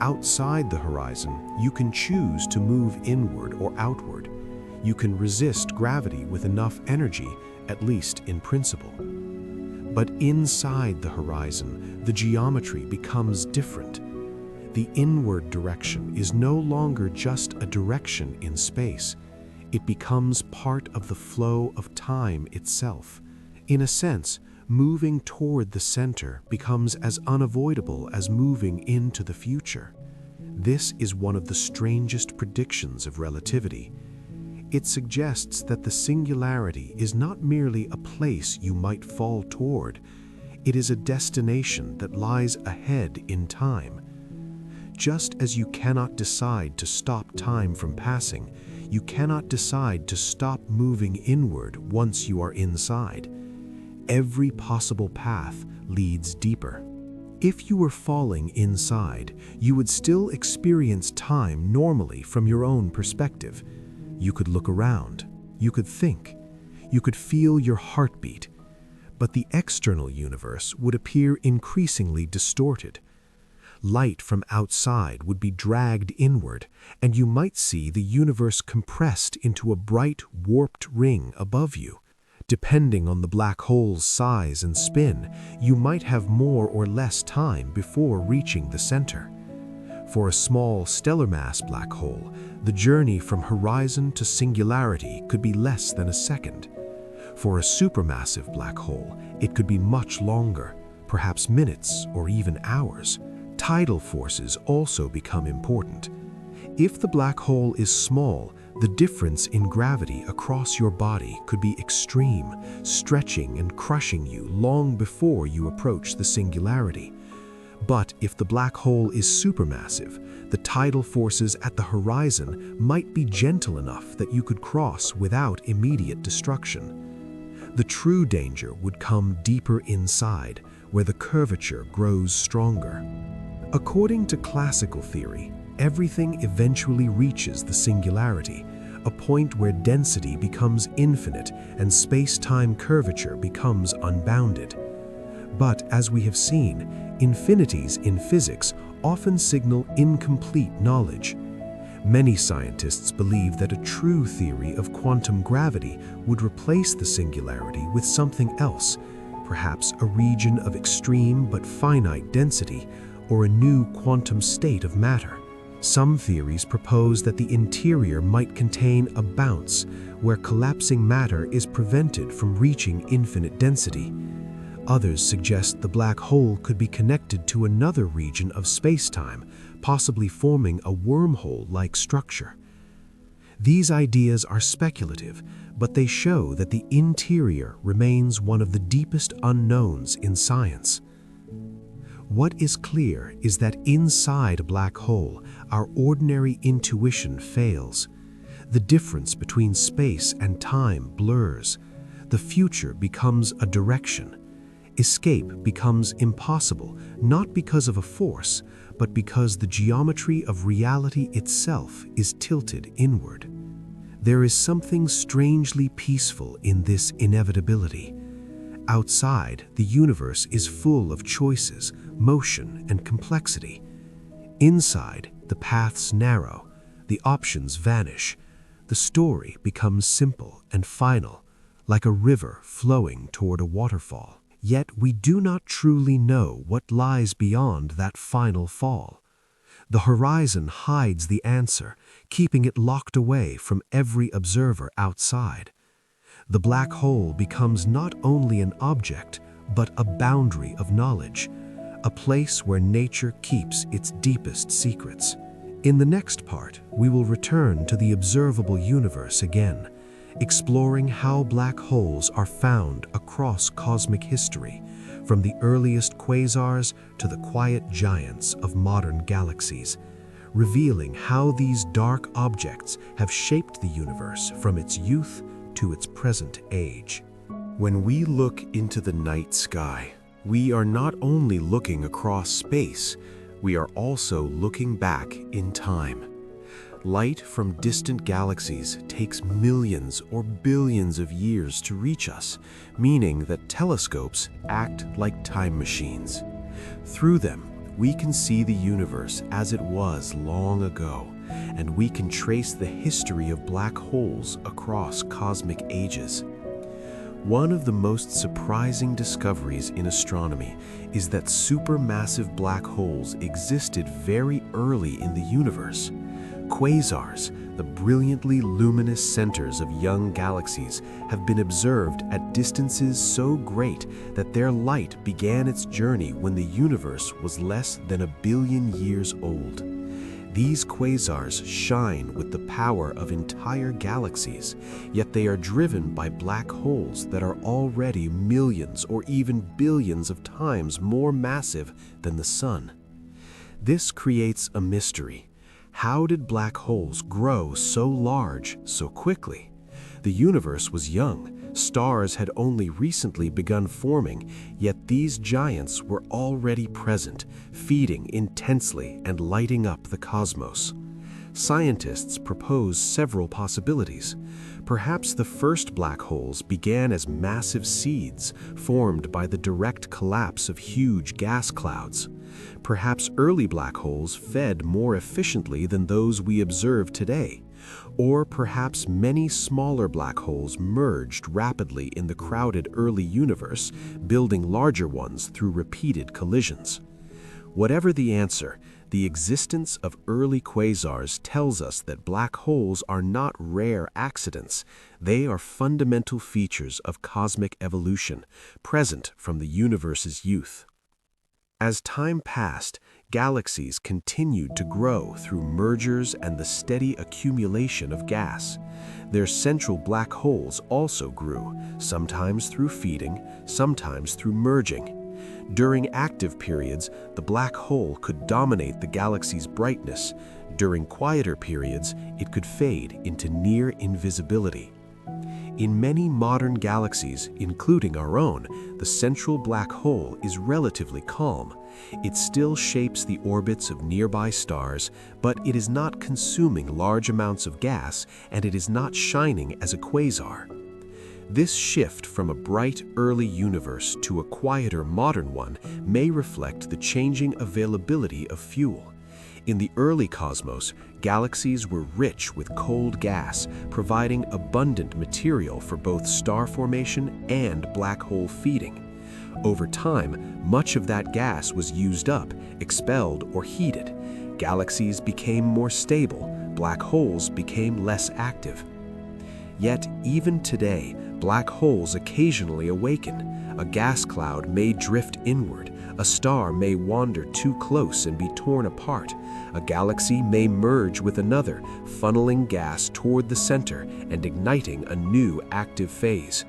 Outside the horizon, you can choose to move inward or outward. You can resist gravity with enough energy, at least in principle. But inside the horizon, the geometry becomes different. The inward direction is no longer just a direction in space. It becomes part of the flow of time itself. In a sense, moving toward the center becomes as unavoidable as moving into the future. This is one of the strangest predictions of relativity. It suggests that the singularity is not merely a place you might fall toward. It is a destination that lies ahead in time. Just as you cannot decide to stop time from passing, you cannot decide to stop moving inward once you are inside. Every possible path leads deeper. If you were falling inside, you would still experience time normally from your own perspective. You could look around, you could think, you could feel your heartbeat, but the external universe would appear increasingly distorted. Light from outside would be dragged inward, and you might see the universe compressed into a bright, warped ring above you. Depending on the black hole's size and spin, you might have more or less time before reaching the center. For a small stellar mass black hole, the journey from horizon to singularity could be less than a second. For a supermassive black hole, it could be much longer, perhaps minutes or even hours. Tidal forces also become important. If the black hole is small, the difference in gravity across your body could be extreme, stretching and crushing you long before you approach the singularity. But if the black hole is supermassive, the tidal forces at the horizon might be gentle enough that you could cross without immediate destruction. The true danger would come deeper inside, where the curvature grows stronger. According to classical theory, everything eventually reaches the singularity, a point where density becomes infinite and space-time curvature becomes unbounded. But as we have seen, infinities in physics often signal incomplete knowledge. Many scientists believe that a true theory of quantum gravity would replace the singularity with something else, perhaps a region of extreme but finite density, or a new quantum state of matter. Some theories propose that the interior might contain a bounce, where collapsing matter is prevented from reaching infinite density. Others suggest the black hole could be connected to another region of space-time, possibly forming a wormhole-like structure. These ideas are speculative, but they show that the interior remains one of the deepest unknowns in science. What is clear is that inside a black hole, our ordinary intuition fails. The difference between space and time blurs. The future becomes a direction. Escape becomes impossible, not because of a force, but because the geometry of reality itself is tilted inward. There is something strangely peaceful in this inevitability. Outside, the universe is full of choices, motion, and complexity. Inside, the paths narrow, the options vanish. The story becomes simple and final, like a river flowing toward a waterfall. Yet we do not truly know what lies beyond that final fall. The horizon hides the answer, keeping it locked away from every observer outside. The black hole becomes not only an object, but a boundary of knowledge, a place where nature keeps its deepest secrets. In the next part, we will return to the observable universe again, exploring how black holes are found across cosmic history, from the earliest quasars to the quiet giants of modern galaxies, revealing how these dark objects have shaped the universe from its youth to its present age. When we look into the night sky, we are not only looking across space, we are also looking back in time. Light from distant galaxies takes millions or billions of years to reach us, meaning that telescopes act like time machines. Through them, we can see the universe as it was long ago, and we can trace the history of black holes across cosmic ages. One of the most surprising discoveries in astronomy is that supermassive black holes existed very early in the universe. Quasars, the brilliantly luminous centers of young galaxies, have been observed at distances so great that their light began its journey when the universe was less than 1 billion years old. These quasars shine with the power of entire galaxies, yet they are driven by black holes that are already millions or even billions of times more massive than the Sun. This creates a mystery. How did black holes grow so large so quickly? The universe was young. Stars had only recently begun forming, yet these giants were already present, feeding intensely and lighting up the cosmos. Scientists propose several possibilities. Perhaps the first black holes began as massive seeds formed by the direct collapse of huge gas clouds. Perhaps early black holes fed more efficiently than those we observe today. Or perhaps many smaller black holes merged rapidly in the crowded early universe, building larger ones through repeated collisions. Whatever the answer, the existence of early quasars tells us that black holes are not rare accidents. They are fundamental features of cosmic evolution, present from the universe's youth. As time passed, galaxies continued to grow through mergers and the steady accumulation of gas. Their central black holes also grew, sometimes through feeding, sometimes through merging. During active periods, the black hole could dominate the galaxy's brightness. During quieter periods, it could fade into near invisibility. In many modern galaxies, including our own, the central black hole is relatively calm. It still shapes the orbits of nearby stars, but it is not consuming large amounts of gas, and it is not shining as a quasar. This shift from a bright early universe to a quieter modern one may reflect the changing availability of fuel. In the early cosmos, galaxies were rich with cold gas, providing abundant material for both star formation and black hole feeding. Over time, much of that gas was used up, expelled, or heated. Galaxies became more stable, black holes became less active. Yet, even today, black holes occasionally awaken. A gas cloud may drift inward, a star may wander too close and be torn apart. A galaxy may merge with another, funneling gas toward the center and igniting a new active phase.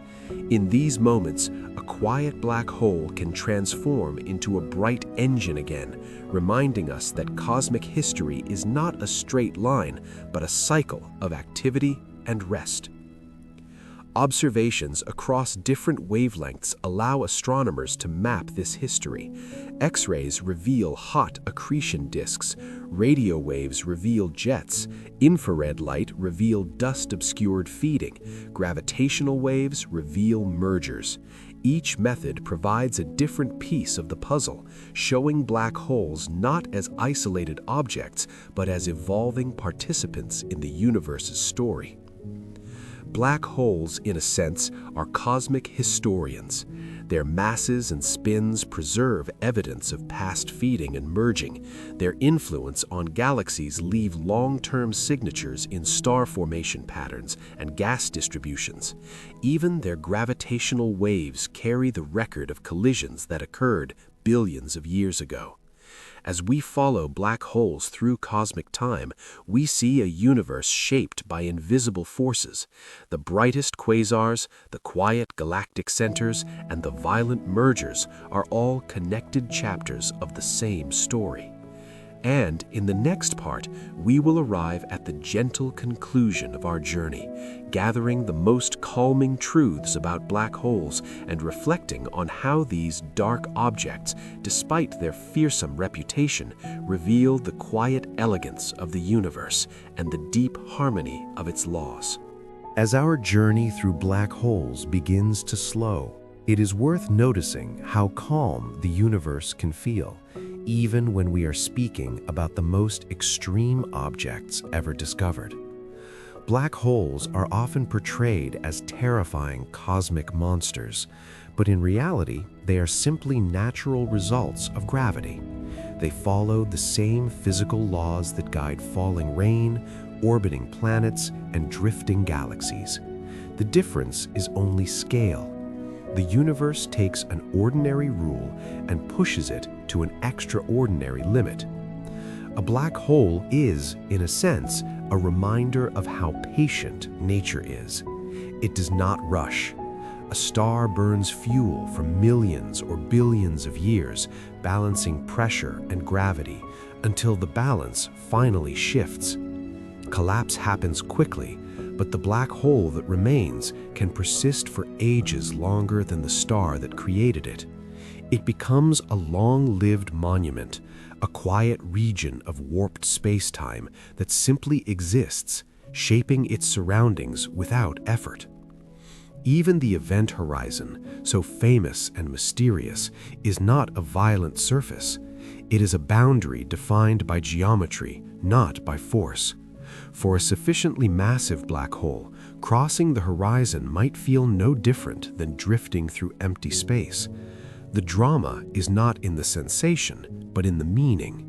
In these moments, a quiet black hole can transform into a bright engine again, reminding us that cosmic history is not a straight line, but a cycle of activity and rest. Observations across different wavelengths allow astronomers to map this history. X-rays reveal hot accretion disks, radio waves reveal jets, infrared light reveal dust-obscured feeding, gravitational waves reveal mergers. Each method provides a different piece of the puzzle, showing black holes not as isolated objects, but as evolving participants in the universe's story. Black holes, in a sense, are cosmic historians. Their masses and spins preserve evidence of past feeding and merging. Their influence on galaxies leave long-term signatures in star formation patterns and gas distributions. Even their gravitational waves carry the record of collisions that occurred billions of years ago. As we follow black holes through cosmic time, we see a universe shaped by invisible forces. The brightest quasars, the quiet galactic centers, and the violent mergers are all connected chapters of the same story. And in the next part, we will arrive at the gentle conclusion of our journey, gathering the most calming truths about black holes and reflecting on how these dark objects, despite their fearsome reputation, reveal the quiet elegance of the universe and the deep harmony of its laws. As our journey through black holes begins to slow, it is worth noticing how calm the universe can feel, even when we are speaking about the most extreme objects ever discovered. Black holes are often portrayed as terrifying cosmic monsters, but in reality, they are simply natural results of gravity. They follow the same physical laws that guide falling rain, orbiting planets, and drifting galaxies. The difference is only scale. The universe takes an ordinary rule and pushes it to an extraordinary limit. A black hole is, in a sense, a reminder of how patient nature is. It does not rush. A star burns fuel for millions or billions of years, balancing pressure and gravity, until the balance finally shifts. Collapse happens quickly, but the black hole that remains can persist for ages longer than the star that created it. It becomes a long-lived monument, a quiet region of warped space-time that simply exists, shaping its surroundings without effort. Even the event horizon, so famous and mysterious, is not a violent surface. It is a boundary defined by geometry, not by force. For a sufficiently massive black hole, crossing the horizon might feel no different than drifting through empty space. The drama is not in the sensation, but in the meaning.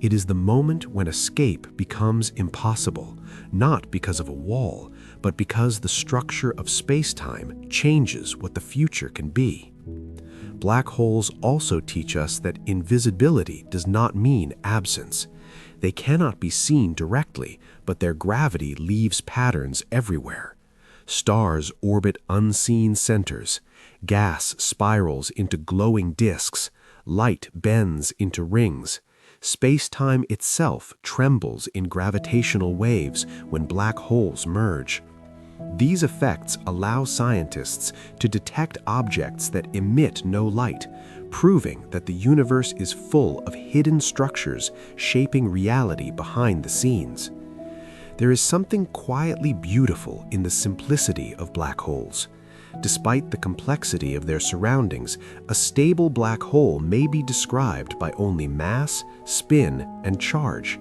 It is the moment when escape becomes impossible, not because of a wall, but because the structure of space-time changes what the future can be. Black holes also teach us that invisibility does not mean absence. They cannot be seen directly, but their gravity leaves patterns everywhere. Stars orbit unseen centers. Gas spirals into glowing disks. Light bends into rings. Space-time itself trembles in gravitational waves when black holes merge. These effects allow scientists to detect objects that emit no light, proving that the universe is full of hidden structures shaping reality behind the scenes. There is something quietly beautiful in the simplicity of black holes. Despite the complexity of their surroundings, a stable black hole may be described by only mass, spin, and charge.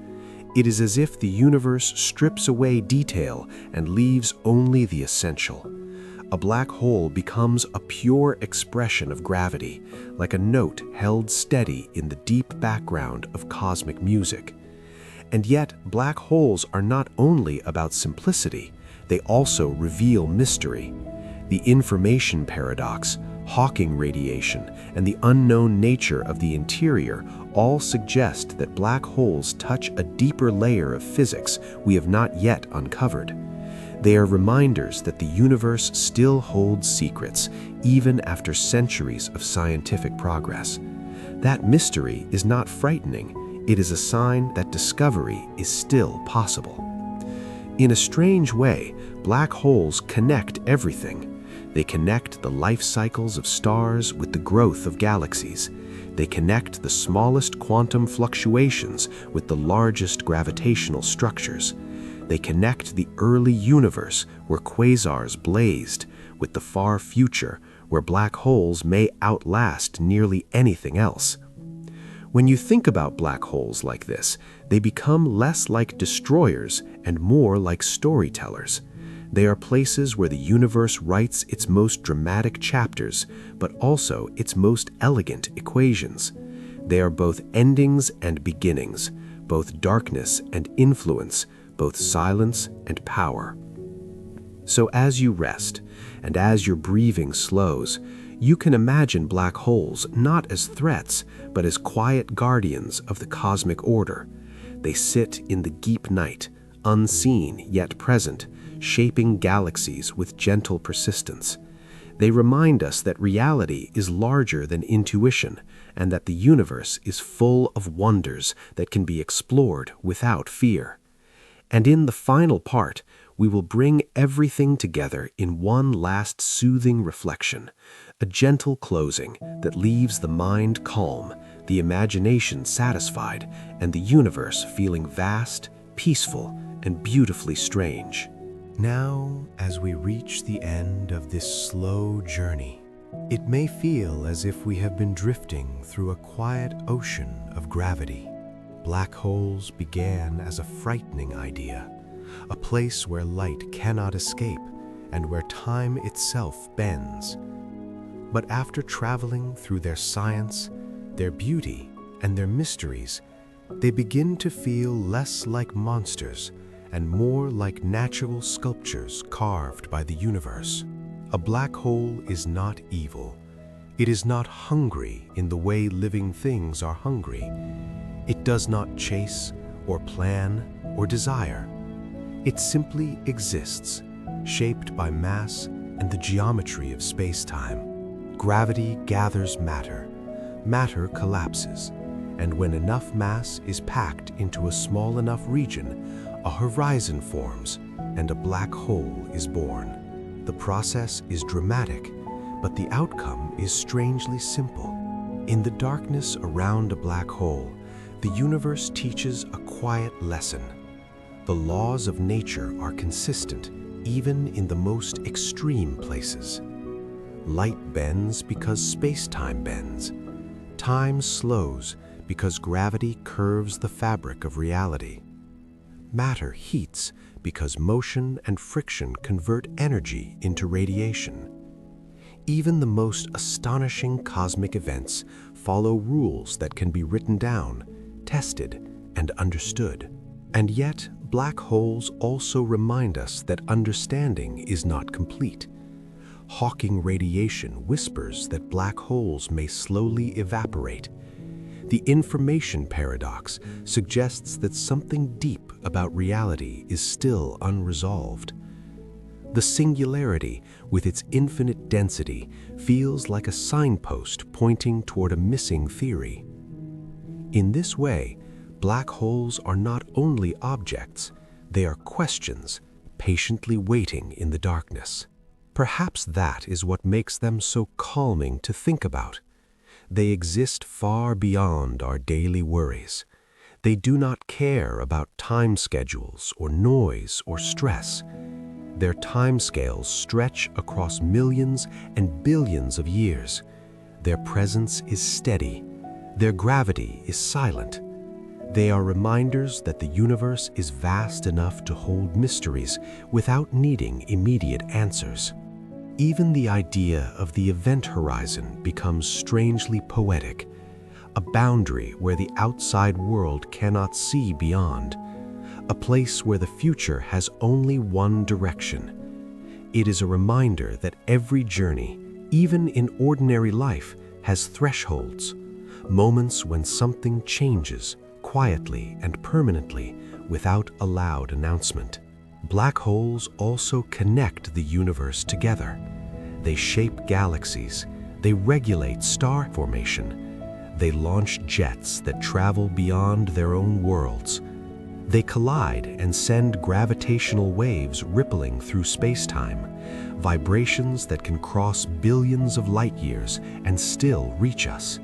It is as if the universe strips away detail and leaves only the essential. A black hole becomes a pure expression of gravity, like a note held steady in the deep background of cosmic music. And yet, black holes are not only about simplicity, they also reveal mystery. The information paradox, Hawking radiation, and the unknown nature of the interior all suggest that black holes touch a deeper layer of physics we have not yet uncovered. They are reminders that the universe still holds secrets, even after centuries of scientific progress. That mystery is not frightening, it is a sign that discovery is still possible. In a strange way, black holes connect everything. They connect the life cycles of stars with the growth of galaxies. They connect the smallest quantum fluctuations with the largest gravitational structures. They connect the early universe where quasars blazed with the far future where black holes may outlast nearly anything else. When you think about black holes like this, they become less like destroyers and more like storytellers. They are places where the universe writes its most dramatic chapters, but also its most elegant equations. They are both endings and beginnings, both darkness and influence, both silence and power. So as you rest, and as your breathing slows, you can imagine black holes not as threats, but as quiet guardians of the cosmic order. They sit in the deep night, unseen yet present, shaping galaxies with gentle persistence. They remind us that reality is larger than intuition and that the universe is full of wonders that can be explored without fear. And in the final part, we will bring everything together in one last soothing reflection, a gentle closing that leaves the mind calm, the imagination satisfied, and the universe feeling vast, peaceful, and beautifully strange. Now, as we reach the end of this slow journey, it may feel as if we have been drifting through a quiet ocean of gravity. Black holes began as a frightening idea, a place where light cannot escape and where time itself bends. But after traveling through their science, their beauty, and their mysteries, they begin to feel less like monsters and more like natural sculptures carved by the universe. A black hole is not evil. It is not hungry in the way living things are hungry. It does not chase or plan or desire. It simply exists, shaped by mass and the geometry of space-time. Gravity gathers matter. Matter collapses, and when enough mass is packed into a small enough region, a horizon forms and a black hole is born. The process is dramatic, but the outcome is strangely simple. In the darkness around a black hole, the universe teaches a quiet lesson. The laws of nature are consistent, even in the most extreme places. Light bends because space-time bends. Time slows because gravity curves the fabric of reality. Matter heats because motion and friction convert energy into radiation. Even the most astonishing cosmic events follow rules that can be written down, tested, and understood. And yet, black holes also remind us that understanding is not complete. Hawking radiation whispers that black holes may slowly evaporate. The information paradox suggests that something deep about reality is still unresolved. The singularity, with its infinite density, feels like a signpost pointing toward a missing theory. In this way, black holes are not only objects, they are questions, patiently waiting in the darkness. Perhaps that is what makes them so calming to think about. They exist far beyond our daily worries. They do not care about time schedules or noise or stress. Their timescales stretch across millions and billions of years. Their presence is steady. Their gravity is silent. They are reminders that the universe is vast enough to hold mysteries without needing immediate answers. Even the idea of the event horizon becomes strangely poetic, a boundary where the outside world cannot see beyond, a place where the future has only one direction. It is a reminder that every journey, even in ordinary life, has thresholds, moments when something changes quietly and permanently without a loud announcement. Black holes also connect the universe together. They shape galaxies. They regulate star formation. They launch jets that travel beyond their own worlds. They collide and send gravitational waves rippling through space-time, vibrations that can cross billions of light years and still reach us.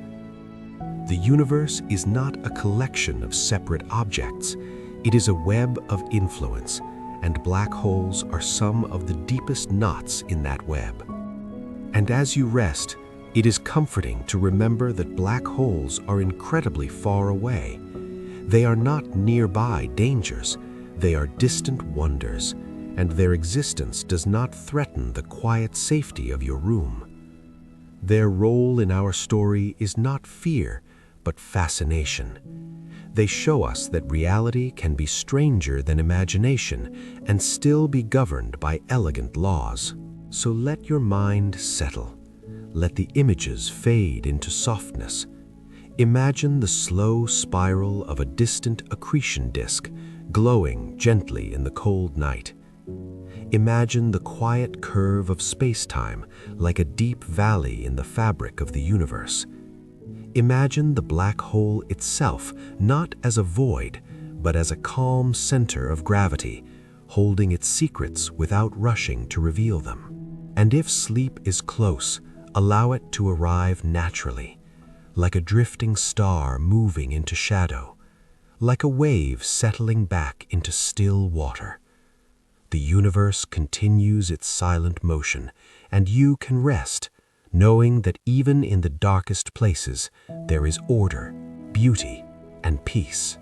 The universe is not a collection of separate objects. It is a web of influence, and black holes are some of the deepest knots in that web. And as you rest, it is comforting to remember that black holes are incredibly far away. They are not nearby dangers. They are distant wonders, and their existence does not threaten the quiet safety of your room. Their role in our story is not fear, but fascination. They show us that reality can be stranger than imagination and still be governed by elegant laws. So let your mind settle. Let the images fade into softness. Imagine the slow spiral of a distant accretion disk glowing gently in the cold night. Imagine the quiet curve of space-time like a deep valley in the fabric of the universe. Imagine the black hole itself not as a void, but as a calm center of gravity, holding its secrets without rushing to reveal them. And if sleep is close, allow it to arrive naturally, like a drifting star moving into shadow, like a wave settling back into still water. The universe continues its silent motion, and you can rest, knowing that even in the darkest places, there is order, beauty, and peace.